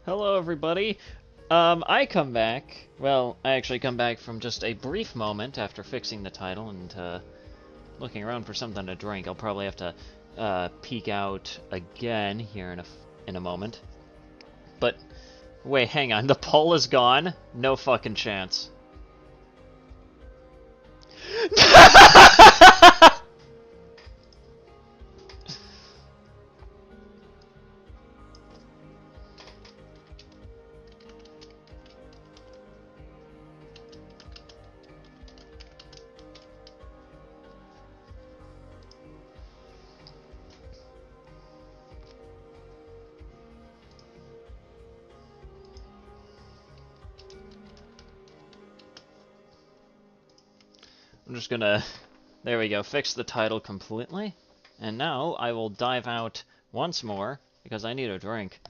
Hello, everybody. I come back. Well, I actually come back from just a brief moment after fixing the title and looking around for something to drink. I'll probably have to peek out again here in a moment. But wait, hang on. The poll is gone. No fucking chance. I'm just gonna, there we go, fix the title completely. And now I will dive out once more, because I need a drink.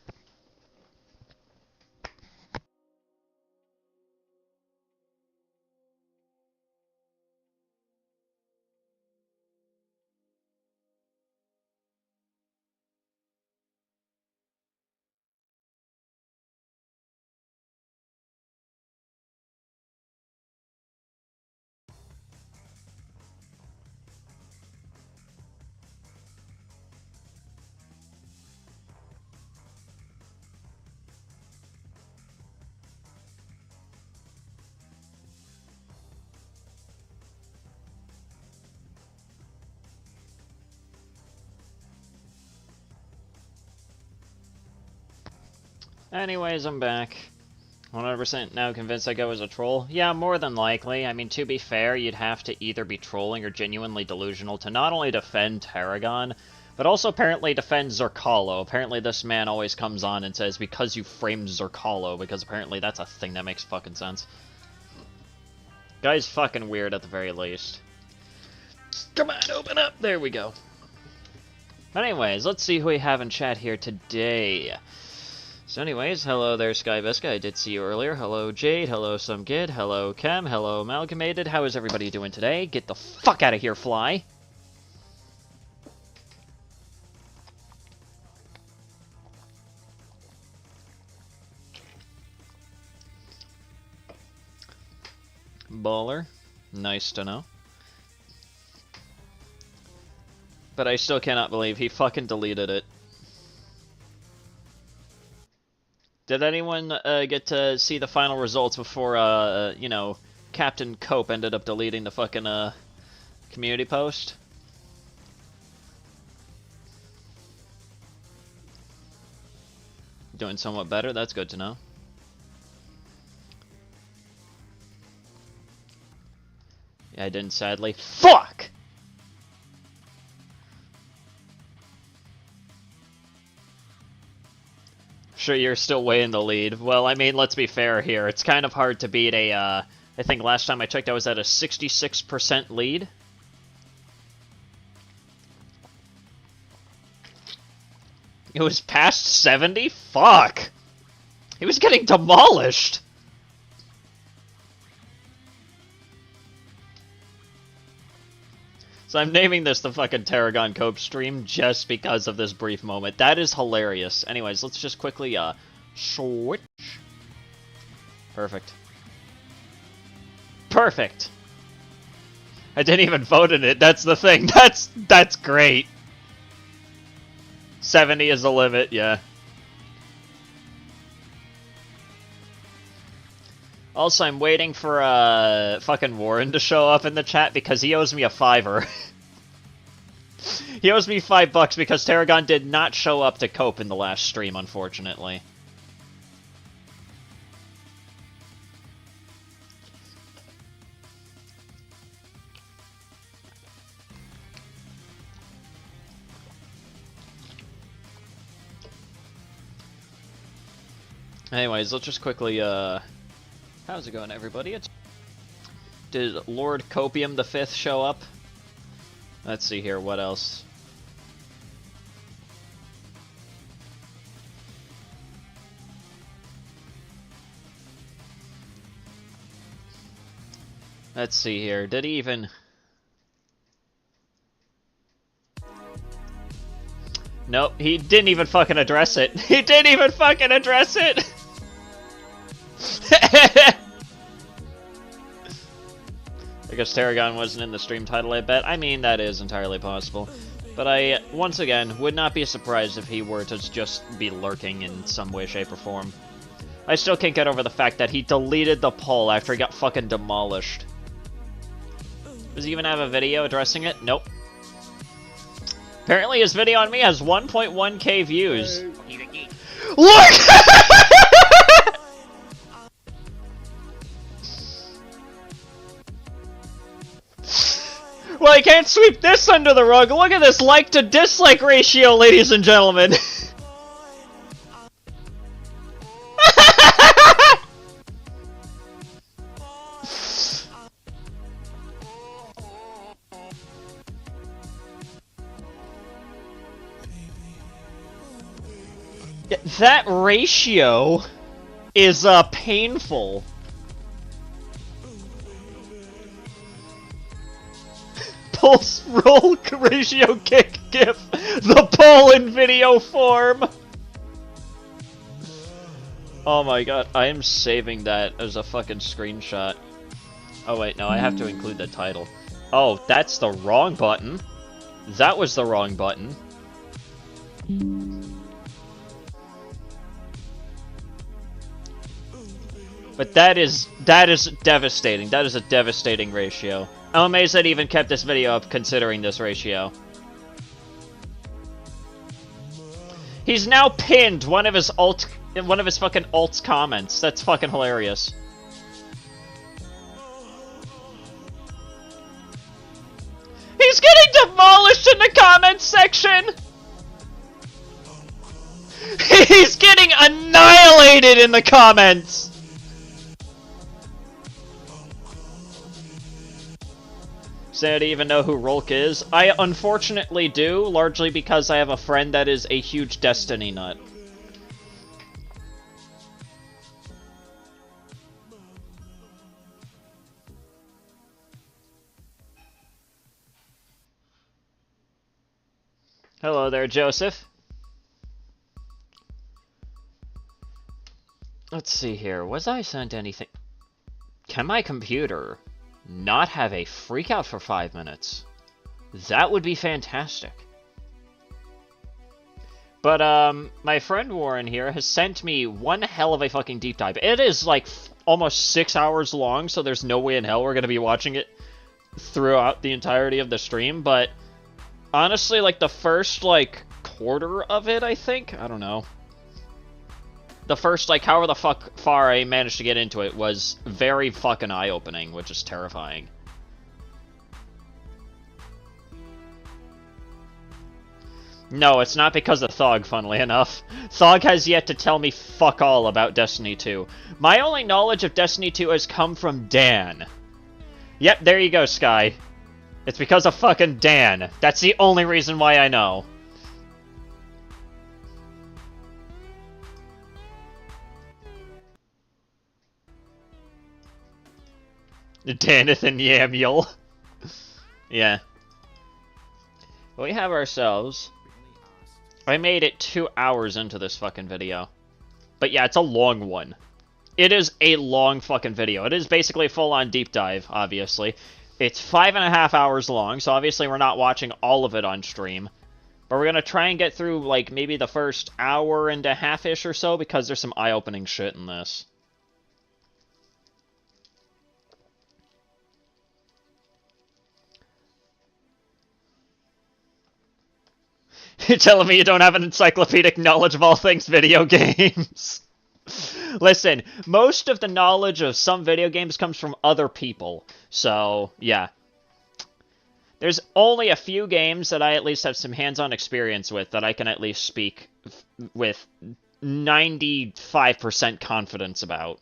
Anyways, I'm back. 100% now convinced I go as a troll? Yeah, more than likely. I mean, to be fair, you'd have to either be trolling or genuinely delusional to not only defend Tarragon, but also apparently defend Zerkalo. Apparently this man always comes on and says, because you framed Zerkalo, because apparently that's a thing that makes fucking sense. Guy's fucking weird at the very least. Come on, open up! There we go. Anyways, let's see who we have in chat here today. So anyways, hello there, Skybiska. I did see you earlier. Hello, Jade. Hello, Sumgid. Hello, Chem. Hello, Amalgamated. How is everybody doing today? Get the fuck out of here, Fly. Baller. Nice to know. But I still cannot believe he fucking deleted it. Did anyone get to see the final results before, you know, Captain Cope ended up deleting the fucking, community post? Doing somewhat better, that's good to know. Yeah, I didn't, sadly. Fuck! Sure, you're still way in the lead. Well, I mean, let's be fair here. It's kind of hard to beat a, I think last time I checked I was at a 66% lead. It was past 70? Fuck! He was getting demolished! So I'm naming this the fucking Tarragon Cope stream just because of this brief moment. That is hilarious. Anyways, let's just quickly, switch. Perfect. Perfect! I didn't even vote in it, that's the thing. That's great. 70 is the limit, yeah. Also, I'm waiting for, fucking Warren to show up in the chat because he owes me a $5. He owes me $5 because Tarragon did not show up to Cope in the last stream, unfortunately. Anyways, let's just quickly, how's it going, everybody? Did Lord Copium V show up? Let's see here, what else? Let's see here, did he even... Nope, he didn't even fucking address it. He didn't even fucking address it! I guess Tarragon wasn't in the stream title, I bet. I mean, that is entirely possible. But I, once again, would not be surprised if he were to just be lurking in some way, shape, or form. I still can't get over the fact that he deleted the poll after he got fucking demolished. Does he even have a video addressing it? Nope. Apparently his video on me has 1.1k views. Look! Well, I can't sweep this under the rug. Look at this like to dislike ratio, ladies and gentlemen. That ratio is, painful. Pulse roll ratio kick gif. The poll in video form. Oh my god, I am saving that as a fucking screenshot. Oh wait, no, I have to include the title. Oh, that's the wrong button. That was the wrong button. But that is devastating. That is a devastating ratio. I'm amazed that he even kept this video up considering this ratio. He's now pinned one of his fucking alt's comments. That's fucking hilarious. He's getting demolished in the comments section! He's getting annihilated in the comments! Sanity even know who Rolk is? I unfortunately do, largely because I have a friend that is a huge Destiny nut. Hello there, Joseph. Let's see here. Was I sent anything? Can my computer not have a freakout for 5 minutes? That would be fantastic. But, my friend Warren here has sent me one hell of a fucking deep dive. It is, like, almost 6 hours long, so there's no way in hell we're gonna be watching it throughout the entirety of the stream, but honestly, like, the first, like, quarter of it, I think? I don't know. The first, like, however the fuck far I managed to get into it was very fucking eye-opening, which is terrifying. No, it's not because of Thog, funnily enough. Thog has yet to tell me fuck all about Destiny 2. My only knowledge of Destiny 2 has come from Dan. Yep, there you go, Sky. It's because of fucking Dan. That's the only reason why I know. Danathan Yamuel. Yeah. We have ourselves... I made it 2 hours into this fucking video. But yeah, it's a long one. It is a long fucking video. It is basically a full-on deep dive, obviously. It's 5.5 hours long, so obviously we're not watching all of it on stream. But we're gonna try and get through, like, maybe the first hour and a half-ish or so, because there's some eye-opening shit in this. You're telling me you don't have an encyclopedic knowledge of all things video games? Listen, most of the knowledge of some video games comes from other people, so, yeah. There's only a few games that I at least have some hands-on experience with that I can at least speak with 95% confidence about.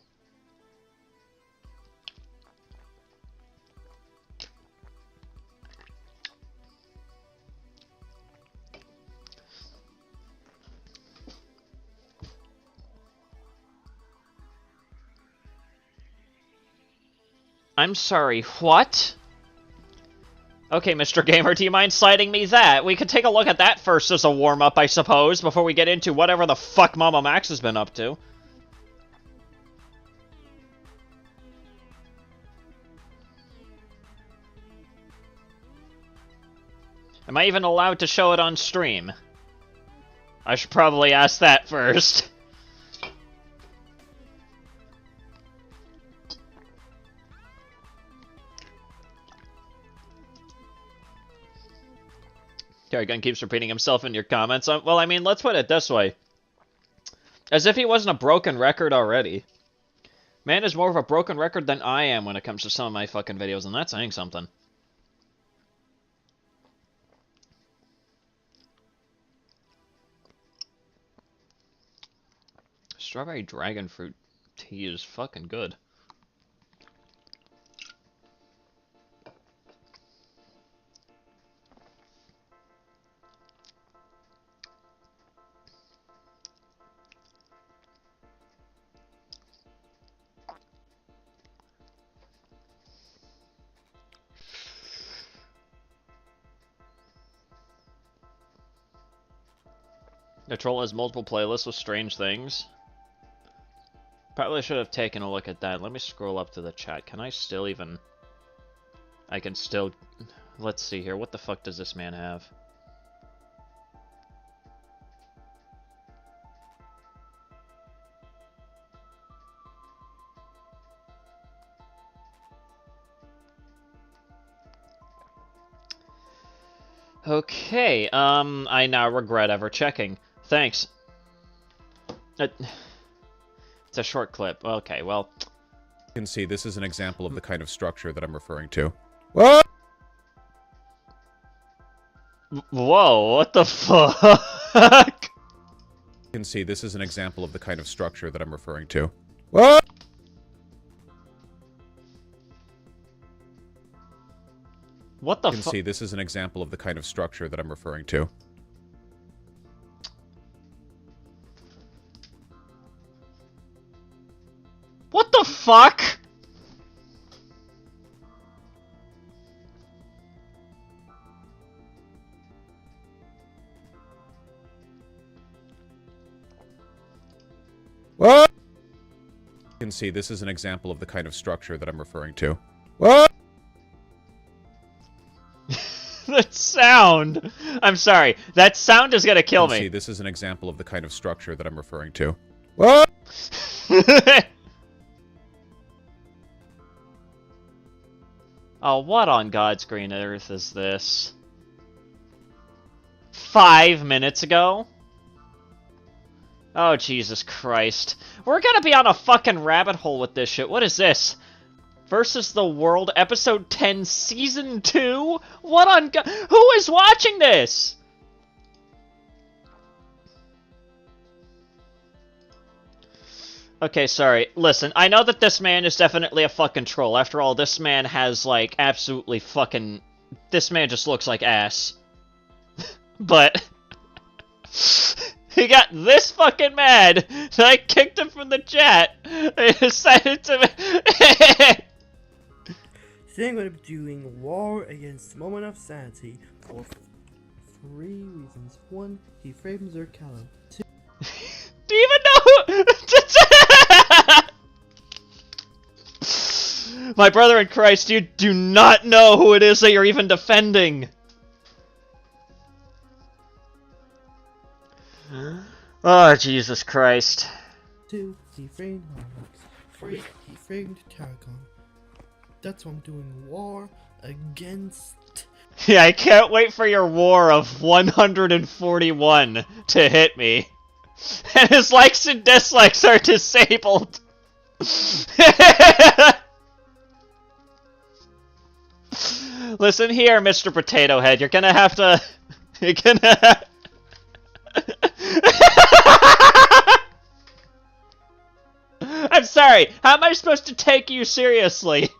I'm sorry, what? Okay, Mr. Gamer, do you mind citing me that? We could take a look at that first as a warm-up, I suppose, before we get into whatever the fuck Mama Max has been up to. Am I even allowed to show it on stream? I should probably ask that first. Tarragon keeps repeating himself in your comments. Well, I mean, let's put it this way. As if he wasn't a broken record already. Man is more of a broken record than I am when it comes to some of my fucking videos, and that's saying something. Strawberry dragon fruit tea is fucking good. The troll has multiple playlists with strange things. Probably should have taken a look at that. Let me scroll up to the chat. Can I still even... I can still... Let's see here. What the fuck does this man have? Okay, I now regret ever checking. Thanks. It's a short clip. Okay, well... You can see this is an example of the kind of structure that I'm referring to. What? Whoa, what the fuck? You can see this is an example of the kind of structure that I'm referring to. What? What the fuck? You can see this is an example of the kind of structure that I'm referring to. What the fuck? What? You can see this is an example of the kind of structure that I'm referring to. What? That sound! I'm sorry, that sound is gonna kill me. See, this is an example of the kind of structure that I'm referring to. What? Oh, what on God's green earth is this? 5 minutes ago? Oh, Jesus Christ. We're gonna be on a fucking rabbit hole with this shit. What is this? Versus the World, Episode 10, Season 2? What on God? Who is watching this? Okay, sorry. Listen, I know that this man is definitely a fucking troll. After all, this man has, like, absolutely fucking... This man just looks like ass. But... He got this fucking mad that I kicked him from the chat. I decided to... Today I'm going to be doing War Against Moment of Sanity for 3 reasons. 1, he frames their color. 2, do you even know who... My brother in Christ, you do not know who it is that you're even defending. Oh, Jesus Christ. 2, he framed Harlox. 3, he framed Tarragon. That's why I'm doing War Against... Yeah, I can't wait for your war of 141 to hit me. And his likes and dislikes are disabled. Listen here, Mr. Potato Head, you're gonna have to... You're gonna... I'm sorry, how am I supposed to take you seriously?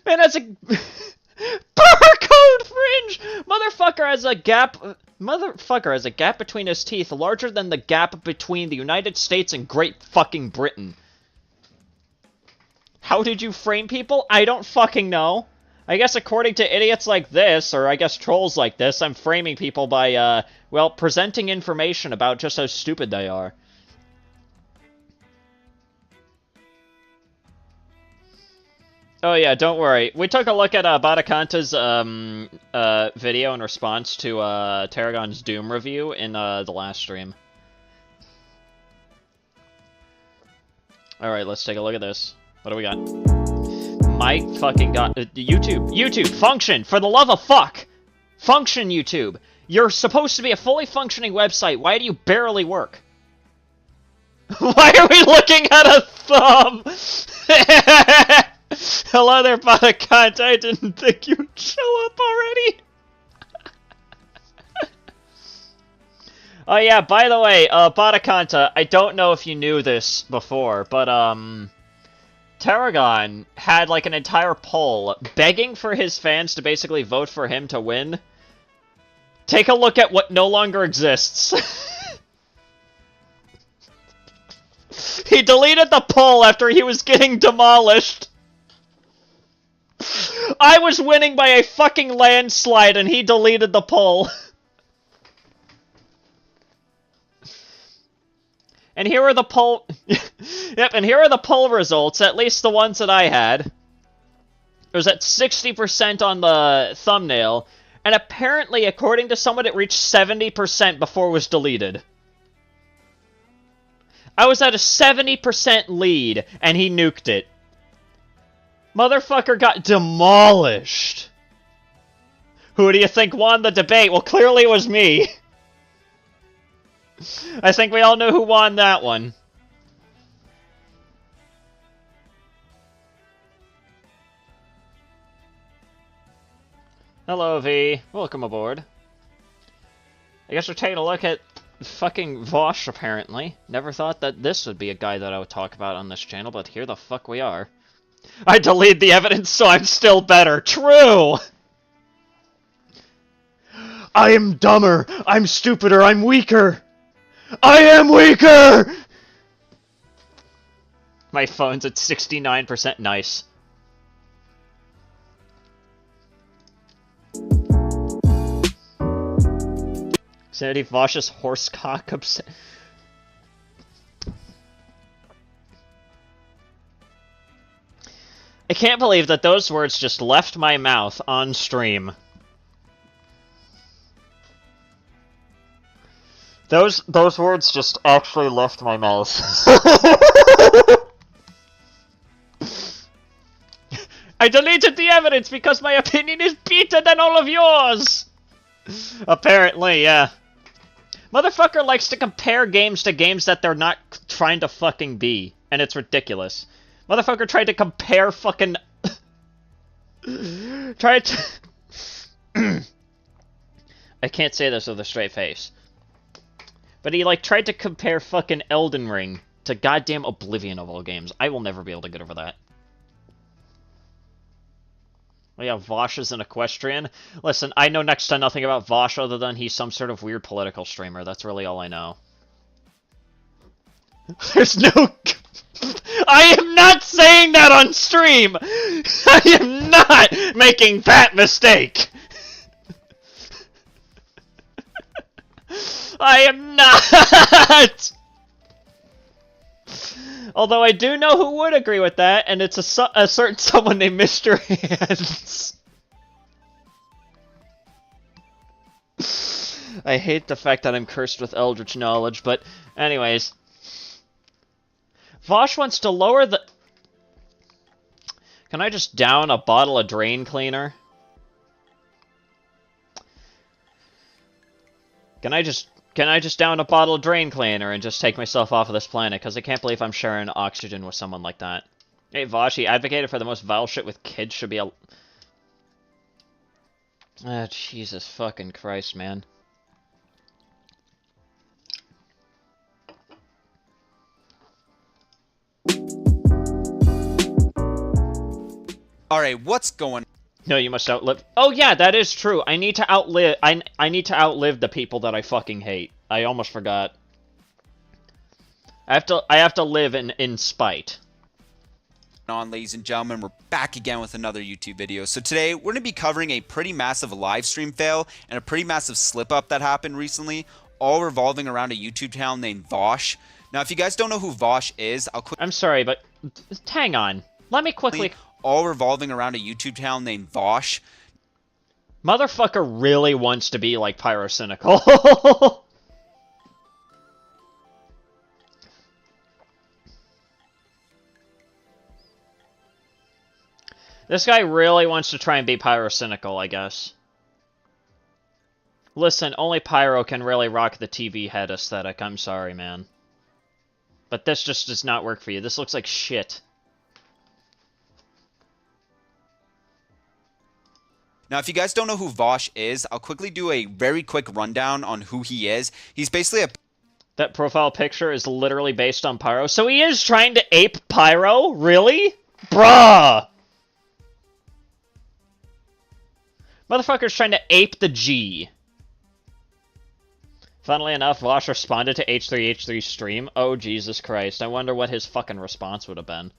Man, that's a... Barcode fringe! Motherfucker has a gap... Motherfucker has a gap between his teeth larger than the gap between the United States and Great fucking Britain. How did you frame people? I don't fucking know. I guess according to idiots like this, or I guess trolls like this, I'm framing people by, well, presenting information about just how stupid they are. Oh yeah, don't worry. We took a look at Batakanta's video in response to Tarragon's Doom review in the last stream. Alright, let's take a look at this. What do we got? My fucking god. YouTube, function! For the love of fuck! Function, YouTube! You're supposed to be a fully functioning website. Why do you barely work? Why are we looking at a thumb? Hello there, Batakanta. I didn't think you'd show up already. Oh yeah, by the way, Batakanta, I don't know if you knew this before, but, Tarragon had, like, an entire poll begging for his fans to basically vote for him to win. Take a look at what no longer exists. He deleted the poll after he was getting demolished. I was winning by a fucking landslide and he deleted the poll. And here are the poll... Yep, and here are the poll results, at least the ones that I had. It was at 60% on the thumbnail, and apparently, according to someone, it reached 70% before it was deleted. I was at a 70% lead, and he nuked it. Motherfucker got demolished. Who do you think won the debate? Well, clearly it was me. I think we all know who won that one. Hello, V. Welcome aboard. I guess we're taking a look at fucking Vosh, apparently. Never thought that this would be a guy that I would talk about on this channel, but here the fuck we are. I deleted the evidence, so I'm still better. True! I am dumber. I'm stupider. I'm weaker. I am weaker! My phone's at 69%. Nice. Sanity Vosh's horsecock upset. I can't believe that those words just left my mouth on stream. Those words just actually left my mouth. I deleted the evidence because my opinion is better than all of yours! Apparently, yeah. Motherfucker likes to compare games to games that they're not trying to fucking be, and it's ridiculous. Motherfucker tried to compare fucking... tried to... I can't say this with a straight face. But he, like, tried to compare fucking Elden Ring to goddamn Oblivion of all games. I will never be able to get over that. Oh yeah, Vosh is an equestrian. Listen, I know next to nothing about Vosh other than he's some sort of weird political streamer. That's really all I know. There's no... I am not saying that on stream! I am not making that mistake! I am not! Although I do know who would agree with that, and it's a certain someone named Mr. Hands. I hate the fact that I'm cursed with eldritch knowledge, but anyways. Vosh wants to lower the... Can I just down a bottle of drain cleaner? Can I just down a bottle of drain cleaner and just take myself off of this planet? Because I can't believe I'm sharing oxygen with someone like that. Hey, Vosh, he advocated for the most vile shit with kids should be a... Ah, Jesus fucking Christ, man. Alright, what's going on? No, you must outlive... Oh yeah, that is true. I need to outlive... I need to outlive the people that I fucking hate. I almost forgot. I have to live in spite. On, ladies and gentlemen, we're back again with another YouTube video. So today we're going to be covering a pretty massive live stream fail and a pretty massive slip up that happened recently, all revolving around a YouTube channel named Vosh. Now if you guys don't know who Vosh is, I'm sorry, but hang on, let me quickly. All revolving around a YouTube channel named Vosh. Motherfucker really wants to be like Pyrocynical. This guy really wants to try and be Pyrocynical, I guess. Listen, only Pyro can really rock the TV head aesthetic. I'm sorry, man. But this just does not work for you. This looks like shit. Now, if you guys don't know who Vosh is, I'll quickly do a very quick rundown on who he is. He's basically a... That profile picture is literally based on Pyro. So he is trying to ape Pyro? Really? Bruh! Motherfucker's trying to ape the G. Funnily enough, Vosh responded to H3H3's stream. Oh, Jesus Christ. I wonder what his fucking response would have been.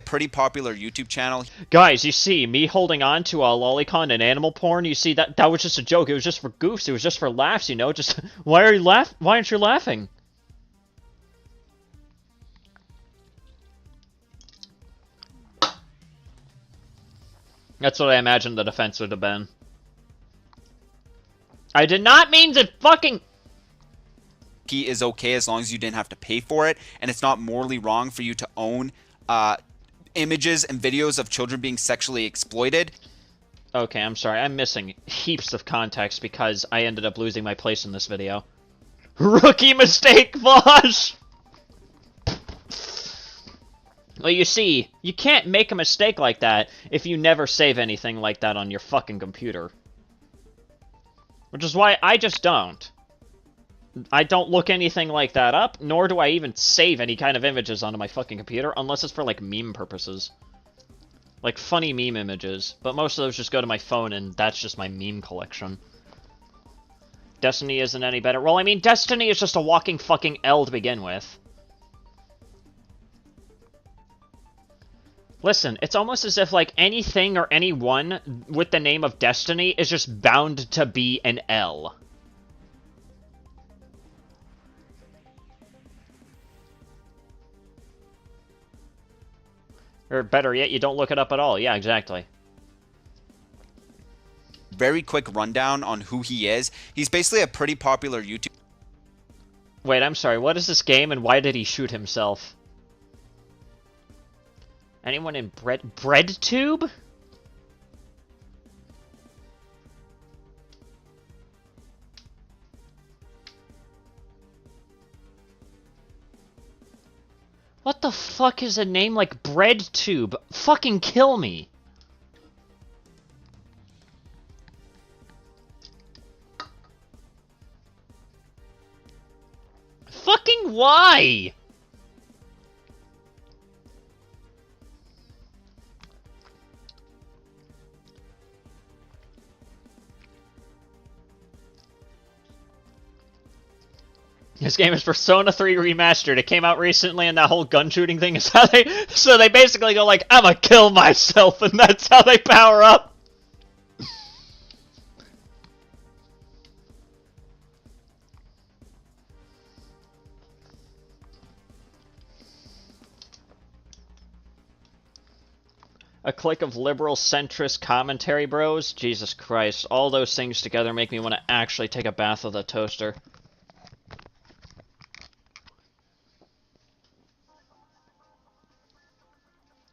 Pretty popular YouTube channel. Guys, you see, me holding on to a lolicon and animal porn, you see, that was just a joke. It was just for goofs. It was just for laughs, you know? Just, why aren't you laughing? That's what I imagined the defense would have been. I did not mean to fucking... He is okay as long as you didn't have to pay for it, and it's not morally wrong for you to own images and videos of children being sexually exploited. Okay, I'm sorry. I'm missing heaps of context because I ended up losing my place in this video. Rookie mistake, Vosh! Well, you see, you can't make a mistake like that if you never save anything like that on your fucking computer. Which is why I just don't. I don't look anything like that up, nor do I even save any kind of images onto my fucking computer, unless it's for, like, meme purposes. Like, funny meme images. But most of those just go to my phone, and that's just my meme collection. Destiny isn't any better. Well, I mean, Destiny is just a walking fucking L to begin with. Listen, it's almost as if, like, anything or anyone with the name of Destiny is just bound to be an L. Or better yet, you don't look it up at all. Yeah, exactly. Very quick rundown on who he is. He's basically a pretty popular YouTube... Wait, I'm sorry. What is this game and why did he shoot himself? Anyone in BreadTube? What the fuck is a name like BreadTube? Fucking kill me. Fucking why? This game is Persona 3 Remastered. It came out recently, and that whole gun shooting thing is how they... So they basically go like, I'ma kill myself, and that's how they power up. A clique of liberal centrist commentary bros? Jesus Christ. All those things together make me want to actually take a bath with a toaster.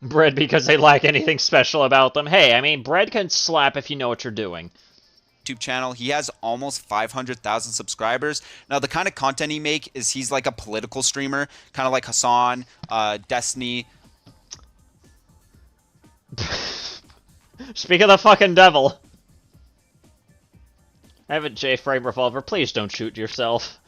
Bread because they lack anything special about them. Hey, I mean, bread can slap if you know what you're doing. YouTube channel. He has almost 500,000 subscribers. Now, the kind of content he make is he's like a political streamer, kind of like Hassan, Destiny. Speak of the fucking devil. I have a J-frame revolver. Please don't shoot yourself.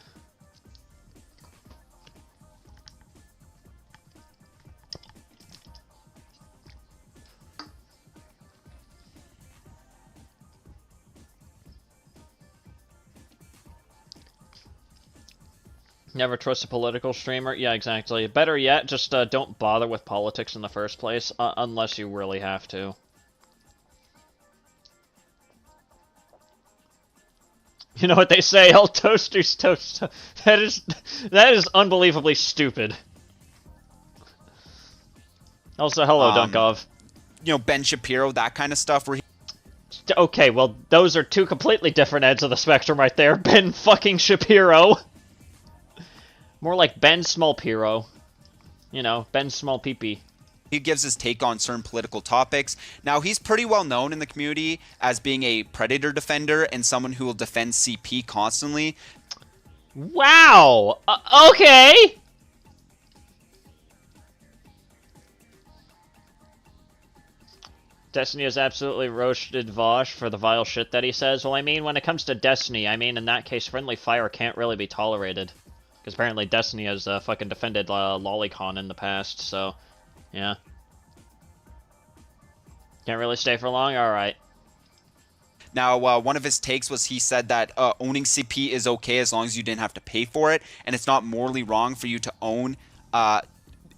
Never trust a political streamer? Yeah, exactly. Better yet, just don't bother with politics in the first place, unless you really have to. You know what they say, all toasters toast. That is unbelievably stupid. Also, hello, Dunkov. You know, Ben Shapiro, that kind of stuff, where he... Okay, well, those are two completely different ends of the spectrum right there. Ben fucking Shapiro. More like Ben Smallpiro. You know, Ben Small Peepee. He gives his take on certain political topics. Now, he's pretty well known in the community as being a Predator defender and someone who will defend CP constantly. Wow! Okay! Destiny has absolutely roasted Vosh for the vile shit that he says. Well, I mean, when it comes to Destiny, I mean, in that case, friendly fire can't really be tolerated. Because apparently Destiny has fucking defended Lolicon in the past, so... Yeah. Can't really stay for long? Alright. Now, one of his takes was he said that owning CP is okay as long as you didn't have to pay for it, and it's not morally wrong for you to own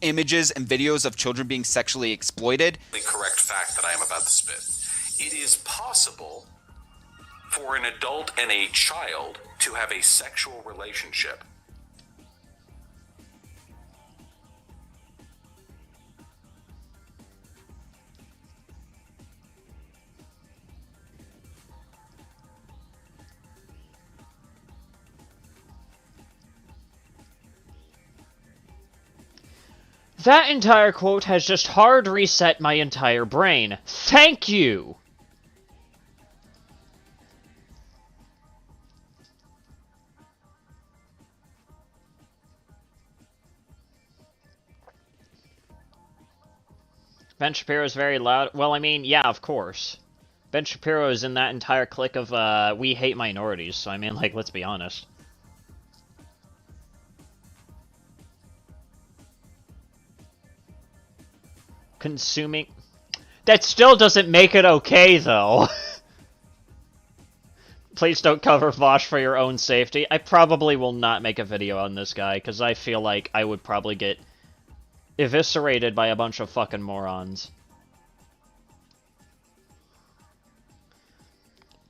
images and videos of children being sexually exploited. The correct fact that I am about to spit. It is possible for an adult and a child to have a sexual relationship. That entire quote has just hard reset my entire brain. Thank you! Ben Shapiro is very loud. Well, I mean, yeah, of course. Ben Shapiro is in that entire clique of, we hate minorities, so I mean, like, let's be honest. Consuming... That still doesn't make it okay, though. Please don't cover Vosh for your own safety. I probably will not make a video on this guy, because I feel like I would probably get eviscerated by a bunch of fucking morons.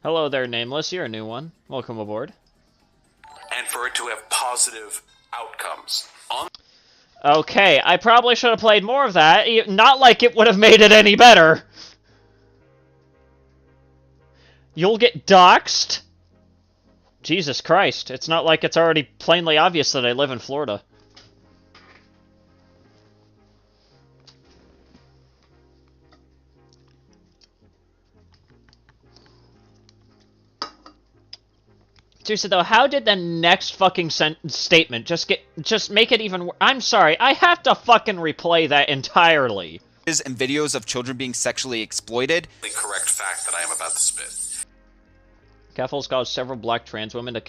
Hello there, Nameless. You're a new one. Welcome aboard. And for it to have positive outcomes. Okay, I probably should have played more of that. Not like it would have made it any better. You'll get doxxed? Jesus Christ, it's not like it's already plainly obvious that I live in Florida. Seriously though, how did the next fucking statement just make it even I'm sorry, I have to fucking replay that entirely. And videos of children being sexually exploited. The correct fact that I am about to spit. Keffel's caused several black trans women to...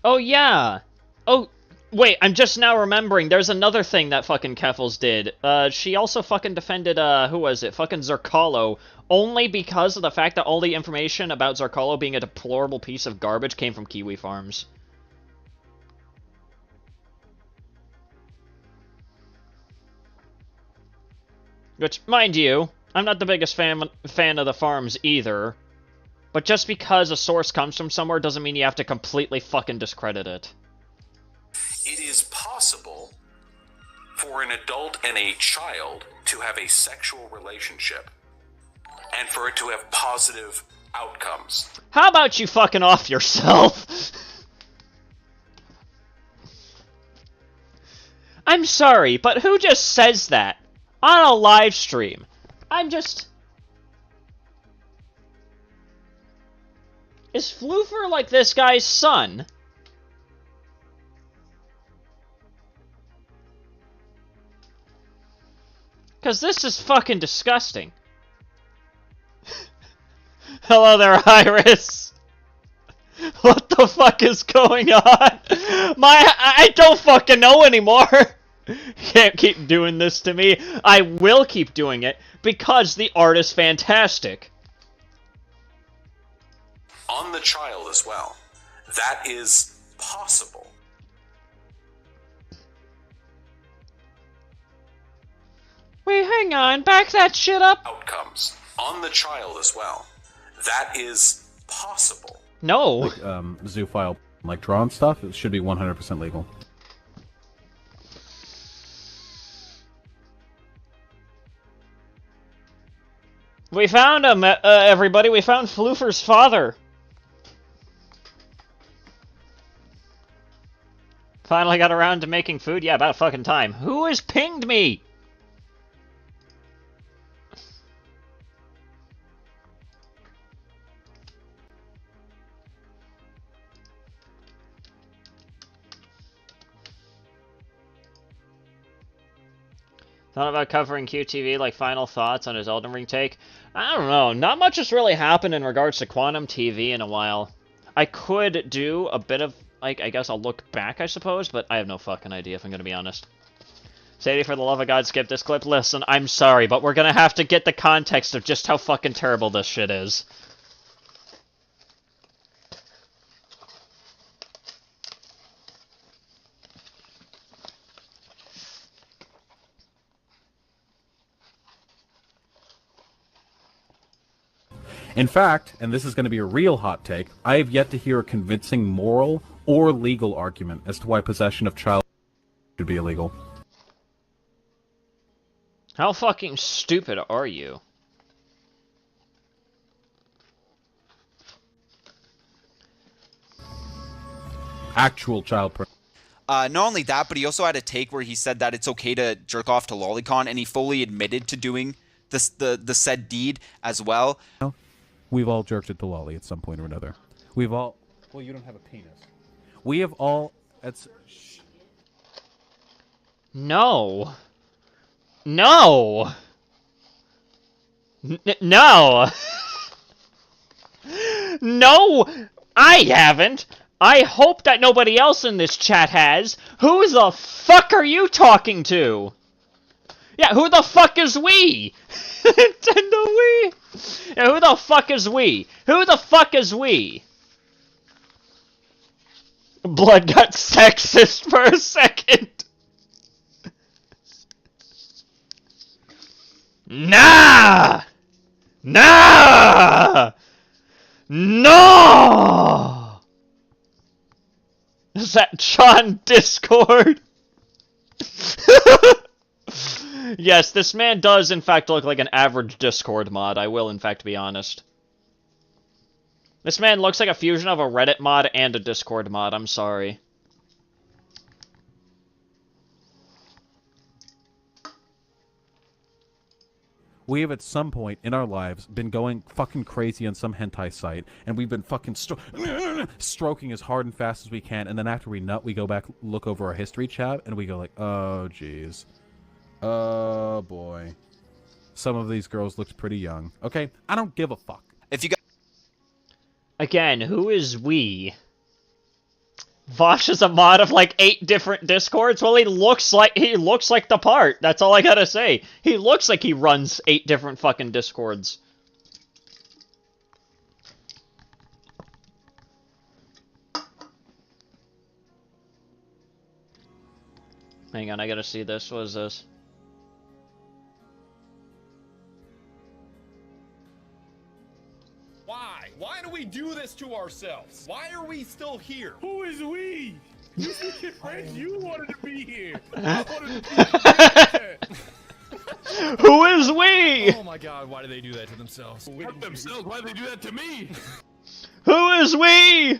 Oh yeah! Oh... Wait, I'm just now remembering, there's another thing that fucking Keffels did. She also fucking defended, who was it? Fucking Zerkalo, only because of the fact that all the information about Zerkalo being a deplorable piece of garbage came from Kiwi Farms. Which, mind you, I'm not the biggest fan of the farms either. But just because a source comes from somewhere doesn't mean you have to completely fucking discredit it. It is possible for an adult and a child to have a sexual relationship and for it to have positive outcomes. How about you fucking off yourself? I'm sorry, but who just says that on a live stream? I'm just... Is Floofer like this guy's son? Because this is fucking disgusting. Hello there, Iris. What the fuck is going on? I don't fucking know anymore. Can't keep doing this to me. I will keep doing it because the art is fantastic. On the child as well. That is possible. Wait, hang on. Back that shit up. Outcomes. On the child as well. That is possible. No. Like, zoo file, like drawn stuff, it should be 100% legal. We found him, everybody. We found Floofer's father. Finally got around to making food. Yeah, about fucking time. Who has pinged me? Thought about covering QTV, like final thoughts on his Elden Ring take? I don't know. Not much has really happened in regards to Quantum TV in a while. I could do a bit of, like, I guess I'll look back, I suppose, but I have no fucking idea if I'm going to be honest. Sadie, for the love of God, skip this clip. Listen, I'm sorry, but we're going to have to get the context of just how fucking terrible this shit is. In fact, and this is going to be a real hot take, I have yet to hear a convincing moral or legal argument as to why possession of child should be illegal. How fucking stupid are you? Actual child porn. Not only that, but he also had a take where he said that it's okay to jerk off to lolicon, and he fully admitted to doing this, the said deed as well. We've all jerked at the lolly at some point or another. We've all... Well, you don't have a penis. We have all... No. No. No. No, I haven't. I hope that nobody else in this chat has. Who the fuck are you talking to? Yeah, who the fuck is we? Nintendo Wii? Yeah, who the fuck is we? Who the fuck is we? Blood got sexist for a second. Nah! Nah! No! Is that John Discord? Yes, this man does in fact look like an average Discord mod, I will in fact be honest. This man looks like a fusion of a Reddit mod and a Discord mod, I'm sorry. We have at some point in our lives been going fucking crazy on some hentai site, and we've been fucking stroking as hard and fast as we can, and then after we nut, we go back, look over our history tab, and we go like, oh jeez. Oh boy. Some of these girls looked pretty young. Okay, I don't give a fuck. If you got Again, who is we? Vosh is a mod of like 8 different Discords? Well, he looks like the part. That's all I gotta say. He looks like he runs 8 different fucking Discords. Hang on, I gotta see this. What is this? Why? Why do we do this to ourselves? Why are we still here? Who is we? You speak in French. You wanted to be here. I wanted to be here. Who is we? Oh my god, why do they do that to themselves? Help themselves. Why do they do that to me? Who is we?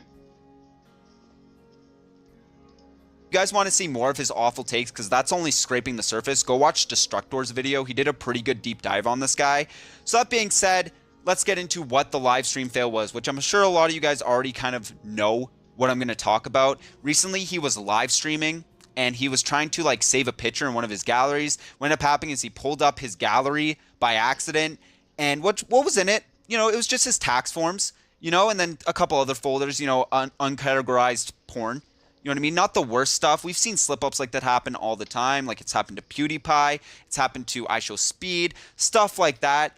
You guys want to see more of his awful takes, because that's only scraping the surface, go watch Destructor's video. He did a pretty good deep dive on this guy. So that being said, let's get into what the live stream fail was, which I'm sure a lot of you guys already kind of know what I'm going to talk about. Recently, he was live streaming, and he was trying to like save a picture in one of his galleries. What ended up happening is he pulled up his gallery by accident, and what was in it? You know, it was just his tax forms, you know, and then a couple other folders, you know, uncategorized porn. You know what I mean? Not the worst stuff. We've seen slip-ups like that happen all the time. Like, it's happened to PewDiePie. It's happened to iShowSpeed. Stuff like that.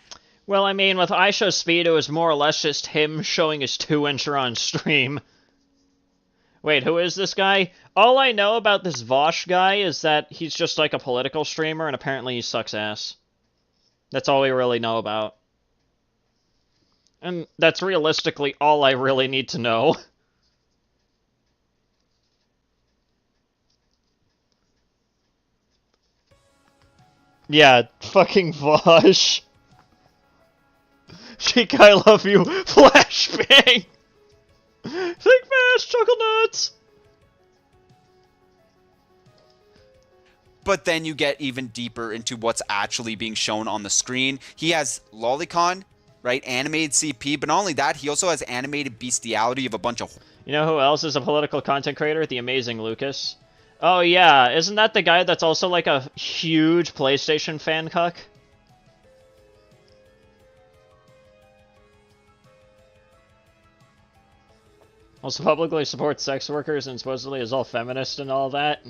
Well, I mean, with iShowSpeed, it was more or less just him showing his 2-incher on stream. Wait, who is this guy? All I know about this Vosh guy is that he's just like a political streamer, and apparently he sucks ass. That's all we really know about. And that's realistically all I really need to know. Yeah, fucking Vosh. Sheik, I love you. Flashbang! Think fast, Chuckle Nuts! But then you get even deeper into what's actually being shown on the screen. He has Lolicon, right? Animated CP, but not only that, he also has animated bestiality of a bunch of... You know who else is a political content creator? The Amazing Lucas. Oh yeah, isn't that the guy that's also like a huge PlayStation fan cuck? Also publicly supports sex workers and supposedly is all feminist and all that.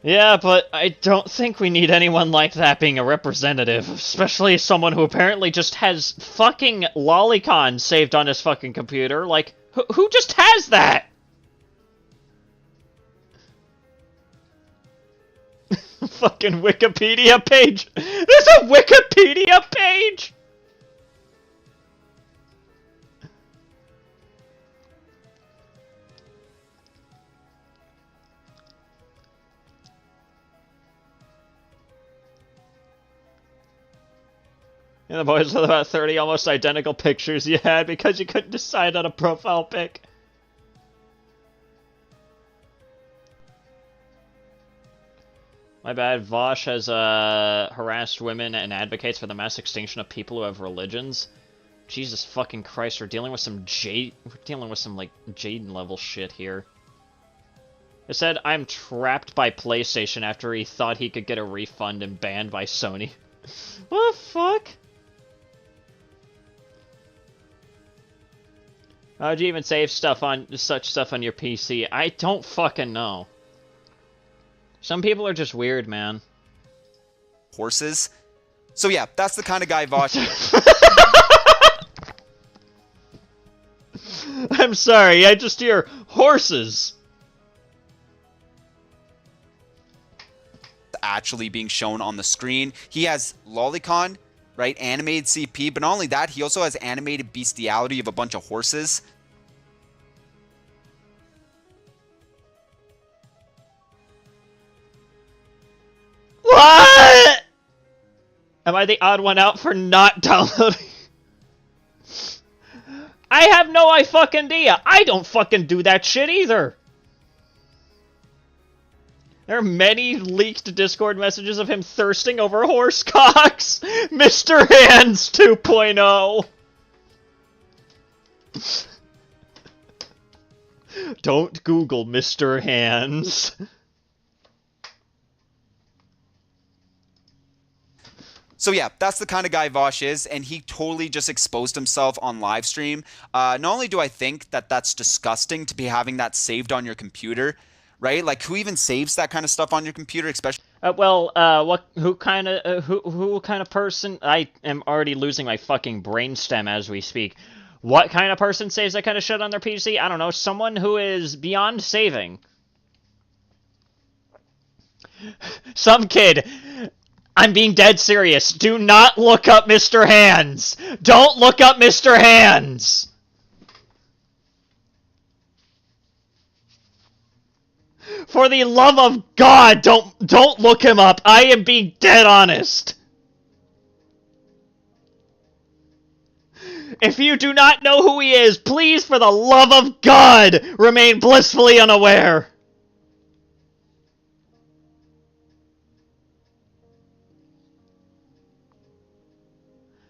Yeah, but I don't think we need anyone like that being a representative, especially someone who apparently just has fucking Lolicon saved on his fucking computer. Like, who just has that? Fucking Wikipedia page. There's a Wikipedia page! And the boys with about 30 almost identical pictures you had because you couldn't decide on a profile pic. My bad. Vosh has harassed women and advocates for the mass extinction of people who have religions. Jesus fucking Christ, we're dealing with some like Jaden level shit here. It said, I'm trapped by PlayStation after he thought he could get a refund and banned by Sony. What the fuck? How'd you even save such stuff on your PC? I don't fucking know. Some people are just weird, man. Horses. So yeah, that's the kind of guy Vosh I'm sorry, I just hear horses. actually being shown on the screen. He has Lolicon, right? Animated CP, but not only that, he also has animated bestiality of a bunch of horses. What? Am I the odd one out for not downloading? I have no fucking idea. I don't fucking do that shit either. There are many leaked Discord messages of him thirsting over horse cocks. Mr. Hands 2.0. Don't Google Mr. Hands. So yeah, that's the kind of guy Vosh is, and he totally just exposed himself on live stream. Not only do I think that that's disgusting to be having that saved on your computer, right? Like, who even saves that kind of stuff on your computer, especially? Who kind of person? I am already losing my fucking brainstem as we speak. What kind of person saves that kind of shit on their PC? I don't know. Someone who is beyond saving. Some kid. I'm being dead serious. Do not look up Mr. Hands. Don't look up Mr. Hands. For the love of God, don't look him up. I am being dead honest. If you do not know who he is, please, for the love of God, remain blissfully unaware.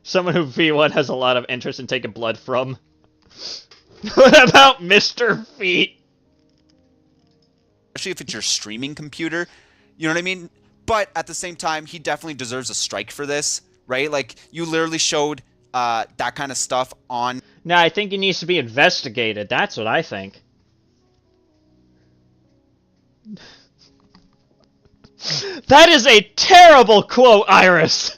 Someone who V1 has a lot of interest in taking blood from. What about Mr. Feet? Especially if it's your streaming computer, you know what I mean? But at the same time, he definitely deserves a strike for this, right? Like, you literally showed that kind of stuff on... No, I think he needs to be investigated. That's what I think. That is a terrible quote, Iris!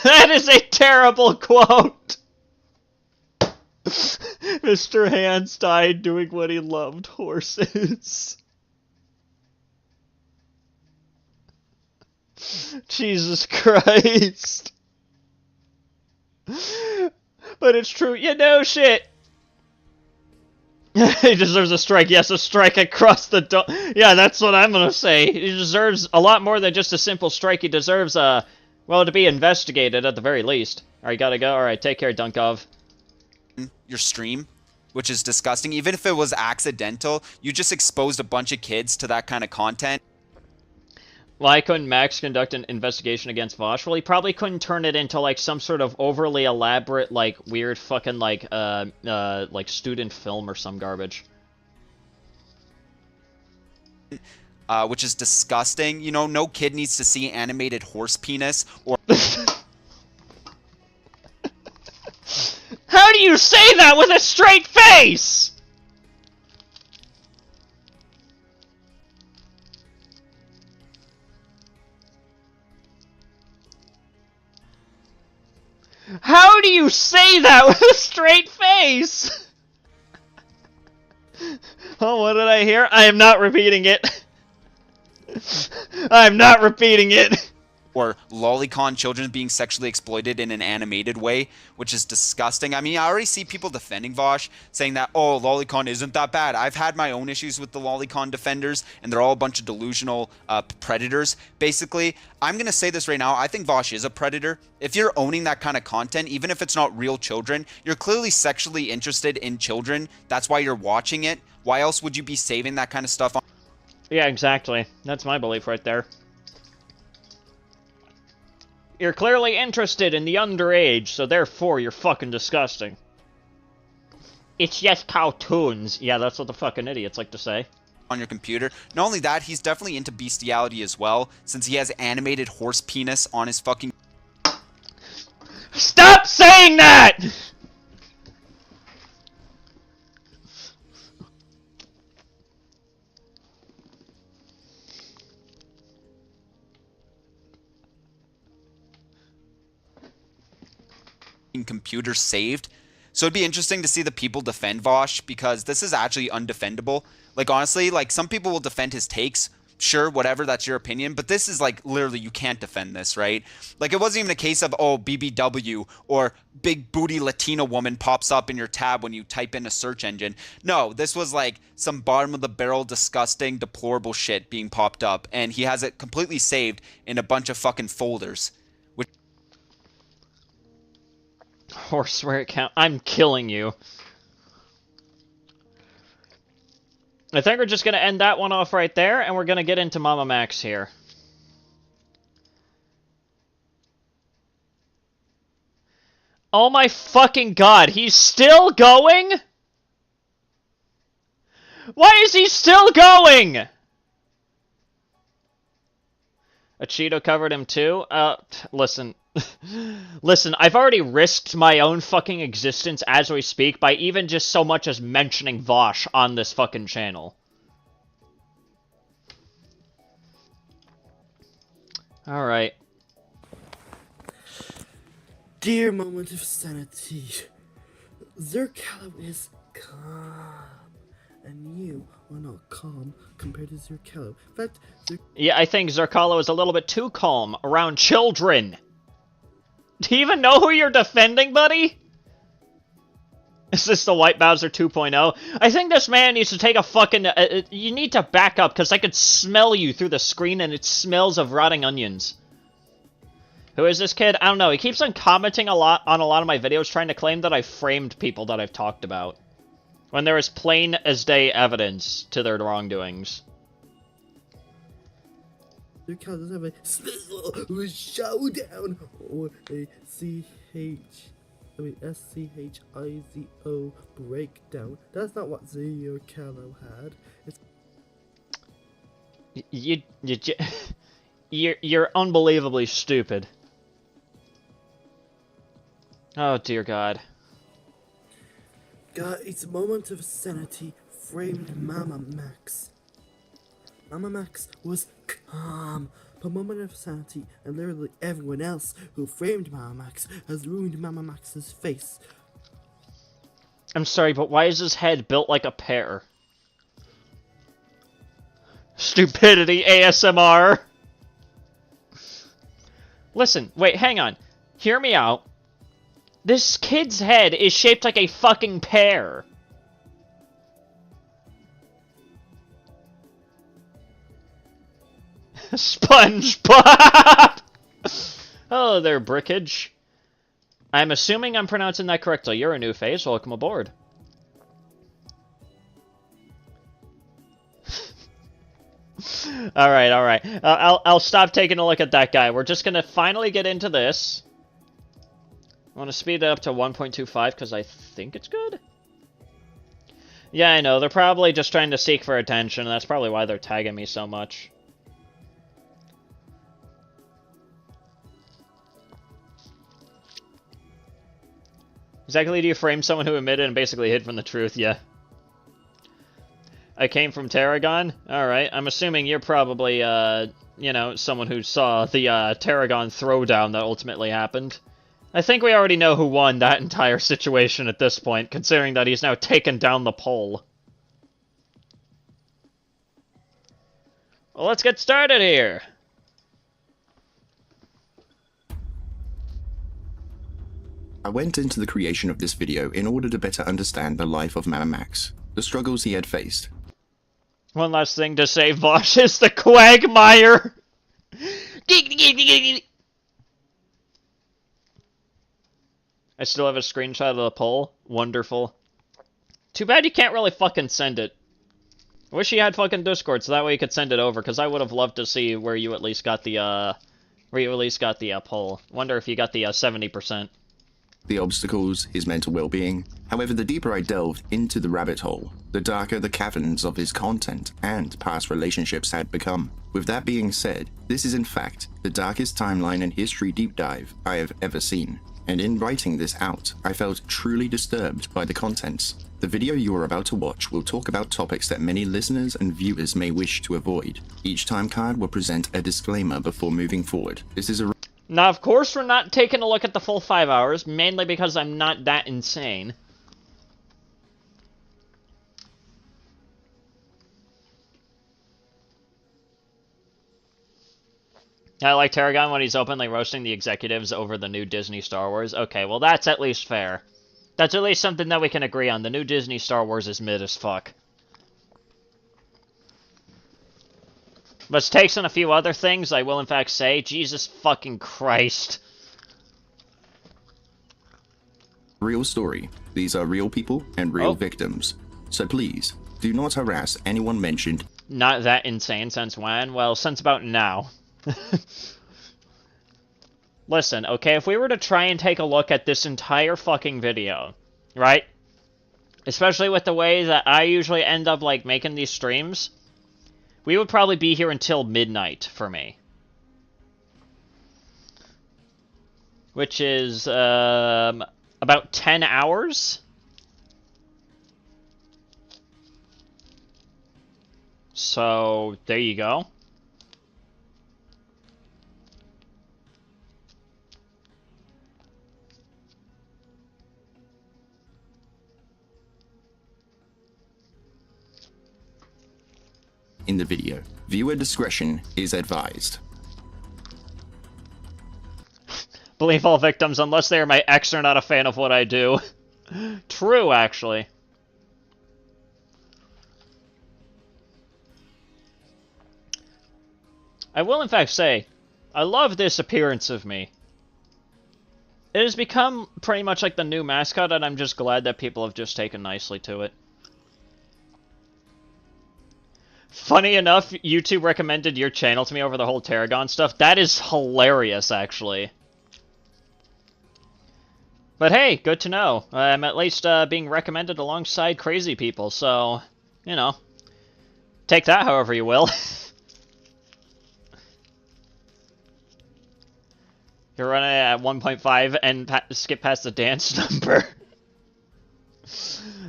That is a terrible quote! Mr. Hands died doing what he loved, horses. Jesus Christ. But it's true. You know shit. He deserves a strike. Yes, a strike across the door. Yeah, that's what I'm gonna say. He deserves a lot more than just a simple strike. He deserves, well, to be investigated at the very least. Alright, gotta go. Alright, take care, Dunkov. Your stream, which is disgusting. Even if it was accidental, you just exposed a bunch of kids to that kind of content. Why couldn't Max conduct an investigation against Vosh? Well, he probably couldn't turn it into, like, some sort of overly elaborate, like, weird fucking, like student film or some garbage. Which is disgusting. You know, no kid needs to see animated horse penis or... How do you say that with a straight face?! How do you say that with a straight face?! Oh, what did I hear? I am not repeating it. I'm not repeating it. Or lolicon children being sexually exploited in an animated way, which is disgusting. I mean, I already see people defending Vosh, saying that, oh, lolicon isn't that bad. I've had my own issues with the lolicon defenders, and they're all a bunch of delusional predators. Basically, I'm going to say this right now. I think Vosh is a predator. If you're owning that kind of content, even if it's not real children, you're clearly sexually interested in children. That's why you're watching it. Why else would you be saving that kind of stuff on? Yeah, exactly. That's my belief right there. You're clearly interested in the underage, so therefore you're fucking disgusting. It's just cartoons. Yeah, that's what the fucking idiots like to say. On your computer. Not only that, he's definitely into bestiality as well, since he has animated horse penis on his fucking... Stop saying that! computer saved. So it'd be interesting to see the people defend Vosh, because this is actually undefendable. Like, honestly, like, some people will defend his takes. Sure, whatever, that's your opinion. But this is, like, literally, you can't defend this, right? Like, it wasn't even a case of, oh, BBW or big booty Latina woman pops up in your tab when you type in a search engine. No, this was, like, some bottom-of-the-barrel, disgusting, deplorable shit being popped up. And he has it completely saved in a bunch of fucking folders. Horse where it count. I'm killing you. I think we're just gonna end that one off right there, and we're gonna get into Mama Max here. Oh my fucking god, he's still going?! Why is he still going?! A Cheeto covered him too? Listen. Listen, I've already risked my own fucking existence as we speak by even just so much as mentioning Vosh on this fucking channel. Alright. Dear moment of sanity, Zerkallo is calm, and you are not calm compared to Zerkallo. In fact, yeah, I think Zerkallo is a little bit too calm around children. Do you even know who you're defending, buddy? Is this the White Bowser 2.0? I think this man needs to take a fucking... you need to back up, because I could smell you through the screen, and it smells of rotting onions. Who is this kid? I don't know. He keeps on commenting a lot on a lot of my videos, trying to claim that I framed people that I've talked about, when there is plain as day evidence to their wrongdoings. Zerkallo doesn't have a showdown or a SCHIZO breakdown. That's not what Zerkallo had. It's You're unbelievably stupid. Oh, dear God. God, it's a moment of sanity framed Mama Max. Mama Max was calm, but moment of sanity, and literally everyone else who framed Mama Max has ruined Mama Max's face. I'm sorry, but why is his head built like a pear? Stupidity ASMR! Listen, wait, hang on. Hear me out. This kid's head is shaped like a fucking pear. SpongeBob! Hello there, Brickage. I'm assuming I'm pronouncing that correctly. You're a new face. Welcome aboard. Alright, alright. I'll stop taking a look at that guy. We're just gonna finally get into this. I want to speed it up to 1.25 because I think it's good. Yeah, I know. They're probably just trying to seek for attention. That's probably why they're tagging me so much. Exactly, do you frame someone who admitted and basically hid from the truth? Yeah. I came from Tarragon? Alright, I'm assuming you're probably, you know, someone who saw the, Tarragon throwdown that ultimately happened. I think we already know who won that entire situation at this point, considering that he's now taken down the pole. Well, let's get started here! I went into the creation of this video in order to better understand the life of Mama Max, the struggles he had faced. One last thing to say, Vosh is the Quagmire! I still have a screenshot of the poll. Wonderful. Too bad you can't really fucking send it. I wish you had fucking Discord, so that way you could send it over, because I would have loved to see where you at least got the, poll. Wonder if you got the, 70%. The obstacles, his mental well-being. However, the deeper I delved into the rabbit hole, the darker the caverns of his content and past relationships had become. With that being said, this is in fact the darkest timeline and history deep dive I have ever seen. And in writing this out, I felt truly disturbed by the contents. The video you are about to watch will talk about topics that many listeners and viewers may wish to avoid. Each time card will present a disclaimer before moving forward. This is a Now, of course, we're not taking a look at the full 5 hours, mainly because I'm not that insane. I like Tarragon when he's openly roasting the executives over the new Disney Star Wars. Okay, well, that's at least fair. That's at least something that we can agree on. The new Disney Star Wars is mid as fuck. But takes on a few other things, I will in fact say, Jesus fucking Christ. real story. These are real people and real victims. So please, do not harass anyone mentioned. Not that insane since when? Well, since about now. Listen, okay, if we were to try and take a look at this entire fucking video, right? Especially with the way that I usually end up, like, making these streams, we would probably be here until midnight for me. Which is, about 10 hours? So, there you go. In the video, viewer discretion is advised. Believe all victims, unless they are my ex, are not a fan of what I do. True, actually. I will in fact say, I love this appearance of me. It has become pretty much like the new mascot, and I'm just glad that people have just taken nicely to it. Funny enough, YouTube recommended your channel to me over the whole Tarragon stuff. That is hilarious, actually. But hey, good to know. I'm at least being recommended alongside crazy people, so, you know. Take that however you will. You're running at 1.5 and skip past the dance number.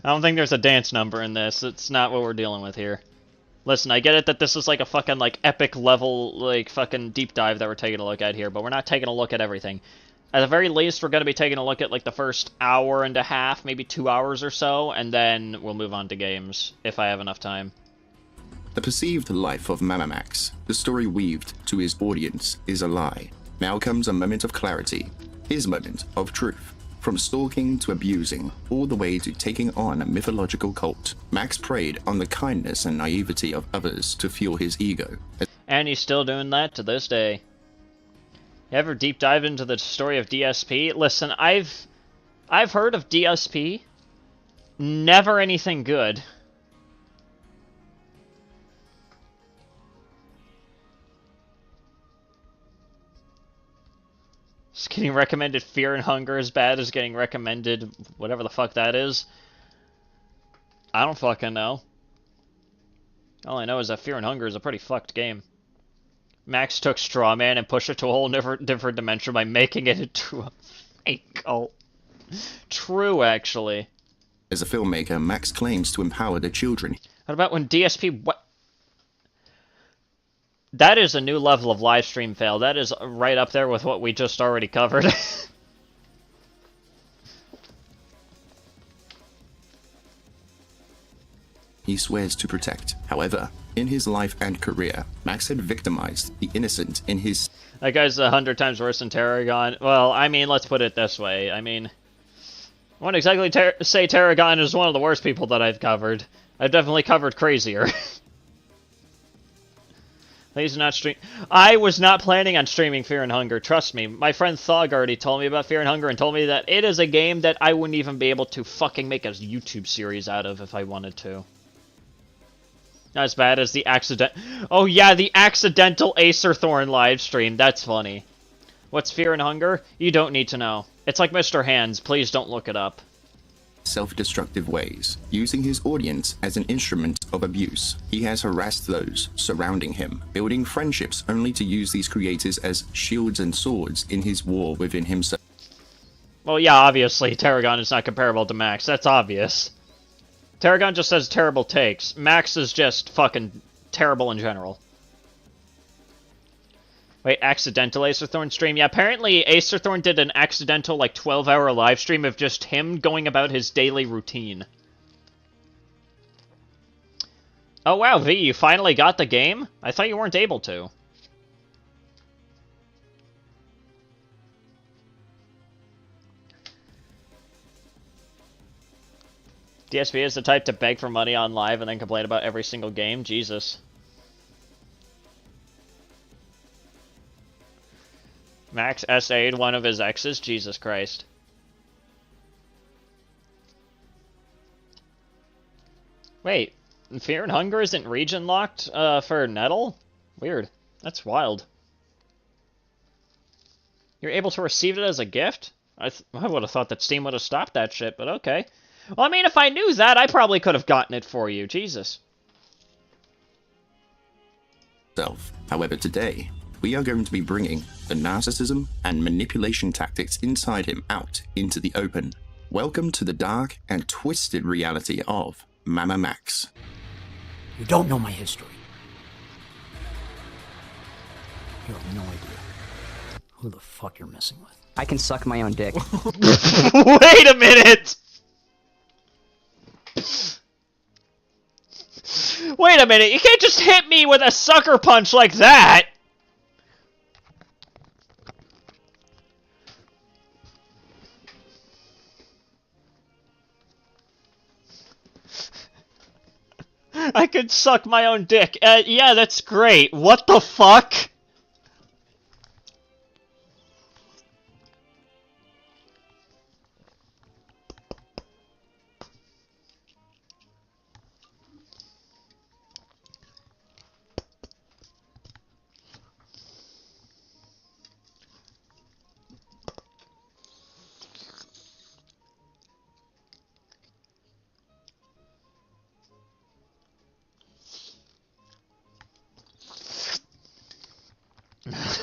I don't think there's a dance number in this. It's not what we're dealing with here. Listen, I get it that this is like a fucking like epic level like fucking deep dive that we're taking a look at here, but we're not taking a look at everything. At the very least, we're going to be taking a look at like the first hour and a half, maybe 2 hours or so, and then we'll move on to games if I have enough time. The perceived life of Mama Max, the story weaved to his audience, is a lie. Now comes a moment of clarity, his moment of truth. From stalking to abusing, all the way to taking on a mythological cult, Max preyed on the kindness and naivety of others to fuel his ego. And he's still doing that to this day. You ever deep dive into the story of DSP? Listen, I've heard of DSP. Never anything good. Is getting recommended Fear and Hunger as bad as getting recommended whatever the fuck that is? I don't fucking know. All I know is that Fear and Hunger is a pretty fucked game. Max took Strawman and pushed it to a whole different dimension by making it into a fake cult. True, actually. As a filmmaker, Max claims to empower the children. What about when DSP... What? That is a new level of live stream fail. That is right up there with what we just already covered. He swears to protect. However, in his life and career, Max had victimized the innocent in his... That guy's 100 times worse than Tarragon. Well, I mean, let's put it this way. I mean, I wouldn't exactly say Tarragon is one of the worst people that I've covered. I've definitely covered crazier. Please not stream. I was not planning on streaming Fear and Hunger. Trust me. My friend Thug already told me about Fear and Hunger and told me that it is a game that I wouldn't even be able to fucking make a YouTube series out of if I wanted to. Not as bad as the accident. Oh yeah, the accidental Acer Thorn livestream. That's funny. What's Fear and Hunger? You don't need to know. It's like Mr. Hands. Please don't look it up. Self-destructive ways, using his audience as an instrument of abuse. He has harassed those surrounding him, building friendships only to use these creators as shields and swords in his war within himself. Well, yeah, obviously, Tarragon is not comparable to Max. That's obvious. Tarragon just has terrible takes. Max is just fucking terrible in general. Wait, accidental Acerthorn stream? Yeah, apparently Acerthorn did an accidental, like, 12-hour live stream of just him going about his daily routine. Oh wow, V, you finally got the game? I thought you weren't able to. DSP is the type to beg for money on live and then complain about every single game? Jesus. Max SA'd one of his exes? Jesus Christ. Wait, Fear and Hunger isn't region locked for Nettle? Weird. That's wild. You're able to receive it as a gift? I would have thought that Steam would have stopped that shit, but okay. Well, I mean, if I knew that, I probably could have gotten it for you. Jesus. However, today, we are going to be bringing the narcissism and manipulation tactics inside him out into the open. Welcome to the dark and twisted reality of Mama Max. You don't know my history. You have no idea who the fuck you're messing with. I can suck my own dick. Wait a minute! Wait a minute, you can't just hit me with a sucker punch like that! I could suck my own dick. Yeah, that's great. What the fuck?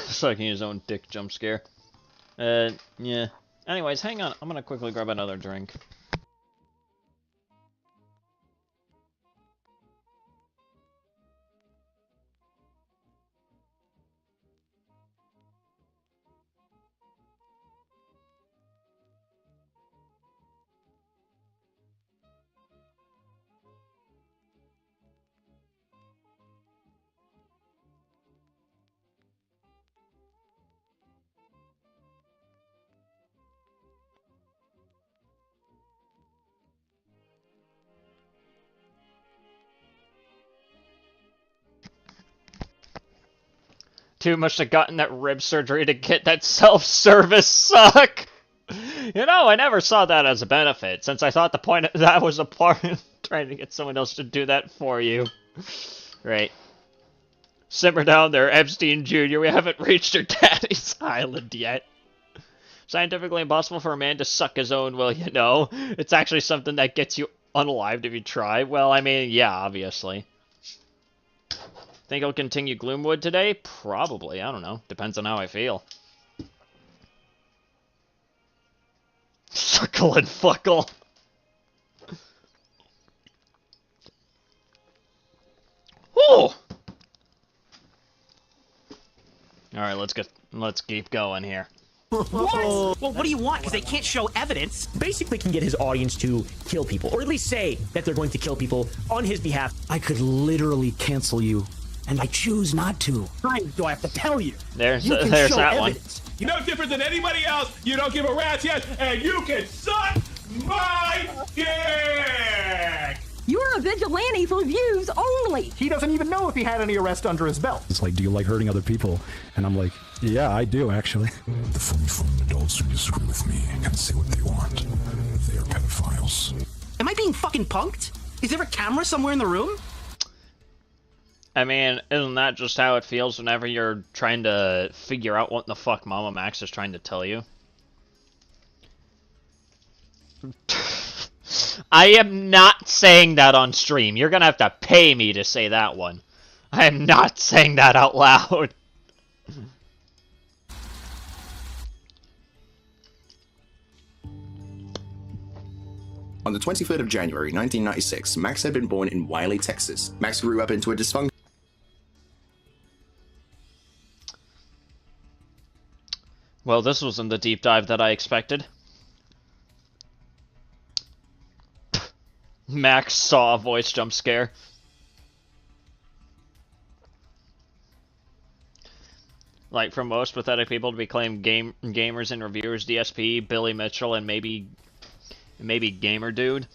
Sucking his own dick jump scare. Yeah. Anyways, hang on. I'm gonna quickly grab another drink. Too much to gotten that rib surgery to get that self-service suck. You know, I never saw that as a benefit, since I thought the point of that was a part of trying to get someone else to do that for you. Right. Simmer down there, Epstein Jr. We haven't reached your daddy's island yet. Scientifically impossible for a man to suck his own, well, you know. It's actually something that gets you unalived if you try. Well, I mean, yeah, obviously. Think I'll continue Gloomwood today? Probably. I don't know. Depends on how I feel. Suckle and fuckle. Whew! Alright, let's keep going here. What? Well, what do you want? Because they can't show evidence. Basically can get his audience to kill people, or at least say that they're going to kill people on his behalf. I could literally cancel you, and I choose not to. Why do I have to tell you? There's You can that show one. evidence. You're no different than anybody else. You don't give a rat's ass, and you can suck my dick. You're a vigilante for views only. He doesn't even know if he had any arrests under his belt. It's like, do you like hurting other people? And I'm like, yeah, I do, actually. The fully-formed adults who disagree with me can say what they want. They are pedophiles. Am I being fucking punked? Is there a camera somewhere in the room? I mean, isn't that just how it feels whenever you're trying to figure out what the fuck Mama Max is trying to tell you? I am not saying that on stream. You're gonna have to pay me to say that one. I am not saying that out loud. On the 23rd of January 1996, Max had been born in Wiley, Texas. Max grew up into a dysfunctional Well, this wasn't the deep dive that I expected. Max saw a voice jump scare. Like, for most pathetic people to be claimed gamers and reviewers, DSP, Billy Mitchell, and maybe Gamer Dude.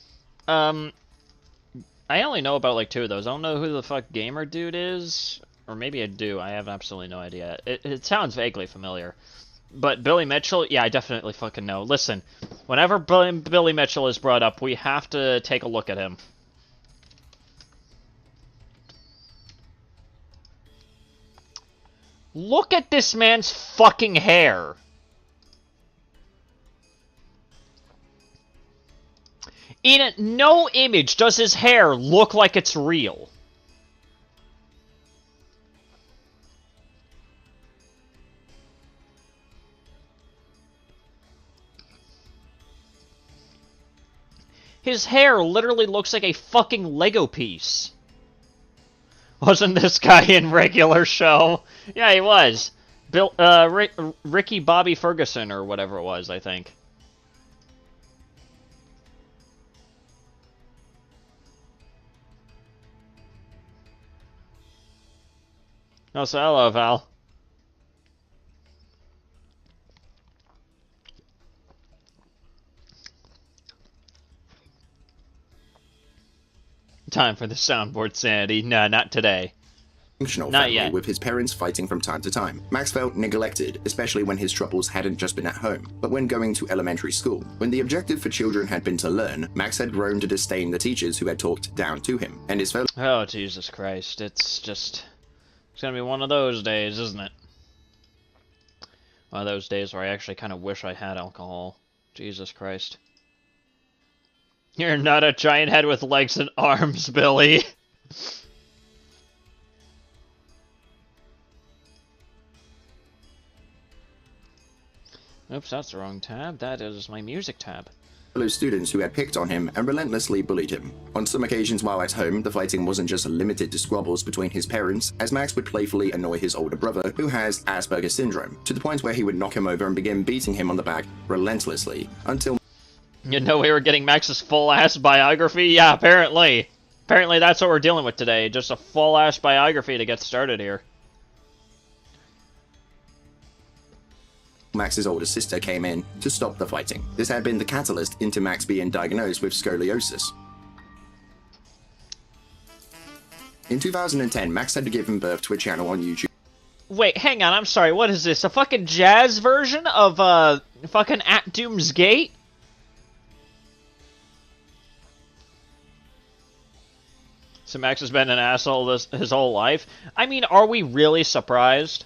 I only know about like 2 of those. I don't know who the fuck Gamer Dude is, or maybe I do. I have absolutely no idea. It sounds vaguely familiar. But Billy Mitchell, yeah, I definitely fucking know. Listen, whenever Billy Mitchell is brought up, we have to take a look at him. Look at this man's fucking hair. In no image does his hair look like it's real. His hair literally looks like a fucking Lego piece. Wasn't this guy in regular show? Yeah, he was. Ricky Bobby Ferguson or whatever it was, I think. Oh, so hello, Val. Time for the soundboard, Sanity. Nah, not today. Not Not family yet. with his parents fighting from time to time. Max felt neglected, especially when his troubles hadn't just been at home, but when going to elementary school. When the objective for children had been to learn, Max had grown to disdain the teachers who had talked down to him, and his fellow Oh, Jesus Christ. It's gonna be one of those days, isn't it? One of those days where I actually kind of wish I had alcohol. Jesus Christ. You're not a giant head with legs and arms, Billy. Oops, that's the wrong tab. That is my music tab. Fellow students who had picked on him and relentlessly bullied him. On some occasions while at home, the fighting wasn't just limited to squabbles between his parents, as Max would playfully annoy his older brother, who has Asperger's syndrome, to the point where he would knock him over and begin beating him on the back relentlessly, until... You know we were getting Max's full-ass biography? Yeah, apparently. Apparently that's what we're dealing with today, just a full-ass biography to get started here. Max's older sister came in to stop the fighting. This had been the catalyst into Max being diagnosed with scoliosis. In 2010, Max had given birth to a channel on YouTube. Wait, hang on, I'm sorry, what is this? A fucking jazz version of, fucking At Doom's Gate? So Max has been an asshole his whole life? I mean, are we really surprised?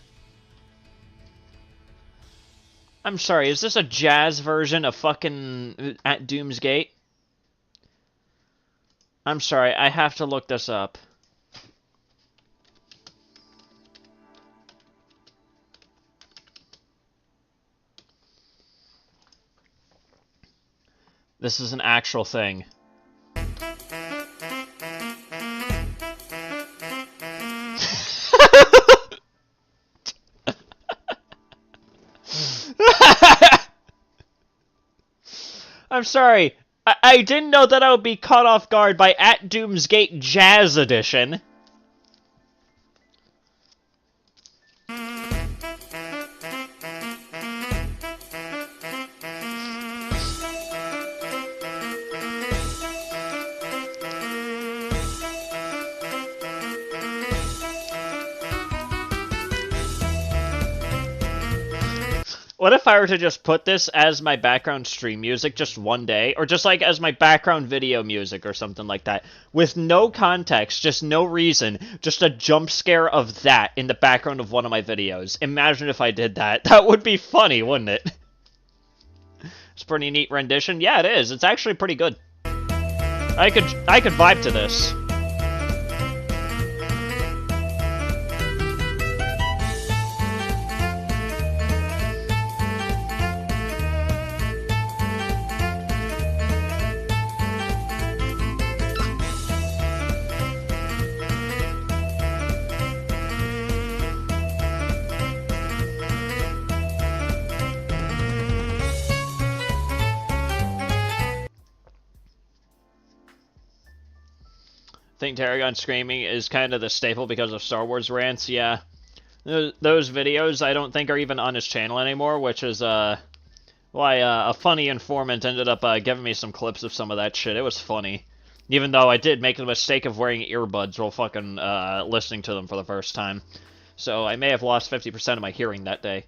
I'm sorry, is this a jazz version of fucking At Doom's Gate? I'm sorry, I have to look this up. This is an actual thing. I'm sorry. I didn't know that I would be caught off guard by At Doom's Gate Jazz Edition. What if I were to just put this as my background stream music just one day? Or just like as my background video music or something like that. With no context, just no reason. Just a jump scare of that in the background of one of my videos. Imagine if I did that. That would be funny, wouldn't it? It's a pretty neat rendition. Yeah, it is. It's actually pretty good. I could vibe to this. I think Tarragon screaming is kind of the staple because of Star Wars rants, yeah. Those videos I don't think are even on his channel anymore, which is, why a funny informant ended up giving me some clips of some of that shit. It was funny. Even though I did make the mistake of wearing earbuds while fucking listening to them for the first time. So I may have lost 50% of my hearing that day.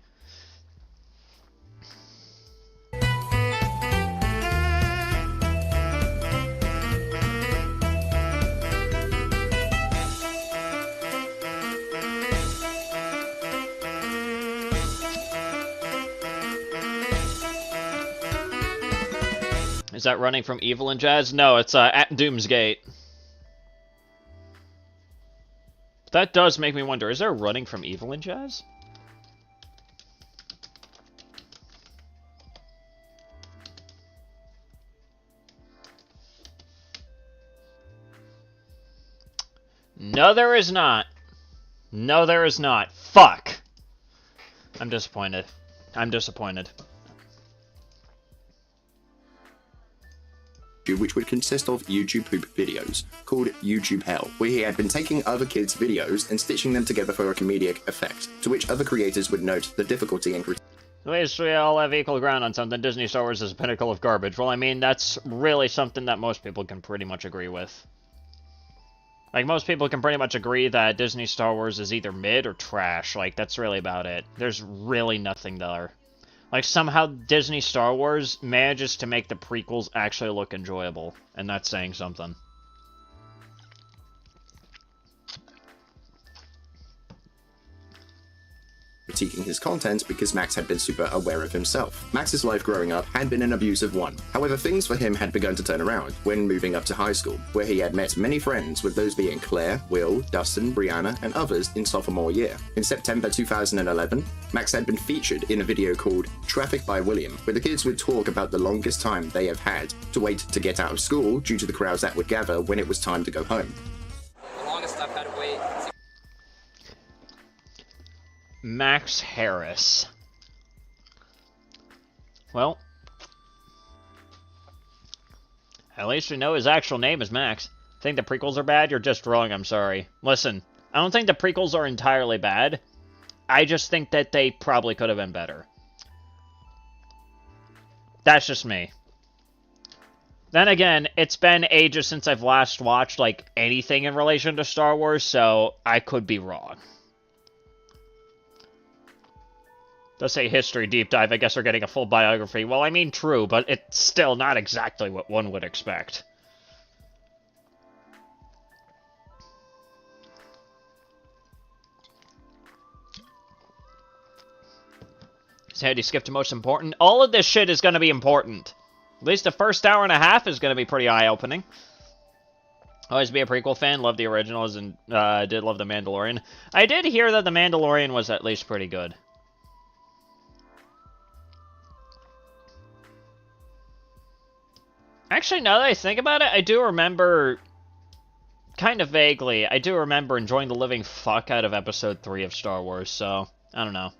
Is that running from Evil and Jazz? No, it's At Doom's Gate. That does make me wonder, is there running from Evil and Jazz? No, there is not. No, there is not. Fuck! I'm disappointed. I'm disappointed. Which would consist of YouTube poop videos, called YouTube Hell, where he had been taking other kids' videos and stitching them together for a comedic effect, to which other creators would note the difficulty in... At least we all have equal ground on something. Disney Star Wars is a pinnacle of garbage. Well, I mean, that's really something that most people can pretty much agree with. Like, most people can pretty much agree that Disney Star Wars is either mid or trash. Like, that's really about it. There's really nothing there. Like, somehow Disney Star Wars manages to make the prequels actually look enjoyable. And that's saying something. critiquing his content because Max had been super aware of himself. Max's life growing up had been an abusive one. However, things for him had begun to turn around when moving up to high school, where he had met many friends, with those being Claire, Will, Dustin, Brianna, and others in sophomore year. In September 2011, Max had been featured in a video called Traffic by William, where the kids would talk about the longest time they have had to wait to get out of school due to the crowds that would gather when it was time to go home. The longest I've had to wait. Max Harris. Well, at least we know his actual name is Max. Think the prequels are bad? You're just wrong, I'm sorry. Listen, I don't think the prequels are entirely bad. I just think that they probably could have been better. That's just me. Then again, it's been ages since I've last watched, like, anything in relation to Star Wars, so I could be wrong. Does say history deep dive, I guess we're getting a full biography. Well, I mean, true, but it's still not exactly what one would expect. Sanity skipped to most important. All of this shit is going to be important. At least the first hour and a half is going to be pretty eye-opening. Always be a prequel fan. Love the originals and did love The Mandalorian. I did hear that The Mandalorian was at least pretty good. Actually, now that I think about it, I do remember, kind of vaguely, I do remember enjoying the living fuck out of Episode 3 of Star Wars, so, I don't know.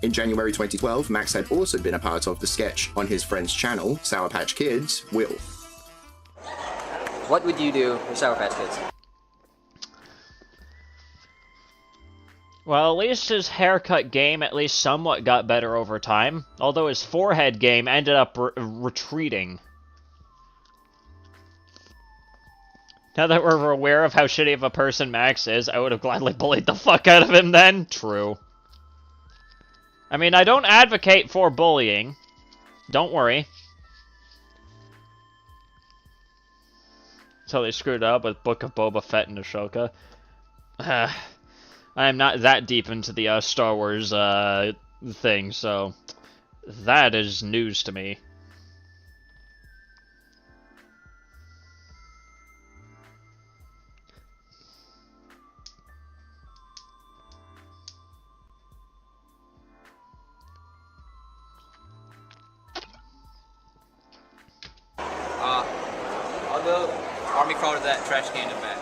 In January 2012, Max had also been a part of the sketch on his friend's channel, Sour Patch Kids, Will. What would you do for Sour Patch Kids? Well, at least his haircut game at least somewhat got better over time, although his forehead game ended up retreating. Now that we're aware of how shitty of a person Max is, I would have gladly bullied the fuck out of him then. True. I mean, I don't advocate for bullying. Don't worry. So they screwed up with Book of Boba Fett and Ashoka. I am not that deep into the Star Wars thing, so that is news to me. I'll go army crawler to that trash can and back.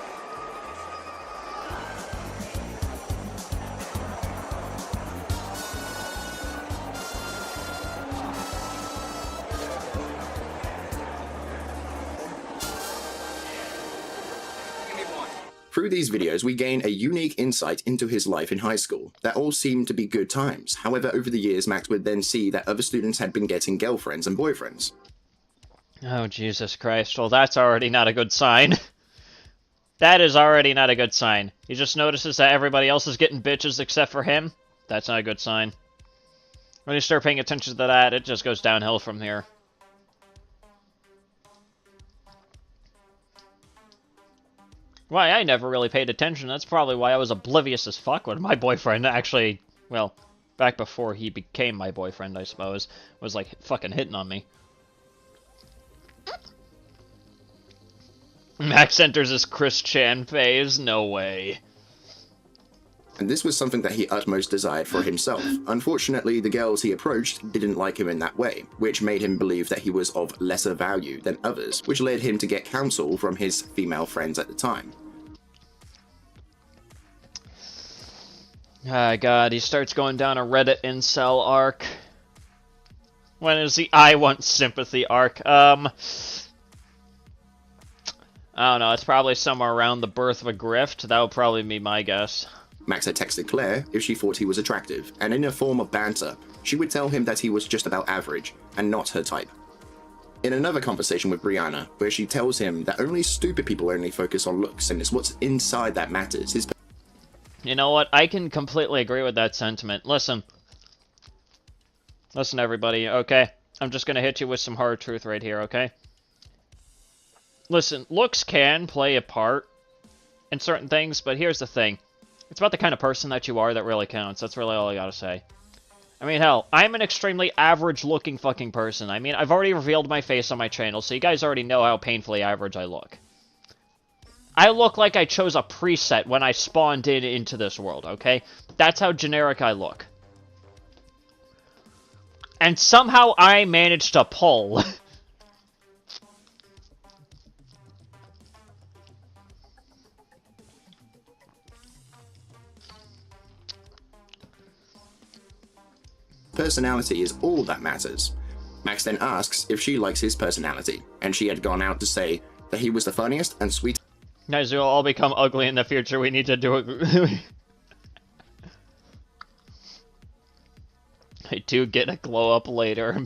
Through these videos, we gain a unique insight into his life in high school that all seemed to be good times. However, over the years, Max would then see that other students had been getting girlfriends and boyfriends. Oh, Jesus Christ. Well, that's already not a good sign. That is already not a good sign. He just notices that everybody else is getting bitches except for him. That's not a good sign. When you start paying attention to that, it just goes downhill from here. Why, I never really paid attention. That's probably why I was oblivious as fuck when my boyfriend actually, well, back before he became my boyfriend, I suppose, was like fucking hitting on me. Max enters his Chris Chan phase? No way. And this was something that he utmost desired for himself. Unfortunately, the girls he approached didn't like him in that way, which made him believe that he was of lesser value than others, which led him to get counsel from his female friends at the time. Ah, God, he starts going down a Reddit incel arc. When is the I want sympathy arc? I don't know, it's probably somewhere around the birth of a grift. That would probably be my guess. Max had texted Claire if she thought he was attractive, and in a form of banter, she would tell him that he was just about average, and not her type. In another conversation with Brianna, where she tells him that only stupid people only focus on looks, and it's what's inside that matters, his You know what? I can completely agree with that sentiment. Listen. Listen, everybody, okay? I'm just gonna hit you with some hard truth right here, okay? Listen, looks can play a part in certain things, but here's the thing. It's about the kind of person that you are that really counts. That's really all I gotta say. I mean, hell, I'm an extremely average-looking fucking person. I mean, I've already revealed my face on my channel, so you guys already know how painfully average I look. I look like I chose a preset when I spawned into this world, okay? That's how generic I look. And somehow I managed to pull. Personality is all that matters. Max then asks if she likes his personality, and she had gone out to say that he was the funniest and sweetest. Guys, we'll all become ugly in the future. We need to do it. I do get a glow up later.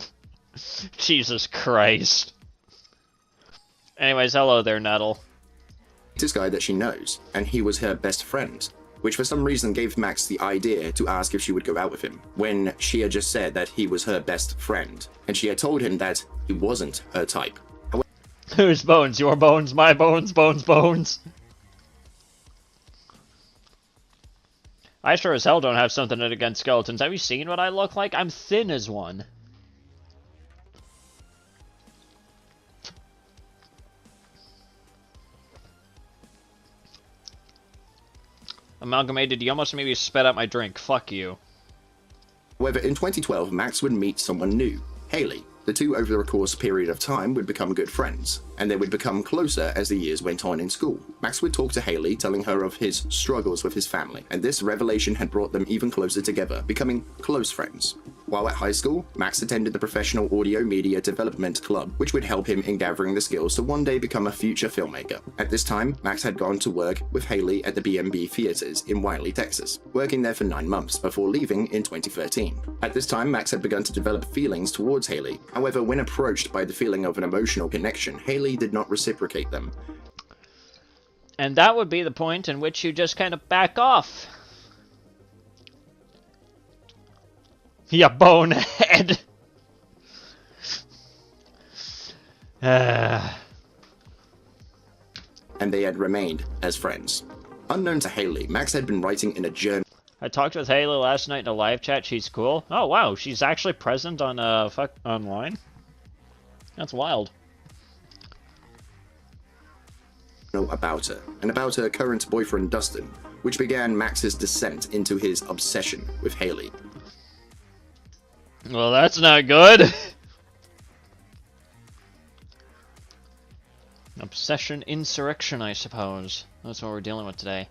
Jesus Christ. Anyways, hello there, Nettle. This guy that she knows, and he was her best friend, which for some reason gave Max the idea to ask if she would go out with him, when she had just said that he was her best friend, and she had told him that he wasn't her type. Whose bones? Your bones, my bones, bones. I sure as hell don't have something against skeletons. Have you seen what I look like? I'm thin as one. Amalgamated, you almost made me spit out my drink. Fuck you. However, in 2012, Max would meet someone new, Haley. The two, over the course period of time, would become good friends, and they would become closer as the years went on in school. Max would talk to Haley, telling her of his struggles with his family, and this revelation had brought them even closer together, becoming close friends. While at high school, Max attended the Professional Audio Media Development Club, which would help him in gathering the skills to one day become a future filmmaker. At this time, Max had gone to work with Haley at the B&B Theaters in Wiley, Texas, working there for 9 months before leaving in 2013. At this time, Max had begun to develop feelings towards Haley. However, when approached by the feeling of an emotional connection, Haley did not reciprocate them. And that would be the point in which you just kind of back off. Ya bonehead. And they had remained as friends. Unknown to Haley, Max had been writing in a journal. I talked with Haley last night in a live chat. She's cool. Oh wow, she's actually present on online. That's wild. About her, and about her current boyfriend Dustin, which began Max's descent into his obsession with Haley. Well, that's not good. Obsession insurrection, I suppose. That's what we're dealing with today.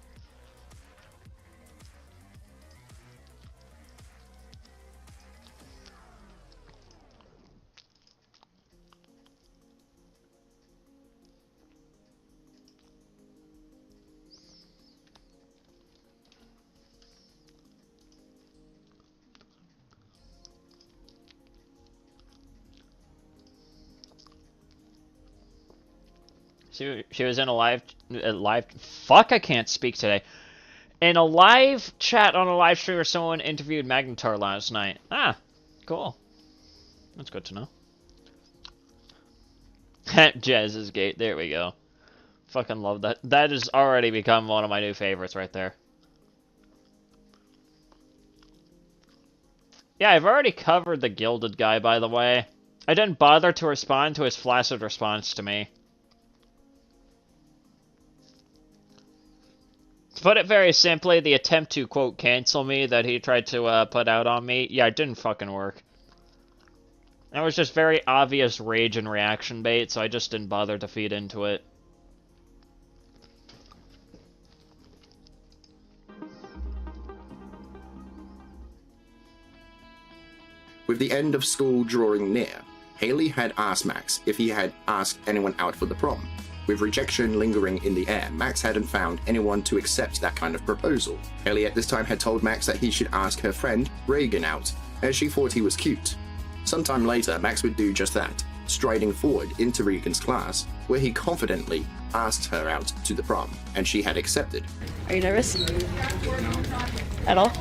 She was in a live fuck, I can't speak today. In a live chat on a live stream where someone interviewed Magnetar last night. Ah, cool. That's good to know. Jazz's Gate, there we go. Fucking love that. That has already become one of my new favorites right there. Yeah, I've already covered the Gilded guy, by the way. I didn't bother to respond to his flaccid response to me. To put it very simply, the attempt to, quote, cancel me that he tried to put out on me, yeah, it didn't fucking work. That was just very obvious rage and reaction bait, so I just didn't bother to feed into it. With the end of school drawing near, Haley had asked Max if he had asked anyone out for the prom. With rejection lingering in the air, Max hadn't found anyone to accept that kind of proposal. Haley at this time had told Max that he should ask her friend, Reagan, out, as she thought he was cute. Sometime later, Max would do just that, striding forward into Reagan's class, where he confidently asked her out to the prom, and she had accepted. Are you nervous? At all?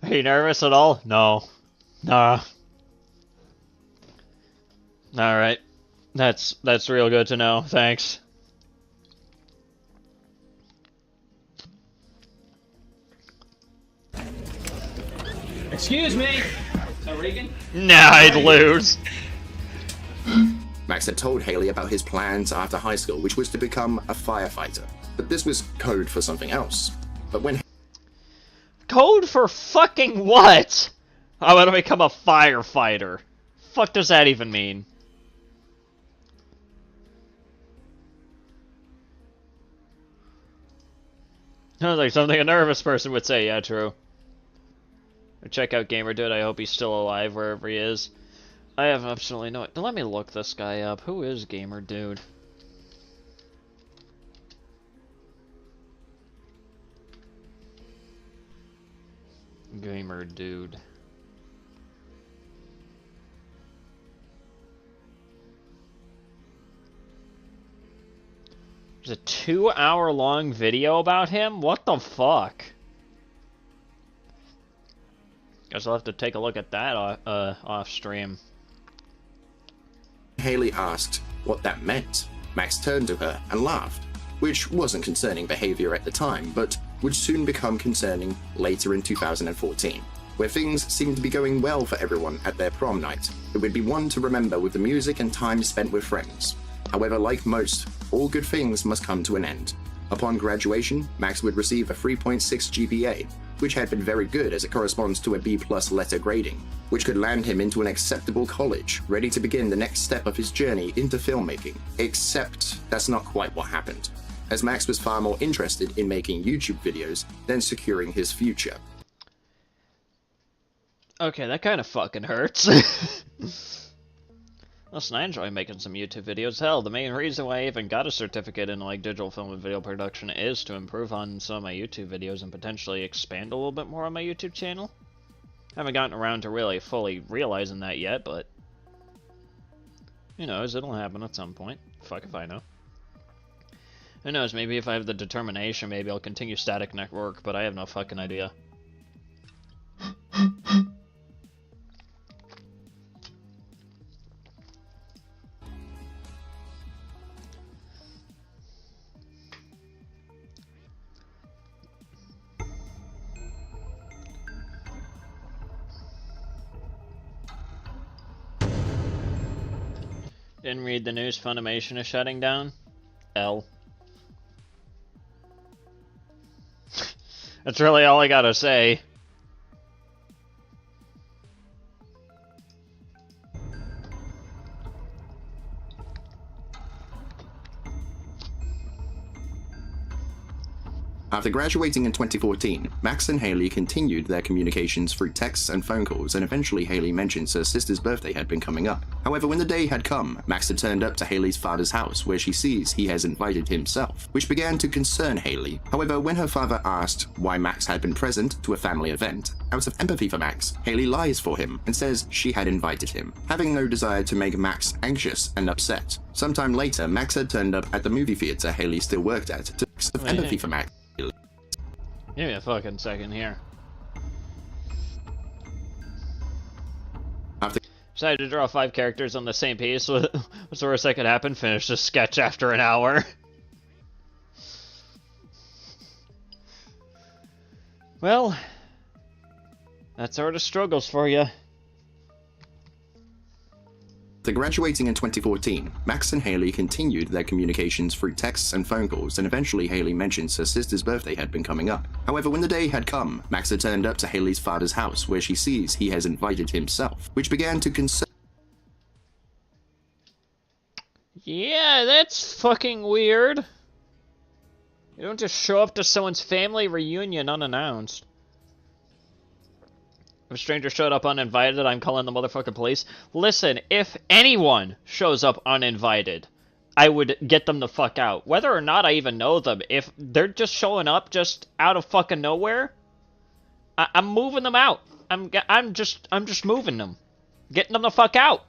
Are you nervous at all? No. Nah. Alright. That's real good to know. Thanks. Excuse me! Tarragon? Nah, I'd lose. Max had told Haley about his plans after high school, which was to become a firefighter. But this was code for something else. But when Code for fucking what? I want to become a firefighter. Fuck does that even mean? Sounds like something a nervous person would say. Yeah, true. Check out Gamer Dude. I hope he's still alive wherever he is. I have absolutely no... Let me look this guy up. Who is Gamer Dude? Gamer Dude. There's a 2-hour-long video about him? What the fuck? Guess I'll have to take a look at that off stream. Haley asked what that meant, Max turned to her and laughed, which wasn't concerning behavior at the time, but would soon become concerning later in 2014, where things seemed to be going well for everyone at their prom night. It would be one to remember with the music and time spent with friends. However, like most, all good things must come to an end. Upon graduation, Max would receive a 3.6 GPA, which had been very good as it corresponds to a B+ letter grading, which could land him into an acceptable college, ready to begin the next step of his journey into filmmaking. Except that's not quite what happened, as Max was far more interested in making YouTube videos than securing his future. Okay, that kind of fucking hurts. Listen, I enjoy making some YouTube videos. Hell, the main reason why I even got a certificate in like digital film and video production is to improve on some of my YouTube videos and potentially expand a little bit more on my YouTube channel. I haven't gotten around to really fully realizing that yet, but who knows, it'll happen at some point. Fuck if I know. Who knows, maybe if I have the determination, maybe I'll continue Static Network, but I have no fucking idea. Didn't read the news. Funimation is shutting down. L. That's really all I gotta say. After graduating in 2014, Max and Haley continued their communications through texts and phone calls, and eventually Haley mentions her sister's birthday had been coming up. However, when the day had come, Max had turned up to Haley's father's house, where she sees he has invited himself, which began to concern Haley. However, when her father asked why Max had been present to a family event, out of empathy for Max, Haley lies for him and says she had invited him, having no desire to make Max anxious and upset. Sometime later, Max had turned up at the movie theater Haley still worked at to have empathy for Max. Give me a fucking second here. Decided to draw 5 characters on the same piece. What's the worst that could happen? Finish the sketch after an hour. Well, that sort of struggles for you. After graduating in 2014, Max and Haley continued their communications through texts and phone calls, and eventually Haley mentions her sister's birthday had been coming up. However, when the day had come, Max had turned up to Haley's father's house, where she sees he has invited himself, which began to concern. Yeah, that's fucking weird. You don't just show up to someone's family reunion unannounced. If a stranger showed up uninvited, I'm calling the motherfucking police. Listen, if anyone shows up uninvited, I would get them the fuck out. Whether or not I even know them, if they're just showing up just out of fucking nowhere, I'm moving them out. I'm just moving them. Getting them the fuck out.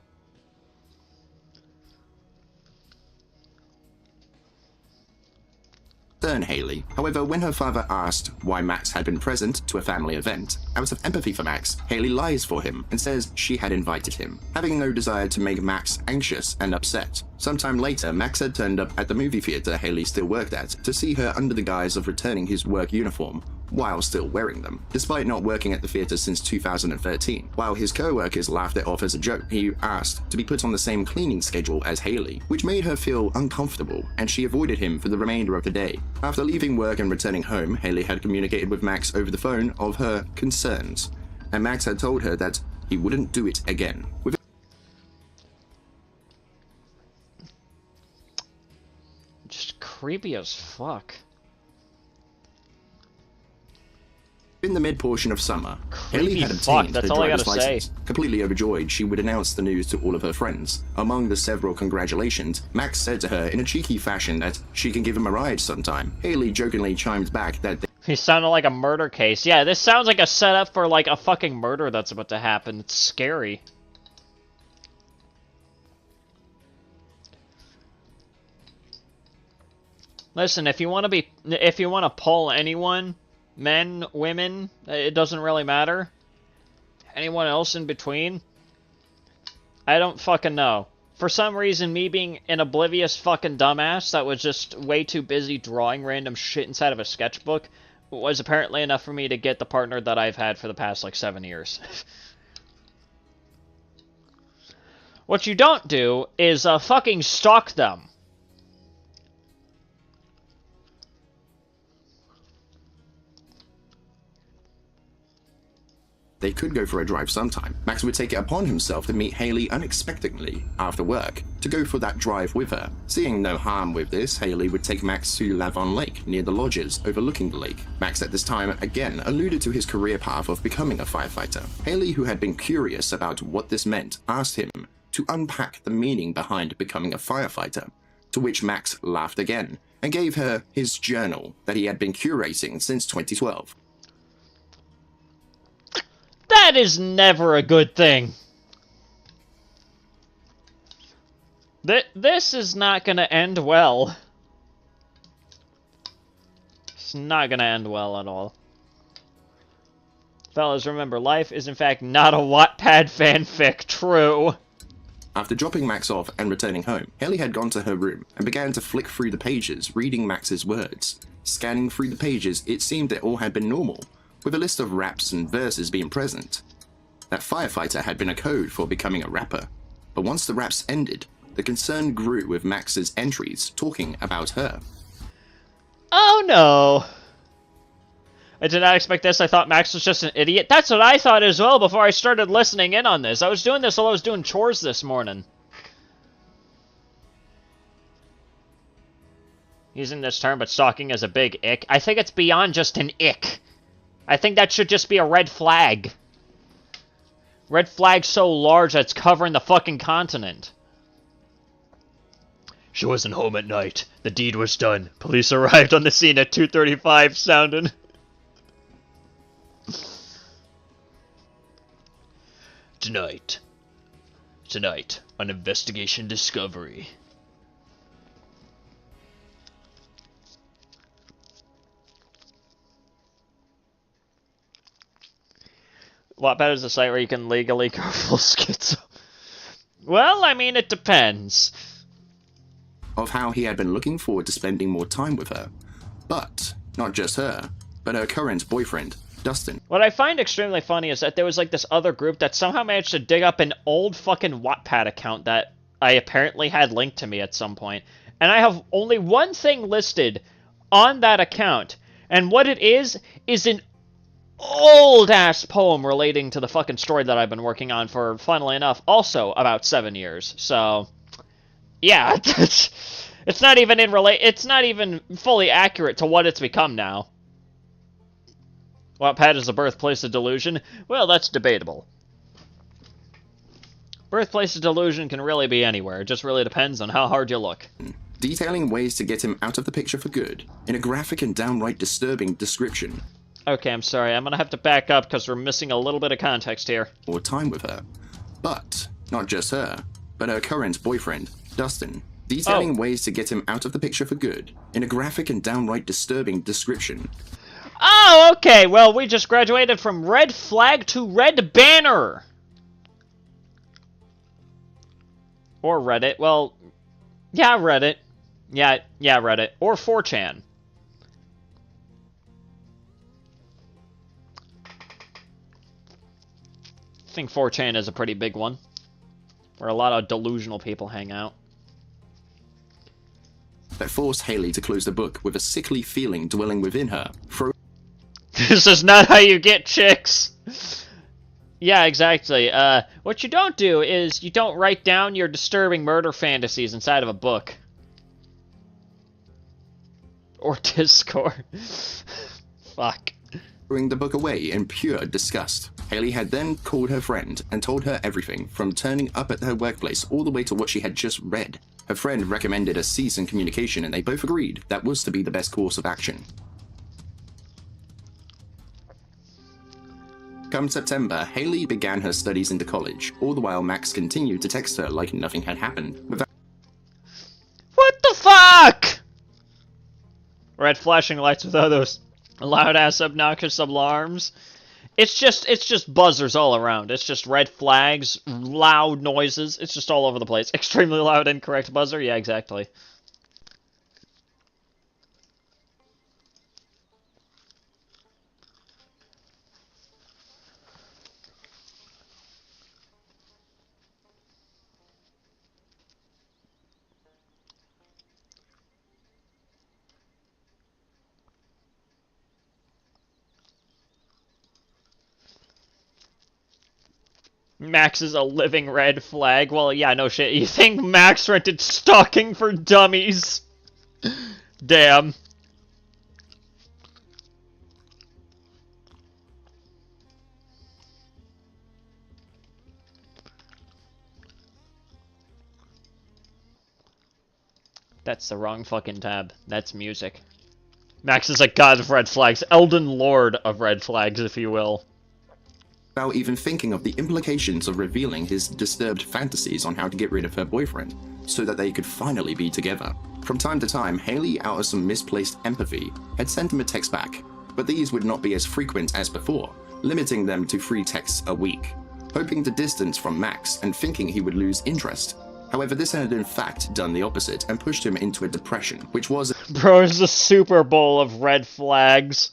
concern Haley. However, when her father asked why Max had been present to a family event, out of empathy for Max, Haley lies for him and says she had invited him, having no desire to make Max anxious and upset. Sometime later, Max had turned up at the movie theater Haley still worked at to see her under the guise of returning his work uniform, while still wearing them, despite not working at the theater since 2013. While his co-workers laughed it off as a joke, he asked to be put on the same cleaning schedule as Haley, which made her feel uncomfortable, and she avoided him for the remainder of the day. After leaving work and returning home, Haley had communicated with Max over the phone of her concerns, and Max had told her that he wouldn't do it again. Just creepy as fuck. In the mid-portion of summer, Creepy Haley had fuck, obtained that's her all I driver's gotta say. license. Completely overjoyed, she would announce the news to all of her friends. Among the several congratulations, Max said to her in a cheeky fashion that she can give him a ride sometime. Haley jokingly chimed back that He sounded like a murder case. Yeah, this sounds like a setup for like a fucking murder that's about to happen. It's scary. Listen, if you want to pull anyone, men, women, it doesn't really matter. Anyone else in between? I don't fucking know. For some reason, me being an oblivious fucking dumbass that was just way too busy drawing random shit inside of a sketchbook was apparently enough for me to get the partner that I've had for the past, like, 7 years. What you don't do is, fucking stalk them. they could go for a drive sometime. Max would take it upon himself to meet Haley unexpectedly after work, to go for that drive with her. Seeing no harm with this, Haley would take Max to Lavon Lake, near the lodges overlooking the lake. Max at this time again alluded to his career path of becoming a firefighter. Haley, who had been curious about what this meant, asked him to unpack the meaning behind becoming a firefighter, to which Max laughed again, and gave her his journal that he had been curating since 2012. That is never a good thing. This is not gonna end well. It's not gonna end well at all. Fellas, remember, life is in fact not a Wattpad fanfic. True. After dropping Max off and returning home, Haley had gone to her room and began to flick through the pages, reading Max's words. Scanning through the pages, it seemed that all had been normal, with a list of raps and verses being present. That firefighter had been a code for becoming a rapper. But once the raps ended, the concern grew with Max's entries talking about her. Oh no! I did not expect this. I thought Max was just an idiot. That's what I thought as well before I started listening in on this. I was doing this while I was doing chores this morning. Using this term, but stalking is a big ick. I think it's beyond just an ick. I think that should just be a red flag. Red flag so large that it's covering the fucking continent. She wasn't home at night. The deed was done. Police arrived on the scene at 2:35 sounding. Tonight on Investigation Discovery. Wattpad is a site where you can legally go full schizo. Well, I mean, it depends. Of how he had been looking forward to spending more time with her. But not just her, but her current boyfriend, Dustin. What I find extremely funny is that there was like this other group that somehow managed to dig up an old fucking Wattpad account that I apparently had linked to me at some point. And I have only one thing listed on that account. And what it is an old-ass poem relating to the fucking story that I've been working on for, funnily enough, also about 7 years. So, yeah, it's not even fully accurate to what it's become now. Wattpad is the birthplace of delusion? Well, that's debatable. Birthplace of delusion can really be anywhere. It just really depends on how hard you look. Detailing ways to get him out of the picture for good, in a graphic and downright disturbing description. Okay, I'm sorry. I'm gonna have to back up because we're missing a little bit of context here. Or time with her. But not just her, but her current boyfriend, Dustin. detailing ways to get him out of the picture for good, in a graphic and downright disturbing description. Oh, okay, well, we just graduated from red flag to red banner! Or Reddit, well, yeah, Reddit. Yeah, Reddit. Or 4chan. I think 4chan is a pretty big one, where a lot of delusional people hang out. That forced Haley to close the book with a sickly feeling dwelling within her. This is not how you get chicks! Yeah, exactly. What you don't do is you don't write down your disturbing murder fantasies inside of a book. Or Discord. Fuck. Throwing the book away in pure disgust. Haley had then called her friend and told her everything, from turning up at her workplace all the way to what she had just read. Her friend recommended a cease in communication, and they both agreed that was to be the best course of action. Come September, Haley began her studies into college, all the while Max continued to text her like nothing had happened. What the fuck?! Red flashing lights with all those loud-ass obnoxious alarms. It's just buzzers all around. It's just red flags, loud noises. It's just all over the place. Extremely loud, incorrect buzzer? Yeah, exactly. Max is a living red flag. Well, yeah, no shit. You think Max rented Stalking for Dummies? Damn. That's the wrong fucking tab. That's music. Max is a god of red flags. Elden Lord of red flags, if you will. Without even thinking of the implications of revealing his disturbed fantasies on how to get rid of her boyfriend, so that they could finally be together. From time to time, Haley, out of some misplaced empathy, had sent him a text back, but these would not be as frequent as before, limiting them to 3 texts a week, hoping to distance from Max and thinking he would lose interest. However, this had in fact done the opposite and pushed him into a depression, which was— Bro, it's a Super Bowl of red flags.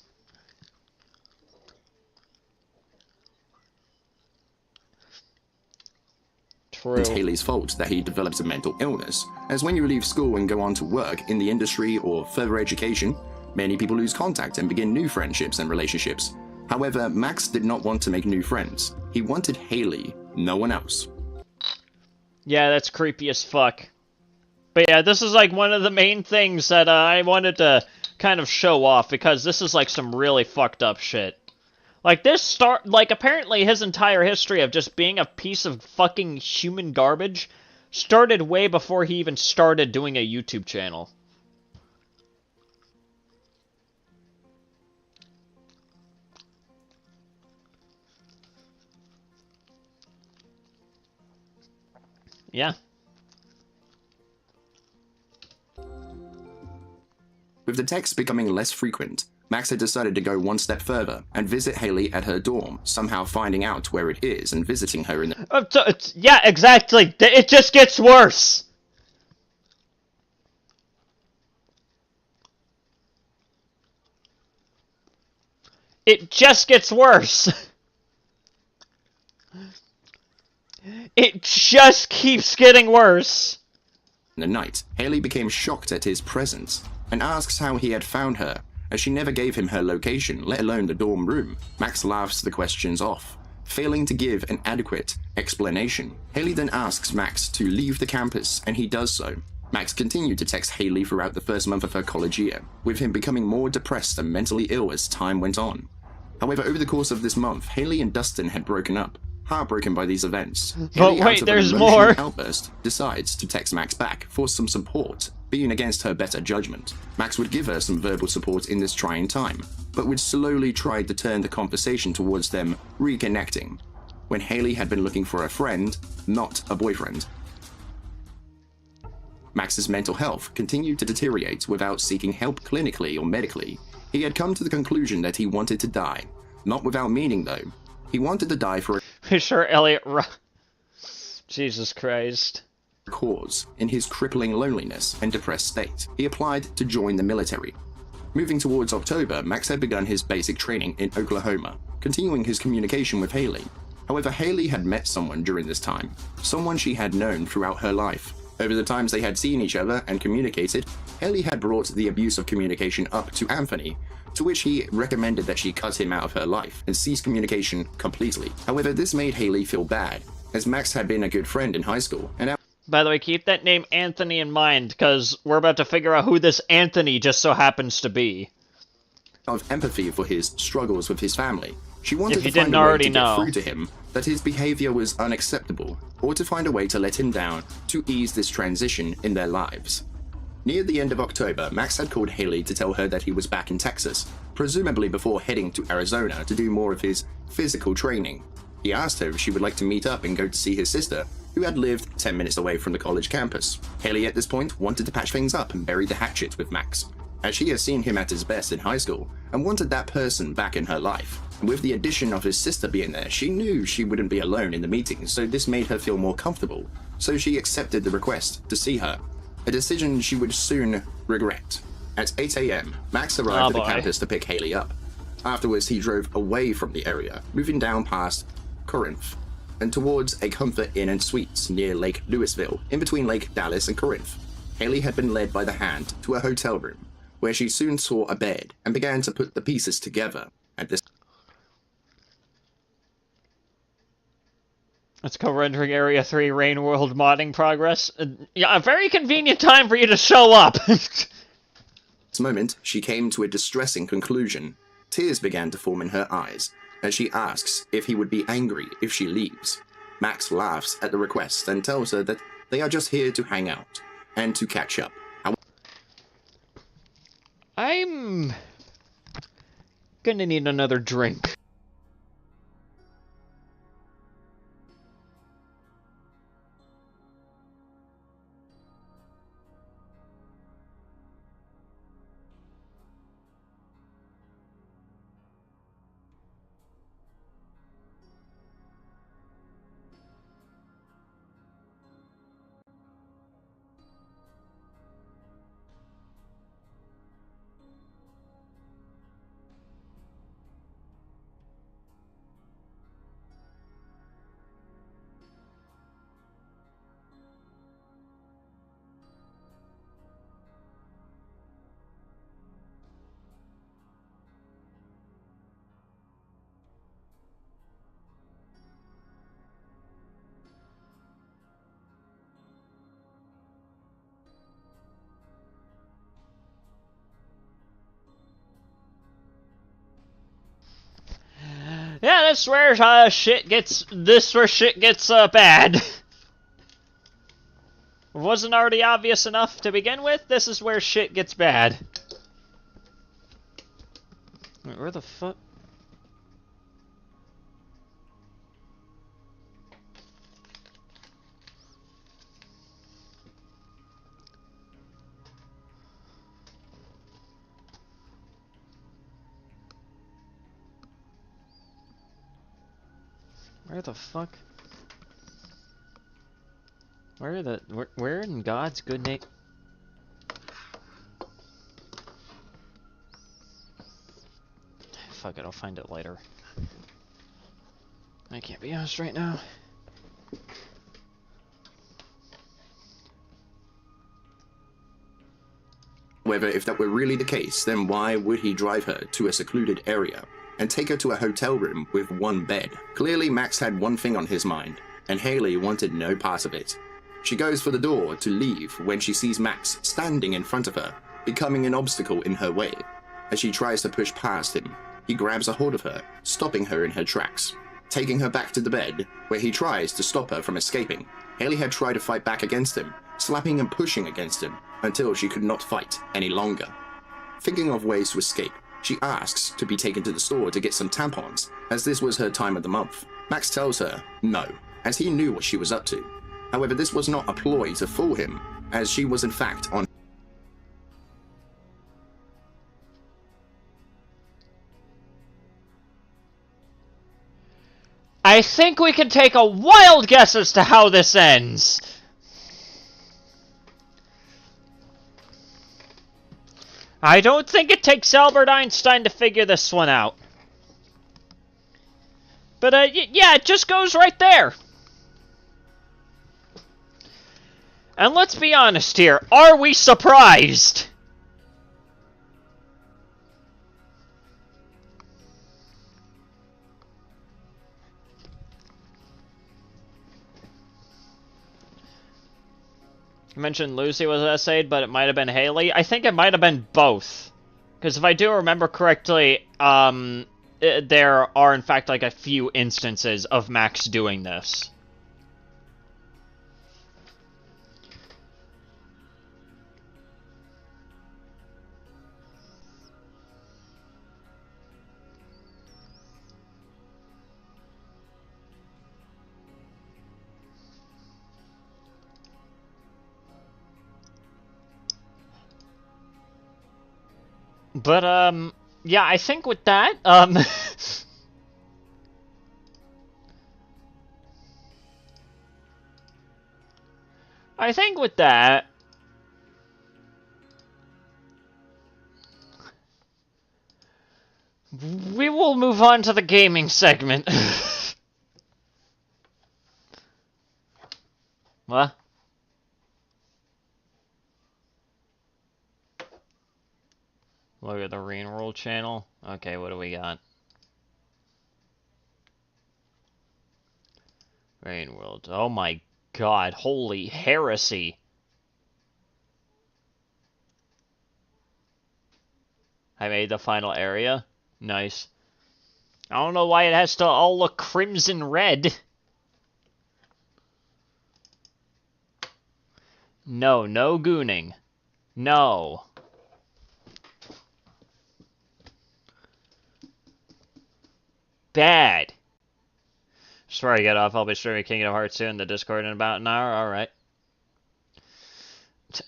It's Haley's fault that he developed a mental illness, as when you leave school and go on to work in the industry or further education, many people lose contact and begin new friendships and relationships. However, Max did not want to make new friends. He wanted Haley, no one else. Yeah, that's creepy as fuck. But yeah, this is like one of the main things that I wanted to kind of show off, because this is like some really fucked up shit. Like, apparently his entire history of just being a piece of fucking human garbage started way before he even started doing a YouTube channel. Yeah. With the texts becoming less frequent, Max had decided to go one step further and visit Haley at her dorm, somehow finding out where it is and visiting her in the— yeah, exactly. It just gets worse. It just gets worse. It just keeps getting worse. In the night, Haley became shocked at his presence and asks how he had found her, as she never gave him her location, let alone the dorm room. Max laughs the questions off, failing to give an adequate explanation. Haley then asks Max to leave the campus, and he does so. Max continued to text Haley throughout the first month of her college year, with him becoming more depressed and mentally ill as time went on. However, over the course of this month, Haley and Dustin had broken up. Heartbroken by these events, but Haley, wait, there's an more. Outburst, decides to text Max back for some support, being against her better judgment. Max would give her some verbal support in this trying time, but would slowly try to turn the conversation towards them reconnecting, when Haley had been looking for a friend, not a boyfriend. Max's mental health continued to deteriorate without seeking help clinically or medically. He had come to the conclusion that he wanted to die. Not without meaning, though. He wanted to die for a sure Elliot Jesus Christ. Cause. In his crippling loneliness and depressed state, he applied to join the military. Moving towards October, Max had begun his basic training in Oklahoma, continuing his communication with Haley. However, Haley had met someone during this time, someone she had known throughout her life. Over the times they had seen each other and communicated, Haley had brought the abuse of communication up to Anthony, to which he recommended that she cut him out of her life and cease communication completely. However, this made Haley feel bad, as Max had been a good friend in high school, and by the way, keep that name Anthony in mind, because we're about to figure out who this Anthony just so happens to be. Of empathy for his struggles with his family. She wanted to find a way to get through to him that his behavior was unacceptable, or to find a way to let him down to ease this transition in their lives. Near the end of October, Max had called Haley to tell her that he was back in Texas, presumably before heading to Arizona to do more of his physical training. He asked her if she would like to meet up and go to see his sister, who had lived 10 minutes away from the college campus. Haley at this point wanted to patch things up and bury the hatchet with Max, as she had seen him at his best in high school and wanted that person back in her life. And with the addition of his sister being there, she knew she wouldn't be alone in the meetings, so this made her feel more comfortable. So she accepted the request to see her, a decision she would soon regret. At 8 a.m., Max arrived at the campus to pick Haley up. Afterwards, he drove away from the area, moving down past Corinth and towards a Comfort Inn and Suites near Lake Louisville, in between Lake Dallas and Corinth. Haley had been led by the hand to a hotel room, where she soon saw a bed and began to put the pieces together. At this, let's go rendering Area 3 Rain World modding progress. Yeah, a very convenient time for you to show up. this moment, she came to a distressing conclusion. Tears began to form in her eyes, as she asks if he would be angry if she leaves. Max laughs at the request and tells her that they are just here to hang out and to catch up. I'm gonna need another drink. Yeah, this where shit gets bad. Wasn't already obvious enough to begin with. This is where shit gets bad. Wait, where the fuck? Where the fuck? Where in God's good name? Fuck it, I'll find it later. I can't be honest right now. However, if that were really the case, then why would he drive her to a secluded area and take her to a hotel room with one bed? Clearly, Max had one thing on his mind, and Haley wanted no part of it. She goes for the door to leave when she sees Max standing in front of her, becoming an obstacle in her way. As she tries to push past him, he grabs a hold of her, stopping her in her tracks, taking her back to the bed, where he tries to stop her from escaping. Haley had tried to fight back against him, slapping and pushing against him, until she could not fight any longer. Thinking of ways to escape, she asks to be taken to the store to get some tampons, as this was her time of the month. Max tells her no, as he knew what she was up to. However, this was not a ploy to fool him. as she was in fact on. I think we can take a wild guess as to how this ends. I don't think it takes Albert Einstein to figure this one out. But, yeah, it just goes right there. And let's be honest here, are we surprised? You mentioned Lucy was essayed, but it might have been Haley. I think it might have been both. Because if I do remember correctly, there are in fact like a few instances of Max doing this. But, yeah, I think with that, I think with that, we will move on to the gaming segment. What? Look at the Rain World channel. Okay, what do we got? Rain World. Oh my god, holy heresy. I made the final area. Nice. I don't know why it has to all look crimson red. No, no gooning. No. Bad. Just before I get off, I'll be streaming Kingdom Hearts soon, the Discord in about an hour. Alright.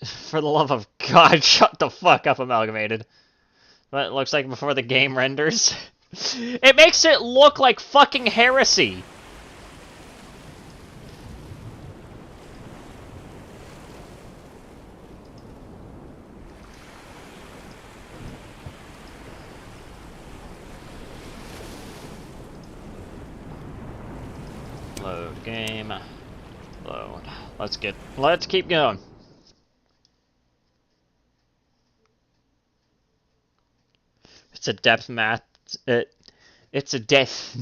For the love of God, shut the fuck up, Amalgamated. What it looks like before the game renders. It makes it look like fucking heresy. Load game. Load. Let's keep going. It's a depth math. It's a death.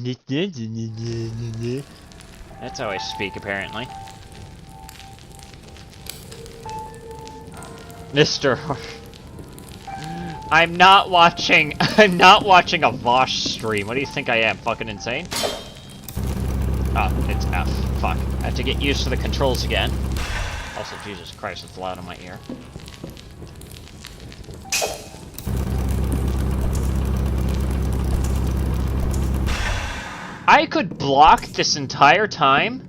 That's how I speak, apparently. Mr. I'm not watching a Vosh stream. What do you think I am? Fucking insane? Oh, it's F. Fuck. I have to get used to the controls again. Also, Jesus Christ, it's loud in my ear. I could block this entire time?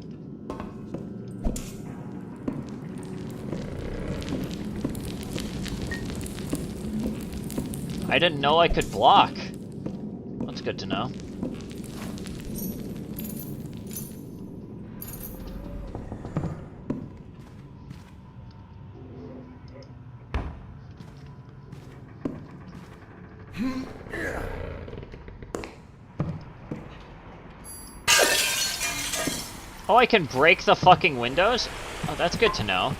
I didn't know I could block. That's good to know. Oh, I can break the fucking windows? Oh, that's good to know.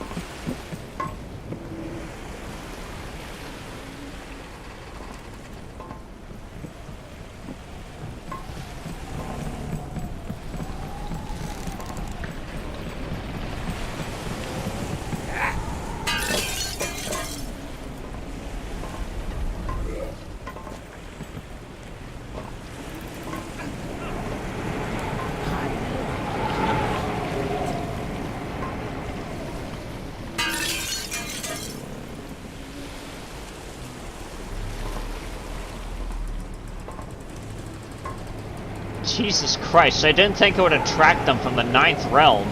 Jesus Christ, I didn't think it would attract them from the 9th realm.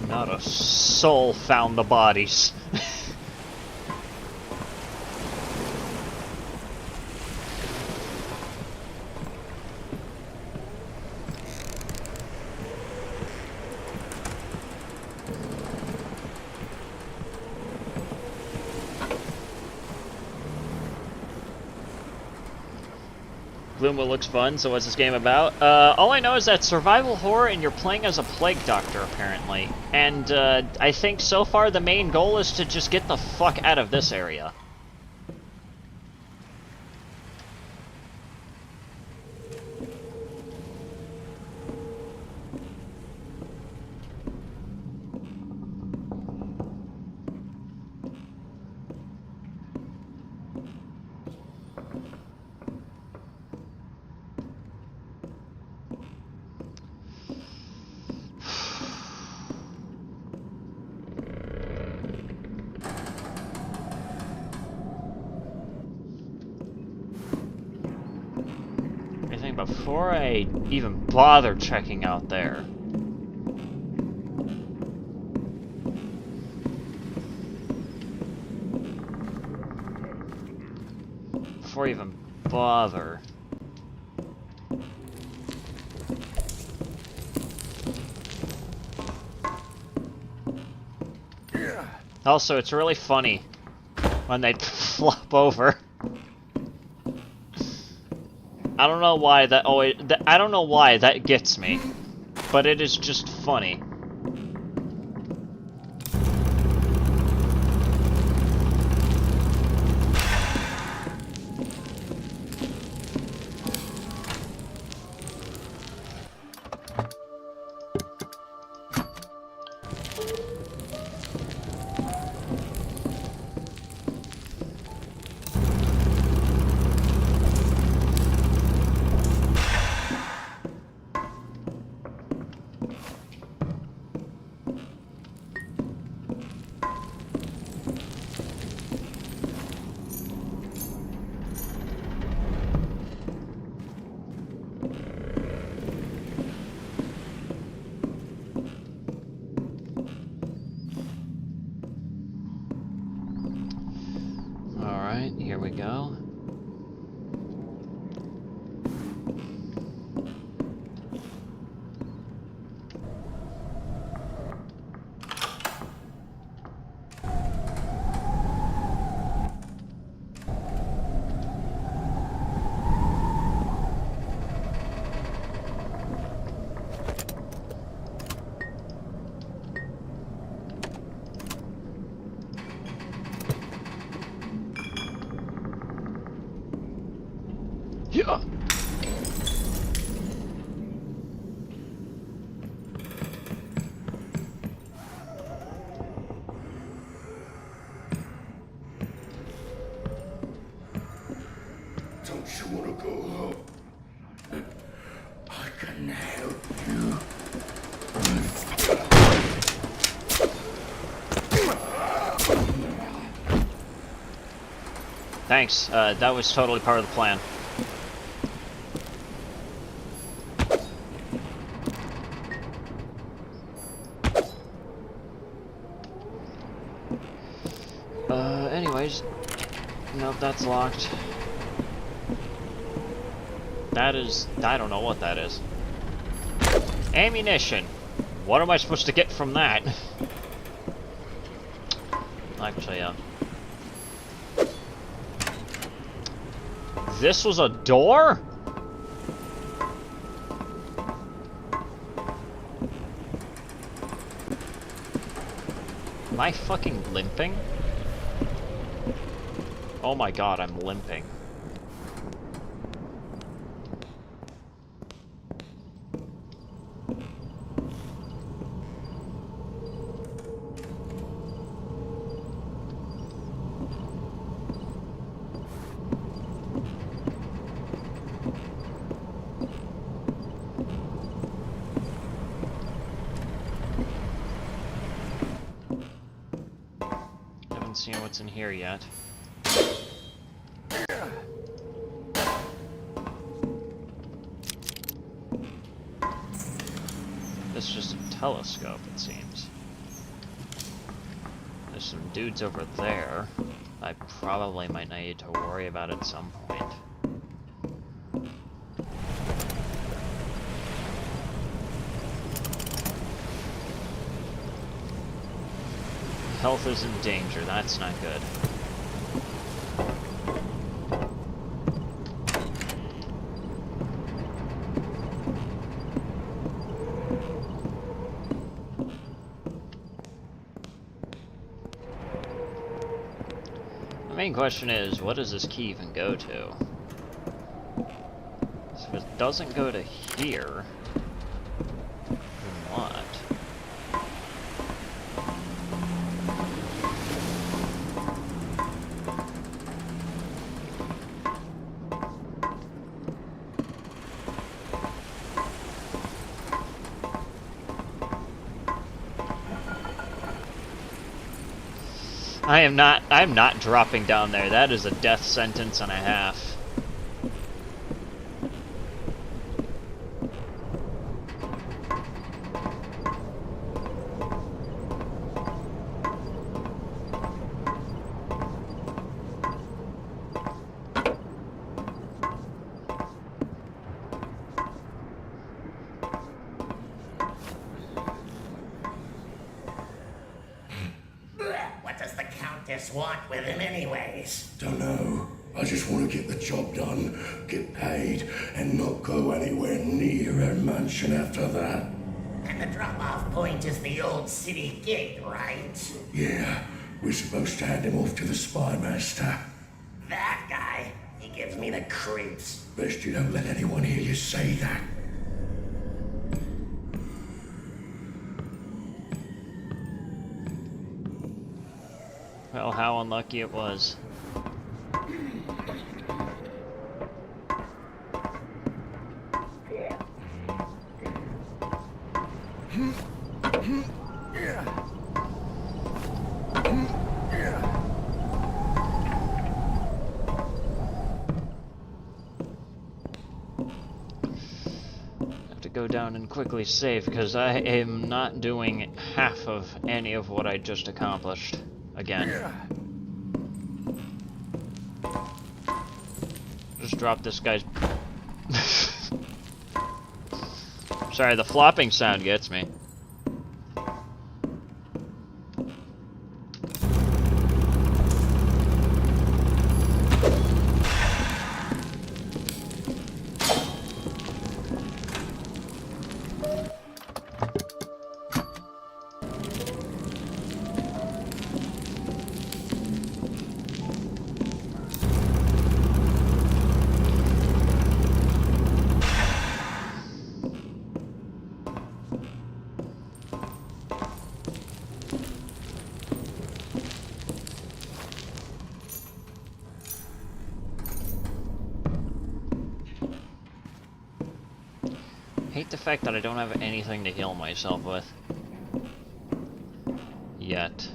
Not a soul found the bodies. Gloomwood looks fun, so what's this game about? All I know is that survival horror and you're playing as a plague doctor, apparently. And, I think so far the main goal is to just get the fuck out of this area. Before I even bother checking out there. Before I even bother. Also, it's really funny when they flop over. I don't know why that always. I don't know why that gets me, but it is just funny. Here we go. Yeah. Don't you want to go home? I can help you. Thanks. That was totally part of the plan. Anyways. Nope, that's locked. That is... I don't know what that is. Ammunition! What am I supposed to get from that? Actually, This was a door? Am I fucking limping? Oh my god, I'm limping. seen what's in here yet. This is just a telescope, it seems. There's some dudes over there I probably might need to worry about at some point. Health is in danger, that's not good. The main question is, what does this key even go to? So if it doesn't go to here, then what? I'm not dropping down there. That is a death sentence and a half. What does the Countess want with him anyways? Don't know. I just want to get the job done, get paid, and not go anywhere near her mansion after that. And the drop-off point is the old city gate, right? Yeah, we're supposed to hand him off to the spy master. That guy, he gives me the creeps. Best you don't let anyone hear you say that. Well, how unlucky it was. Have to go down and quickly save because I am not doing half of any of what I just accomplished. Again. Just drop this guy's... Sorry, the flopping sound gets me. Hate the fact that I don't have anything to heal myself with. Yet.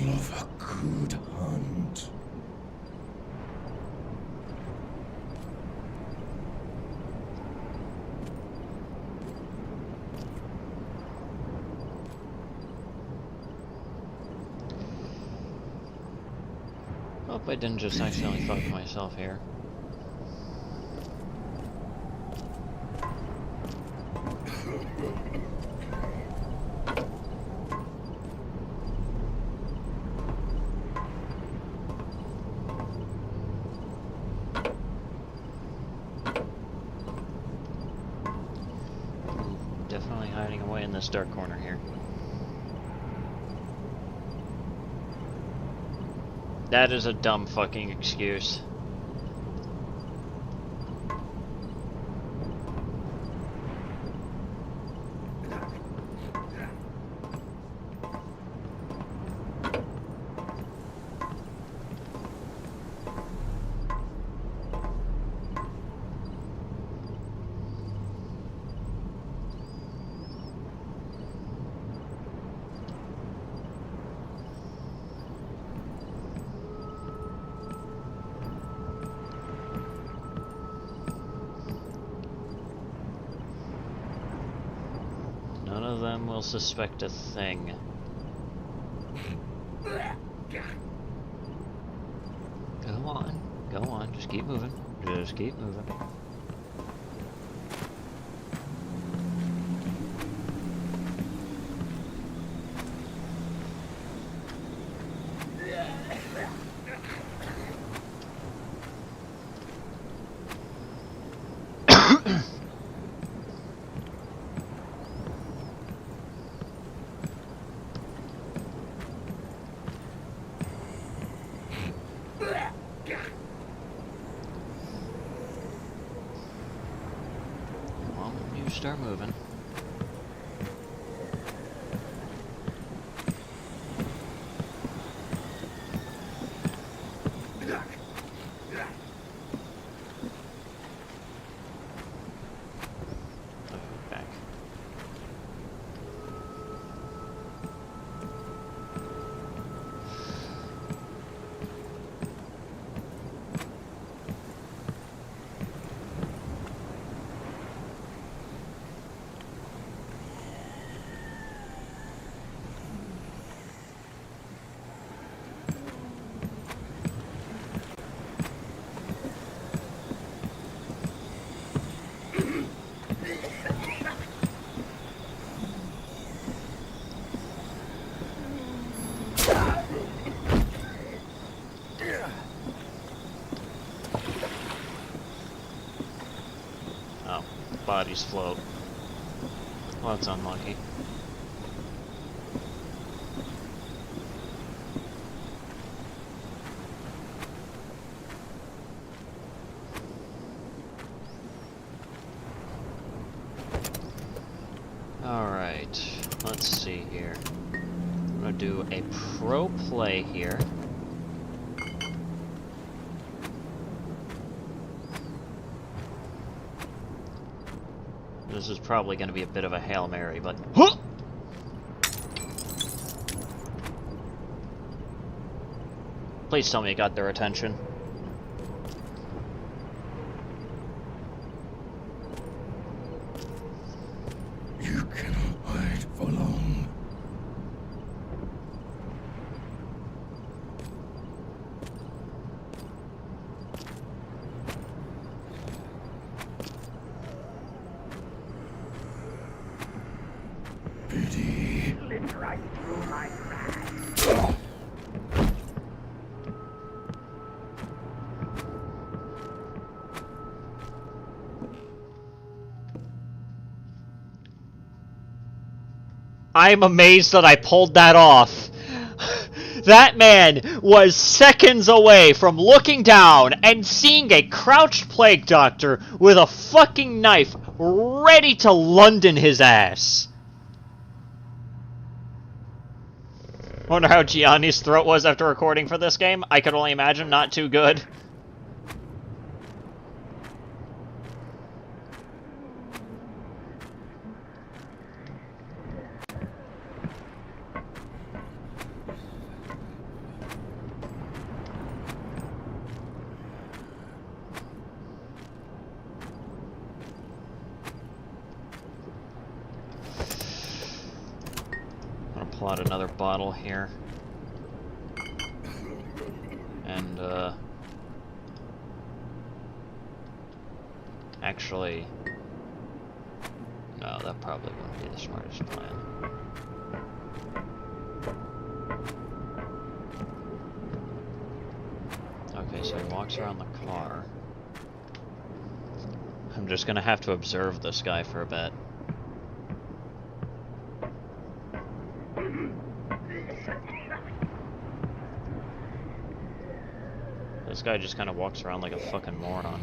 Love a good hunt. Hope I didn't just accidentally fuck myself here. this dark corner here. That is a dumb fucking excuse. None of them will suspect a thing. Go on, just keep moving. Just keep moving. Start moving. Back. Bodies float. Well, that's unlucky. Alright, let's see here. I'm gonna do a pro play here. This is probably going to be a bit of a Hail Mary, but... Huh! Please tell me it got their attention. You cannot hide for long. Pity. Slipped right through my cracks. I'm amazed that I pulled that off. That man was seconds away from looking down and seeing a crouched plague doctor with a fucking knife ready to London his ass. Wonder how Gianni's throat was after recording for this game? I could only imagine, not too good. Pull out another bottle here. And, actually... No, that probably wouldn't be the smartest plan. Okay, so he walks around the car. I'm just gonna have to observe this guy for a bit. This guy just kind of walks around like a fucking moron.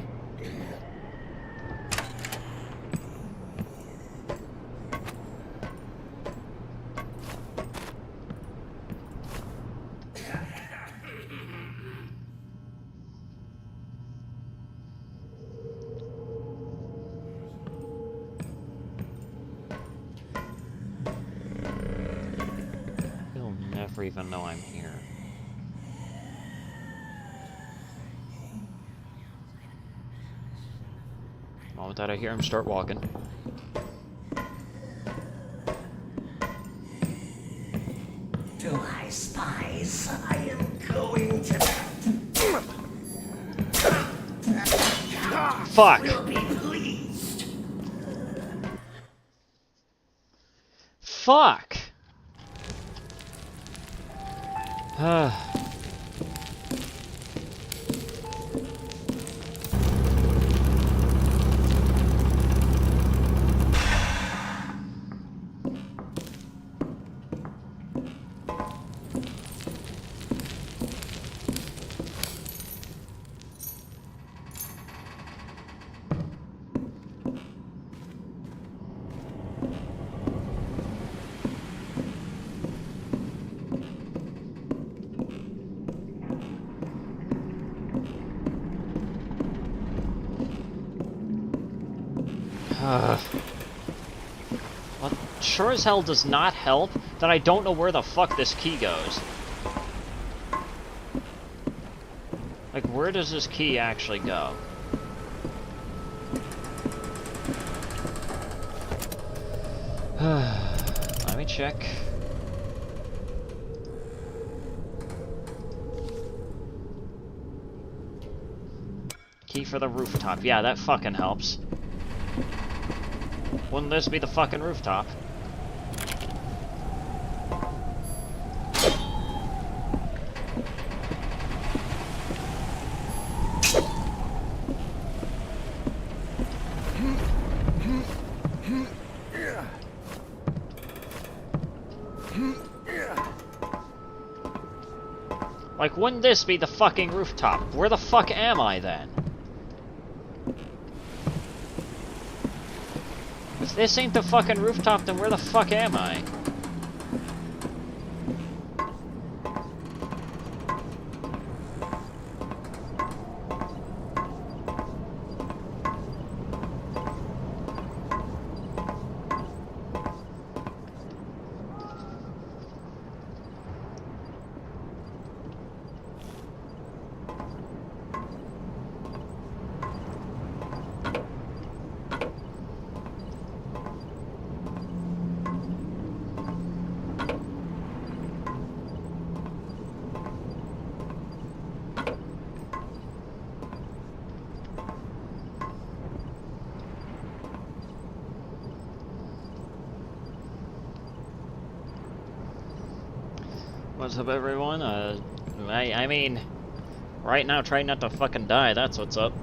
He'll never even know I'm here. The moment that I hear him start walking. To my spies, I am going to... Fuck! Will be pleased. Fuck! Well, sure as hell does not help that I don't know where the fuck this key goes. Like, where does this key actually go? Let me check. Key for the rooftop. Yeah, that fucking helps. Wouldn't this be the fucking rooftop? Like, wouldn't this be the fucking rooftop? Where the fuck am I then? If this ain't the fucking rooftop, then where the fuck am I? What's up, everyone? I mean, right now, try not to fucking die, that's what's up.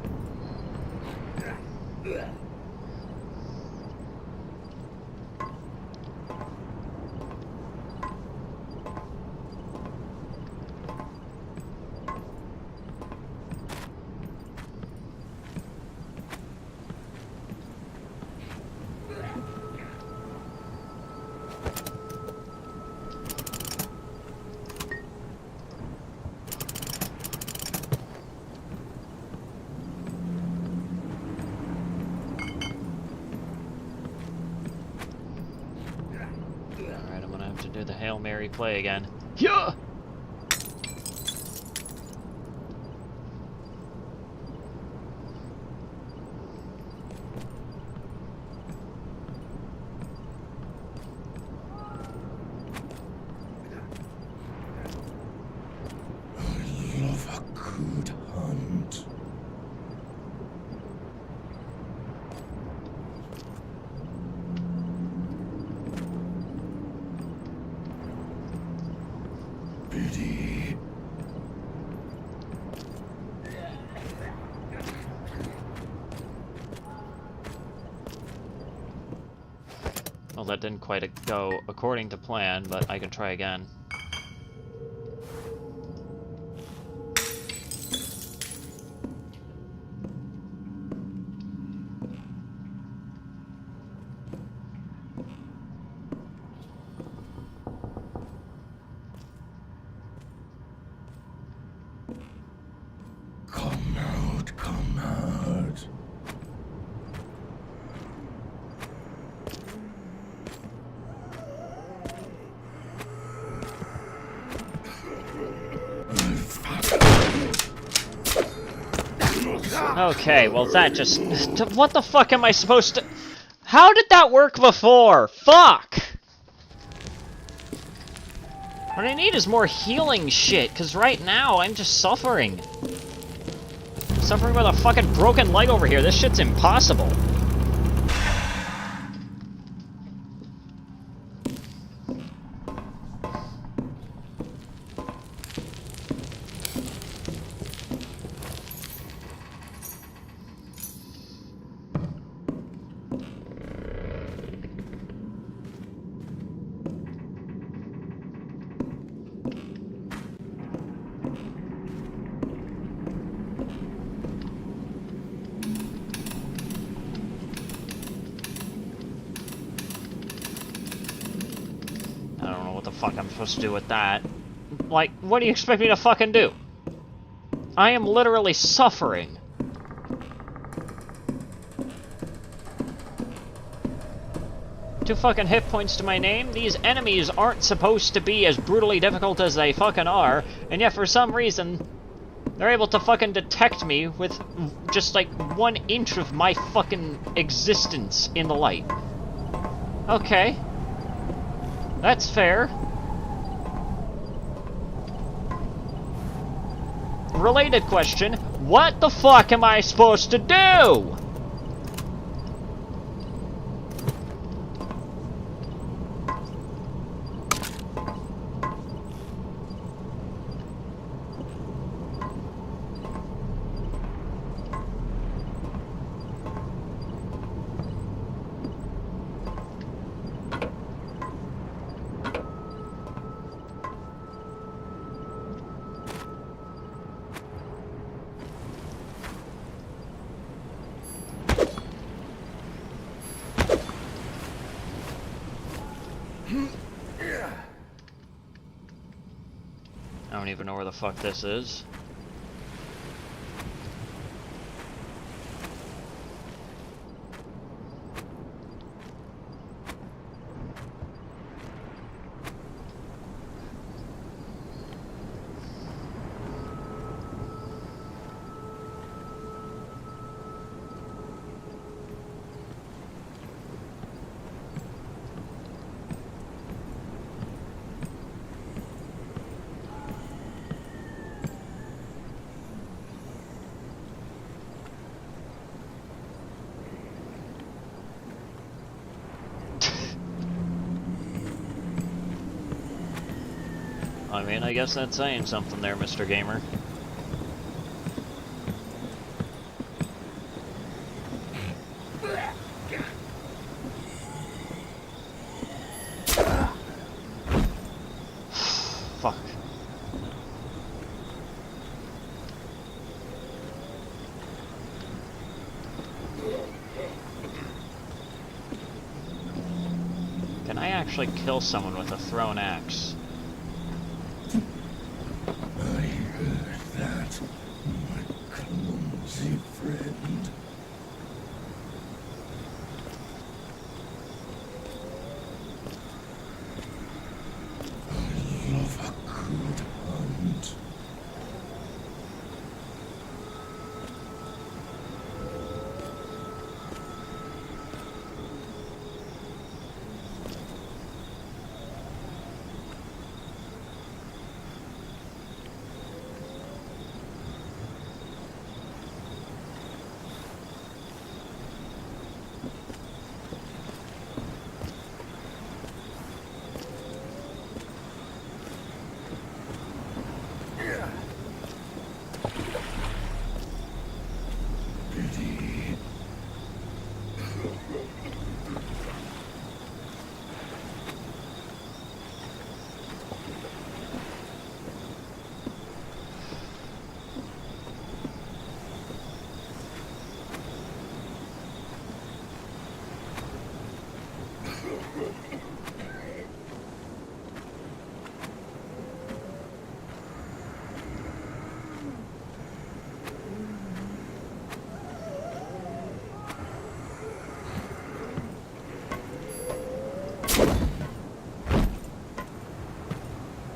Do the Hail Mary play again. Yeah! I love a good hunt. Biddy. Well, that didn't quite go according to plan, but I can try again. Okay, well that just... What the fuck am I supposed to... How did that work before? Fuck! What I need is more healing shit, because right now I'm just suffering. Suffering with a fucking broken leg over here. This shit's impossible. I don't know what the fuck I'm supposed to do with that. Like, what do you expect me to fucking do? I am literally suffering. Two fucking hit points to my name? These enemies aren't supposed to be as brutally difficult as they fucking are, and yet for some reason, they're able to fucking detect me with just like 1 inch of my fucking existence in the light. Okay. That's fair. Related question, what the fuck am I supposed to do? I don't even know where the fuck this is. I mean, I guess that's saying something there, Mr. Gamer. Fuck. Can I actually kill someone with a thrown axe? Friend. I love a good hunt.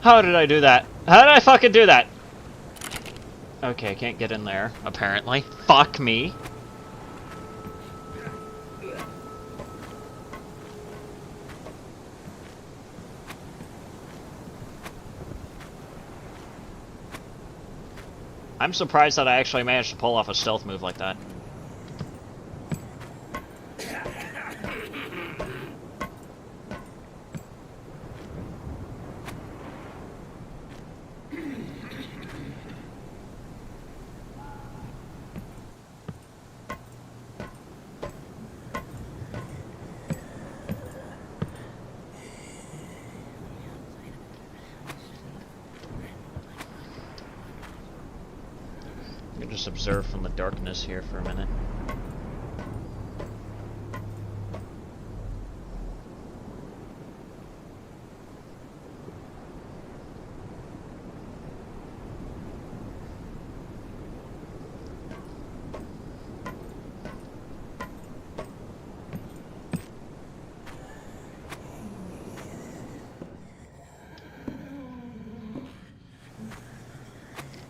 How did I do that? How did I fucking do that? Okay, can't get in there, apparently. Fuck me. I'm surprised that I actually managed to pull off a stealth move like that. I can just observe from the darkness here for a minute.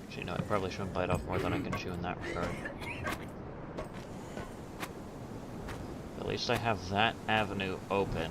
Actually, no, I probably shouldn't bite off more than I can chew in that regard. At least I have that avenue open.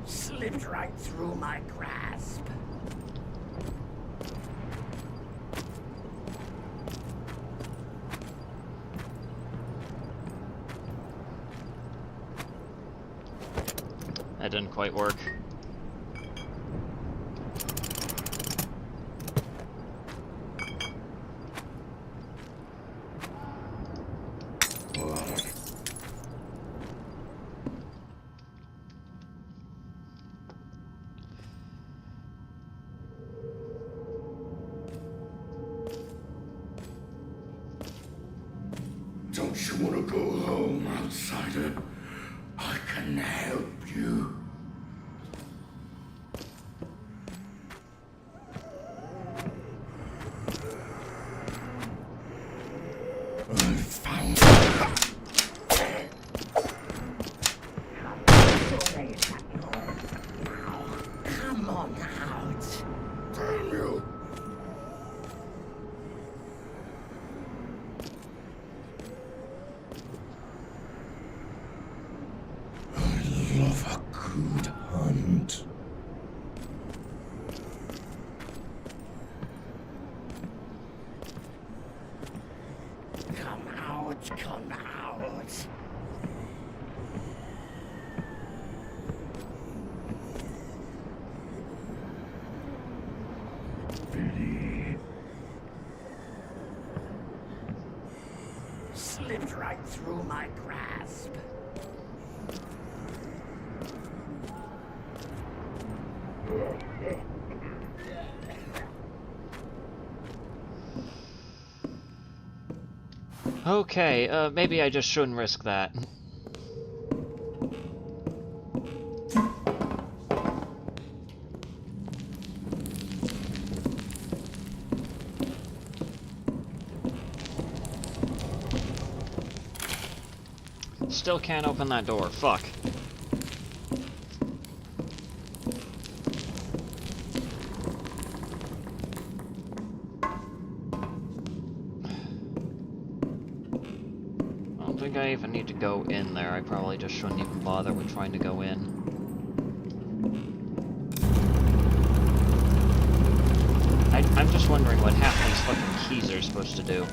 Slipped right through my grasp. That didn't quite work. Don't you want to go home, outsider? I can help you. I found Come on out. Damn you. I love a good hunt. Come out, come out. Billy. Slipped right through my grasp. Okay, maybe I just shouldn't risk that. Still can't open that door, fuck. I don't think I even need to go in there. I probably just shouldn't even bother with trying to go in. I'm just wondering what half these fucking keys are supposed to do.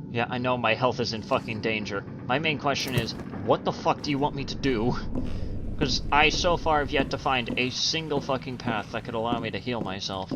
Yeah, I know my health is in fucking danger. My main question is, what the fuck do you want me to do? Because I so far have yet to find a single fucking path that could allow me to heal myself.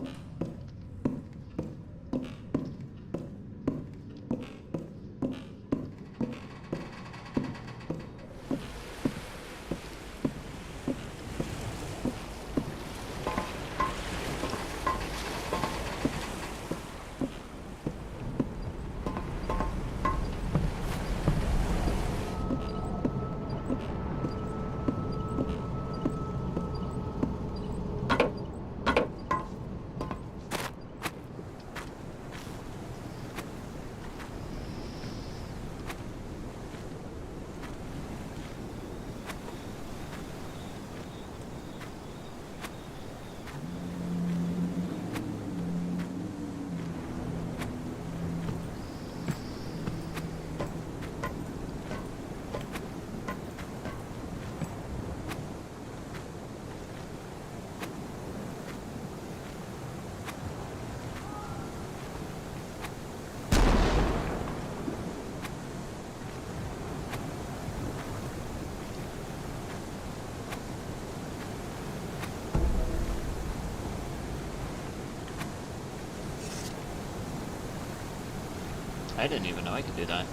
I didn't even know I could do that.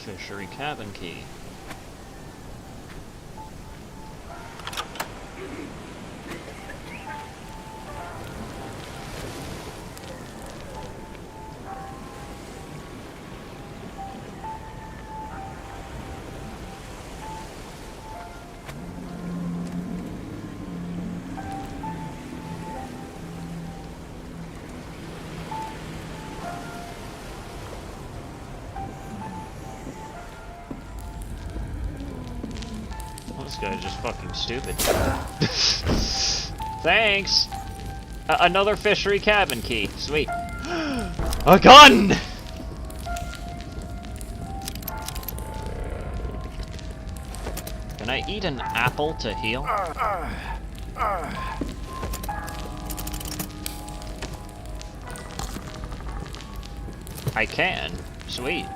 Fishery cabin key. This guy's just fucking stupid. Thanks! Another fishery cabin key. Sweet. A gun! Can I eat an apple to heal? I can. Sweet.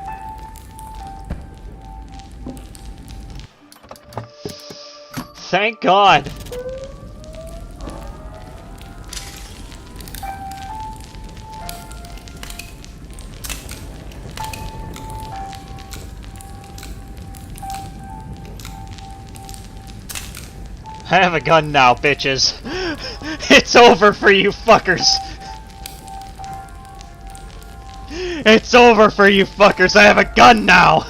Thank God! I have a gun now, bitches. It's over for you fuckers. It's over for you fuckers. I have a gun now.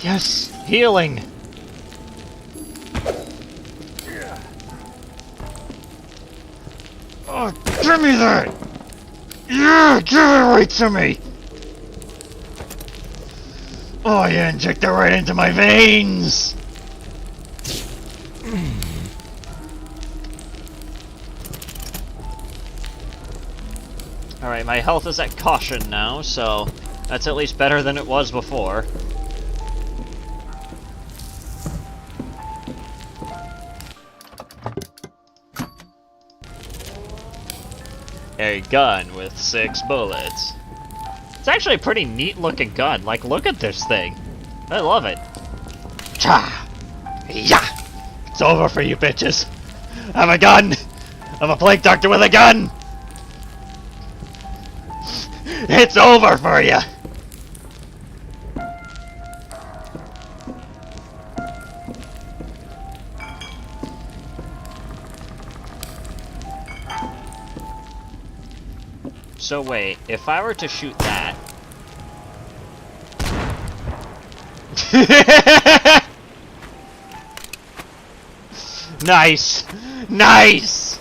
Yes, healing. Give me that! Yeah, give it right to me! Oh, you inject it right into my veins! Alright, my health is at caution now, so that's at least better than it was before. A gun with 6 bullets. It's actually a pretty neat looking gun. Like, look at this thing. I love it. Cha! Yeah! It's over for you bitches. I'm a gun! I'm a plague doctor with a gun! It's over for you! So wait, if I were to shoot that... Nice! Nice!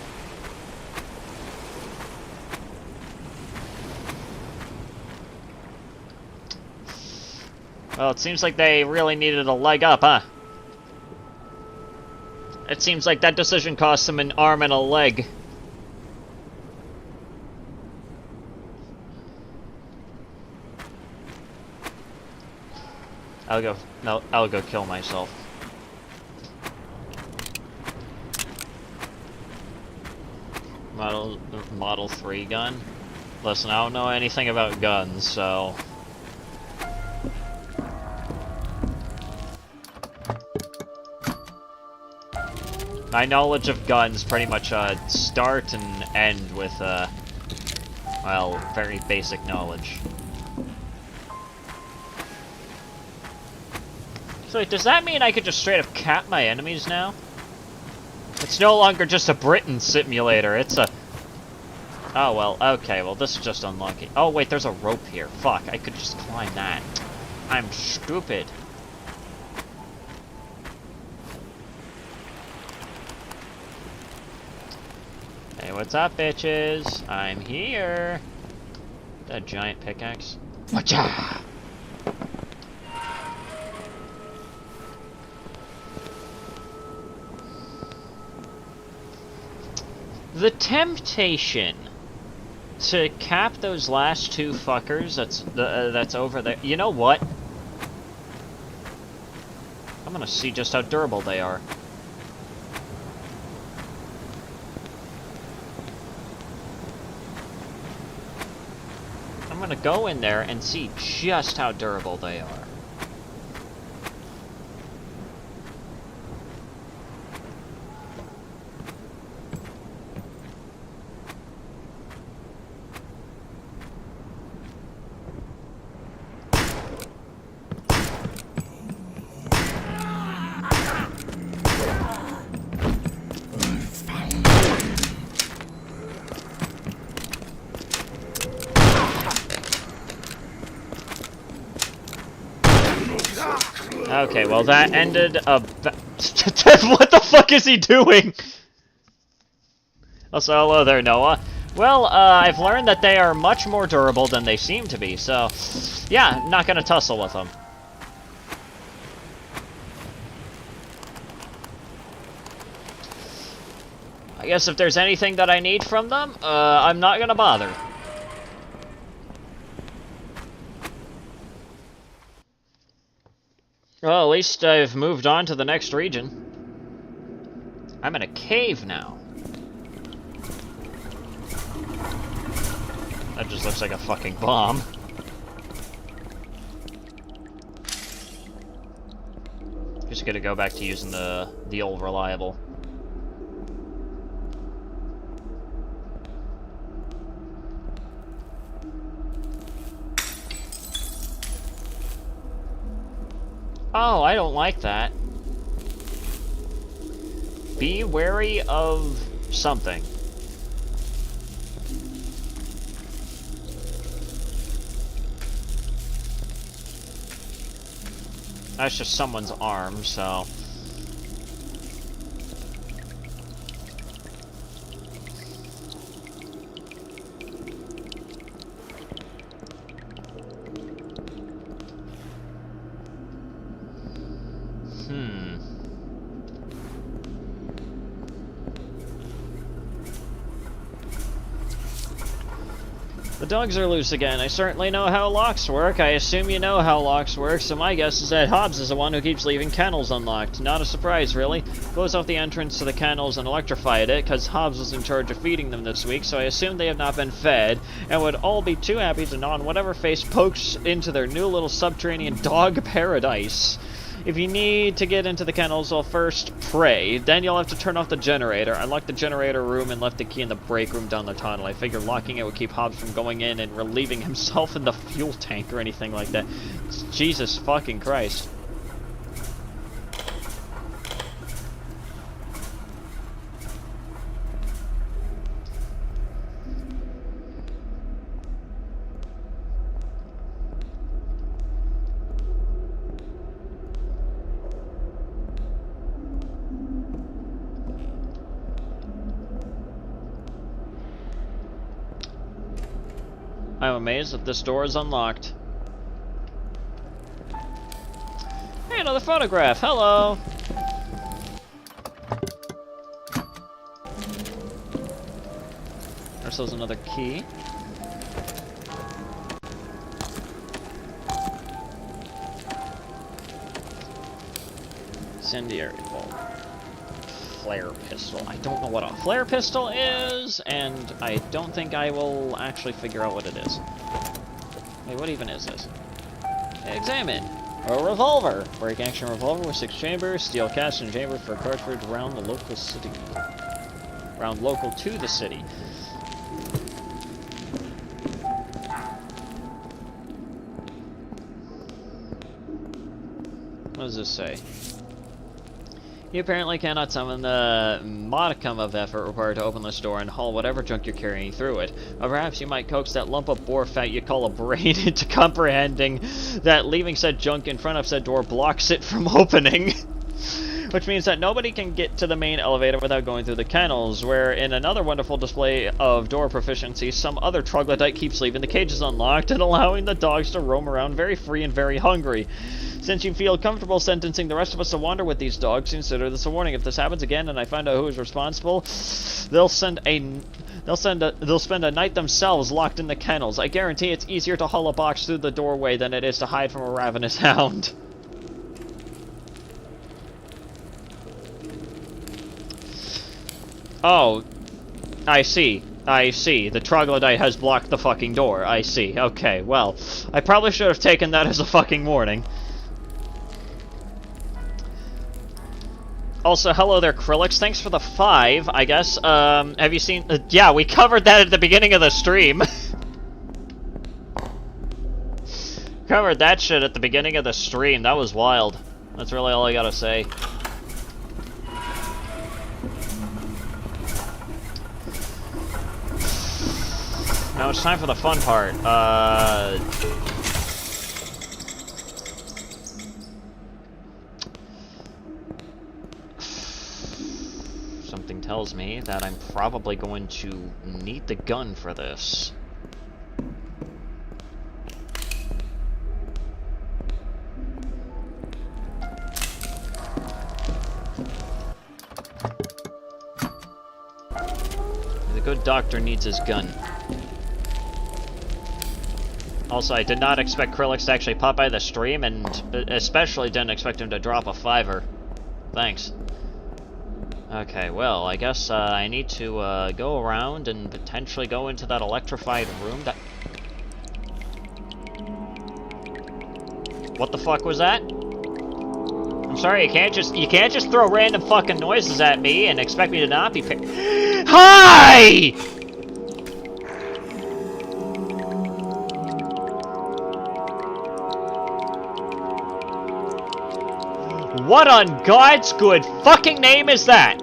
Well, it seems like they really needed a leg up, huh? It seems like that decision cost them an arm and a leg. I'll go kill myself. Model 3 gun? Listen, I don't know anything about guns, so... My knowledge of guns pretty much start and end with, well, very basic knowledge. So wait, does that mean I could just straight up cap my enemies now? It's no longer just a Britain simulator, it's a... Oh, well, okay, well, this is just unlucky. Oh, wait, there's a rope here. Fuck, I could just climb that. I'm stupid. Hey, what's up, bitches? I'm here. That giant pickaxe. Whatcha? The temptation to cap those last 2 fuckers that's over there. You know what? I'm gonna see just how durable they are. I'm gonna go in there and see just how durable they are. Okay, well that ended a... What the fuck is he doing? Also, hello there, Noah. Well, I've learned that they are much more durable than they seem to be, so... Yeah, not gonna tussle with them. I guess if there's anything that I need from them, I'm not gonna bother. Well, at least I've moved on to the next region. I'm in a cave now. That just looks like a fucking bomb. Just gonna go back to using the old reliable. Oh, I don't like that. Be wary of something. That's just someone's arm, so... The dogs are loose again. I certainly know how locks work. I assume you know how locks work, so my guess is that Hobbs is the one who keeps leaving kennels unlocked. Not a surprise, really. Closed off the entrance to the kennels and electrified it, because Hobbs was in charge of feeding them this week, so I assume they have not been fed, and would all be too happy to gnaw on whatever face pokes into their new little subterranean dog paradise. If you need to get into the kennels, well, first pray. Then you'll have to turn off the generator. I locked the generator room and left the key in the break room down the tunnel. I figure locking it would keep Hobbs from going in and relieving himself in the fuel tank or anything like that. Jesus fucking Christ. I'm amazed that this door is unlocked. Hey, another photograph! Hello! There's another key. Incendiary bolt. Flare pistol. I don't know what a flare pistol is, and I don't think I will actually figure out what it is. Hey, what even is this? Examine. A revolver. Break action revolver with 6 chambers. Steel cast and chamber for a cartridge around the local city. Round local to the city. What does this say? You apparently cannot summon the modicum of effort required to open this door and haul whatever junk you're carrying through it. Or perhaps you might coax that lump of boar fat you call a brain into comprehending that leaving said junk in front of said door blocks it from opening. Which means that nobody can get to the main elevator without going through the kennels, where in another wonderful display of door proficiency, some other troglodyte keeps leaving the cages unlocked and allowing the dogs to roam around very free and very hungry. Since you feel comfortable sentencing the rest of us to wander with these dogs, consider this a warning. If this happens again and I find out who is responsible, they'll spend a night themselves locked in the kennels. I guarantee it's easier to haul a box through the doorway than it is to hide from a ravenous hound. Oh, I see. I see. The troglodyte has blocked the fucking door. I see. Okay, well, I probably should have taken that as a fucking warning. Also, hello there, Krillix. Thanks for the 5, I guess. Have you seen... yeah, we covered that at the beginning of the stream. Covered that shit at the beginning of the stream. That was wild. That's really all I gotta say. Now it's time for the fun part. Something tells me that I'm probably going to need the gun for this. The good doctor needs his gun. Also, I did not expect Krillix to actually pop by the stream, and especially didn't expect him to drop a 5-er. Thanks. Okay, well, I guess I need to go around and potentially go into that electrified room that... What the fuck was that? I'm sorry, you can't just throw random fucking noises at me and expect me to not be Hi! What on God's good fucking name is that?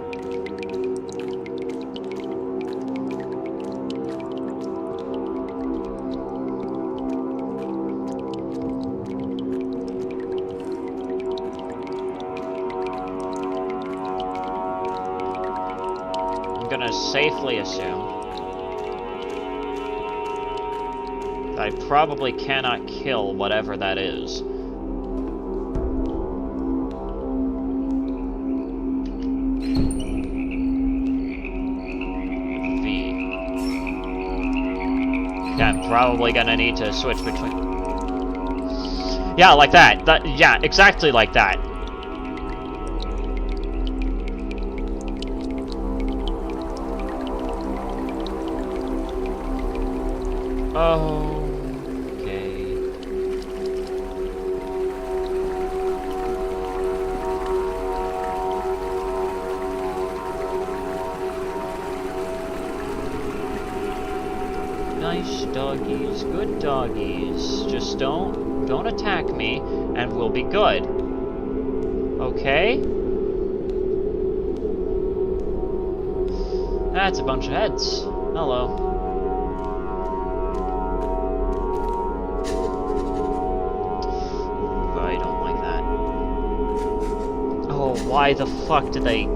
I'm gonna safely assume that I probably cannot kill whatever that is. Yeah, I'm probably gonna need to switch between... Yeah, like that. Yeah, exactly like that. Okay. Nice doggies, good doggies. Just don't attack me, and we'll be good. Okay? That's a bunch of heads. Hello. I don't like that. Oh, why the fuck did they...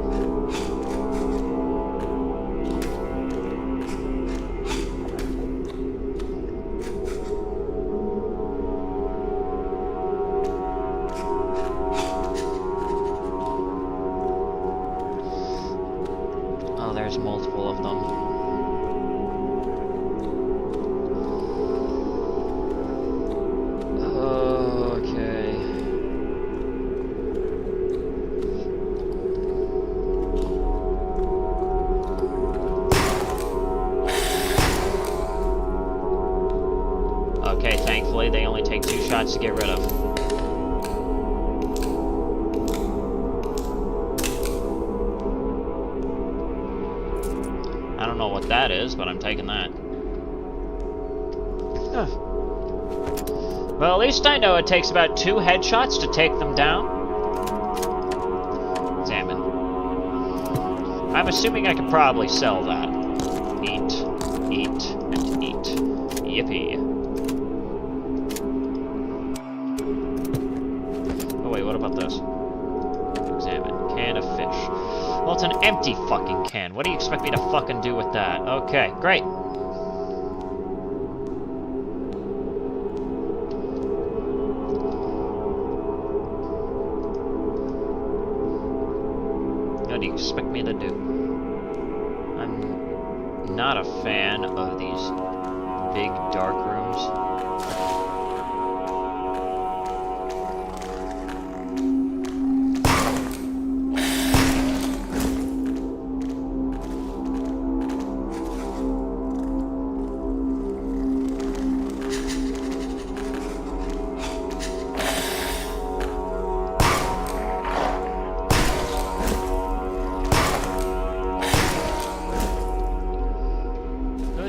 Oh, there's multiple of them. Okay. Okay, thankfully they only take 2 shots to get rid of. I don't know what that is, but I'm taking that. Well, at least I know it takes about 2 headshots to take them down. Examine. I'm assuming I could probably sell that. Eat, eat, and eat. Yippee. Oh wait, what about this? Examine. Can of fish. Well, it's an empty fucking can. What do you expect me to fucking do with that? Okay, great. What do you expect me to do? I'm not a fan of these big dark rooms.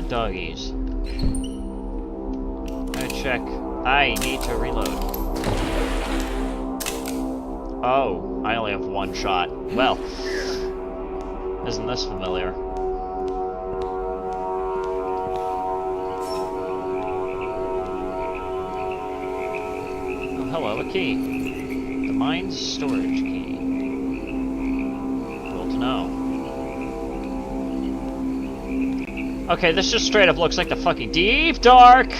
Doggies. Check. I need to reload. Oh, I only have 1 shot. Well, isn't this familiar? Oh, hello, a key. The mine's storage key. Cool to know. Okay, this just straight up looks like the fucking deep dark.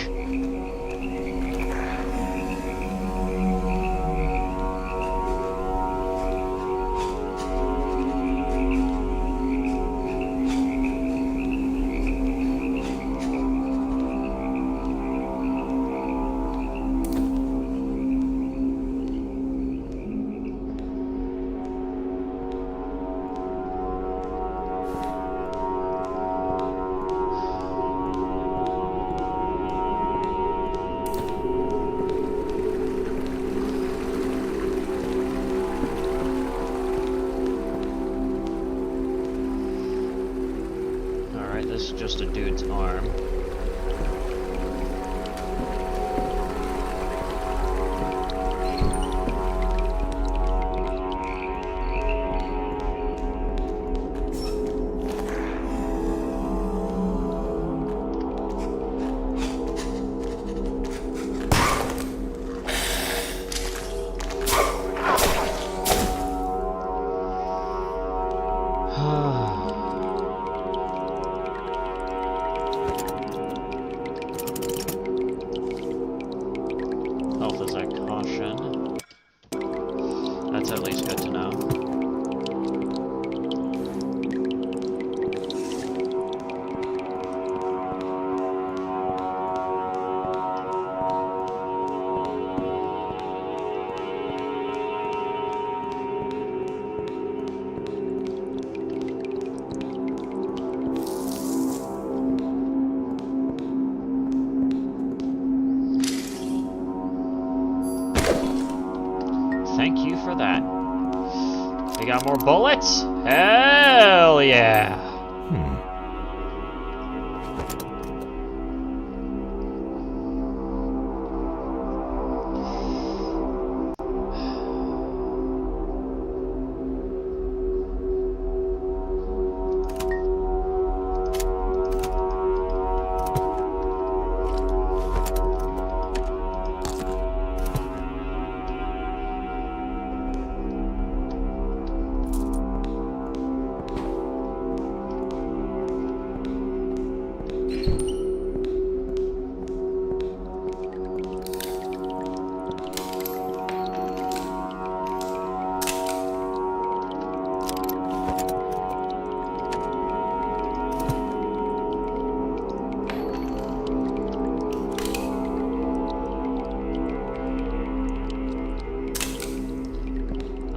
Thank you for that. We got more bullets? Hell yeah!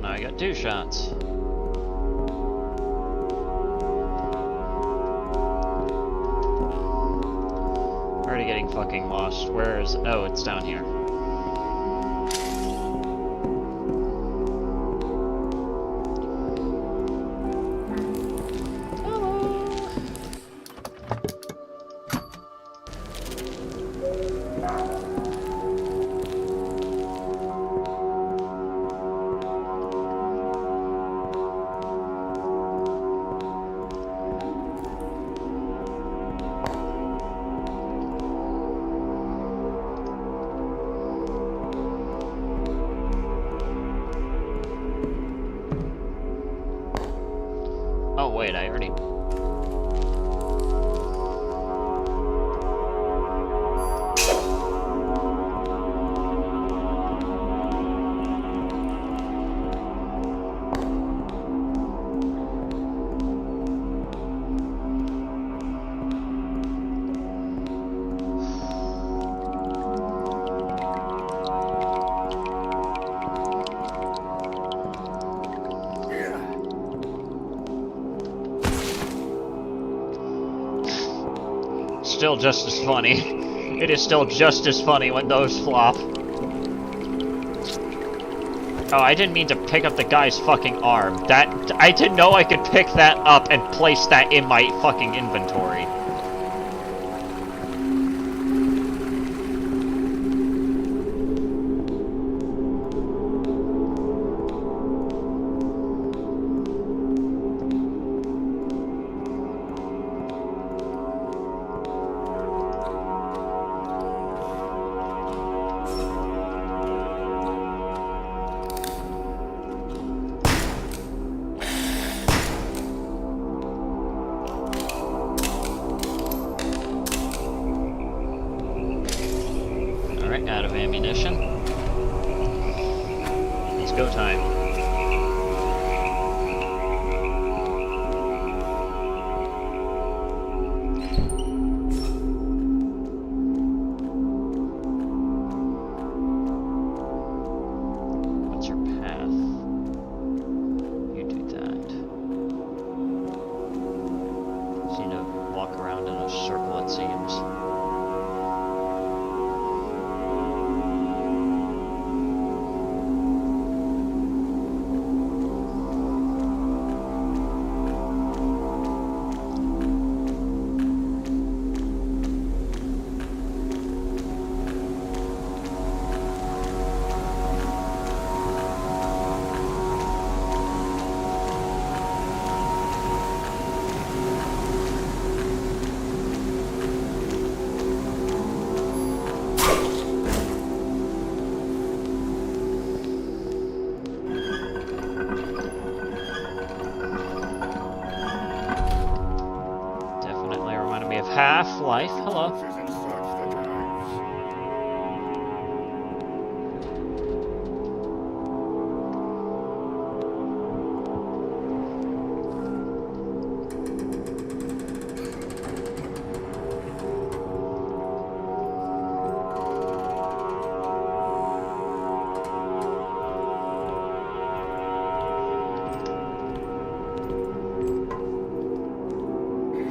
I got 2 shots. Already getting fucking lost. Where is... Oh, it's down here. Oh wait, I already... Still just as funny. It is still just as funny when those flop. Oh, I didn't mean to pick up the guy's fucking arm. I didn't know I could pick that up and place that in my fucking inventory. Out of ammunition. It's go time. What's your path? You do that. You seem to walk around in a circle, it seems. Half-Life, hello.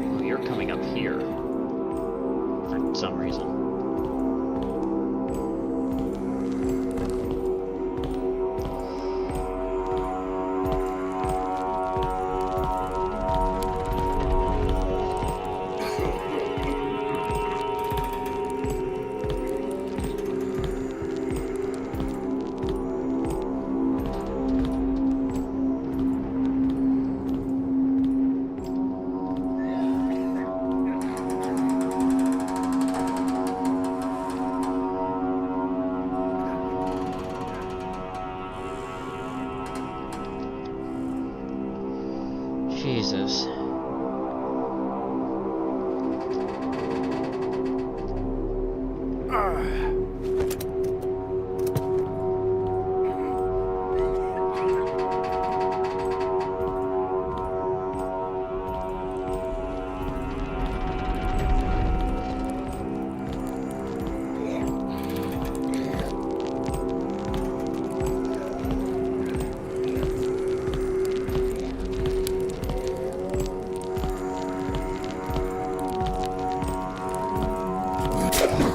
Oh, you're coming up here. For some reason. Just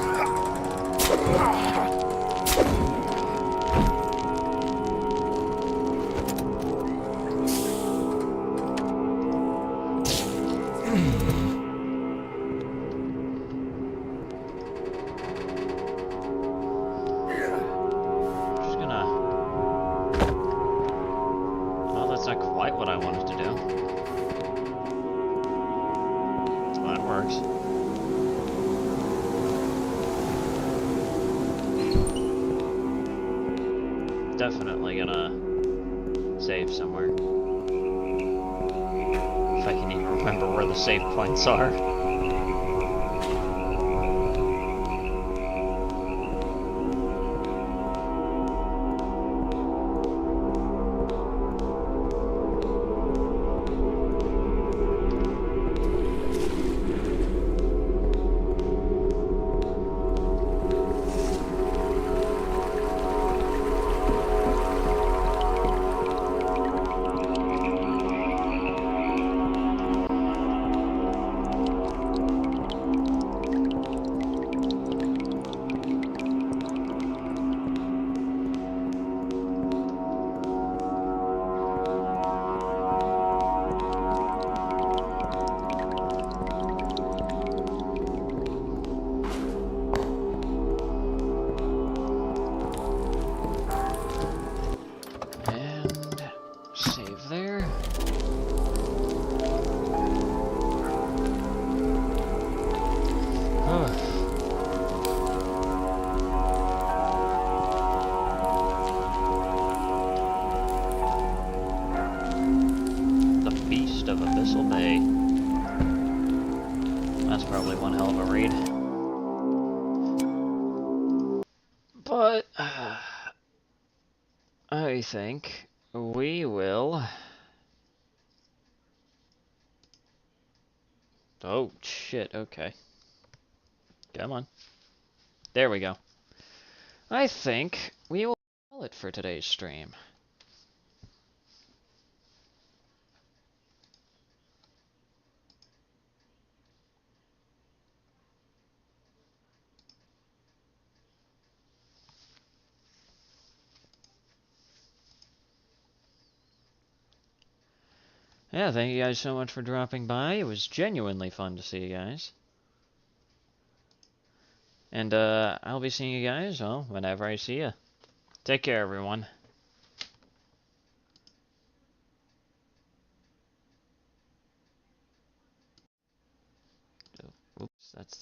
gonna... Well, that's not quite what I wanted to do. Well, that works. Definitely gonna save somewhere. If I can even remember where the save points are. That's probably one hell of a read. But I think we will... Oh, shit, okay. Come on. There we go. I think we will call it for today's stream. Yeah, thank you guys so much for dropping by. It was genuinely fun to see you guys. And I'll be seeing you guys, well, whenever I see you. Take care, everyone. Oops, that's the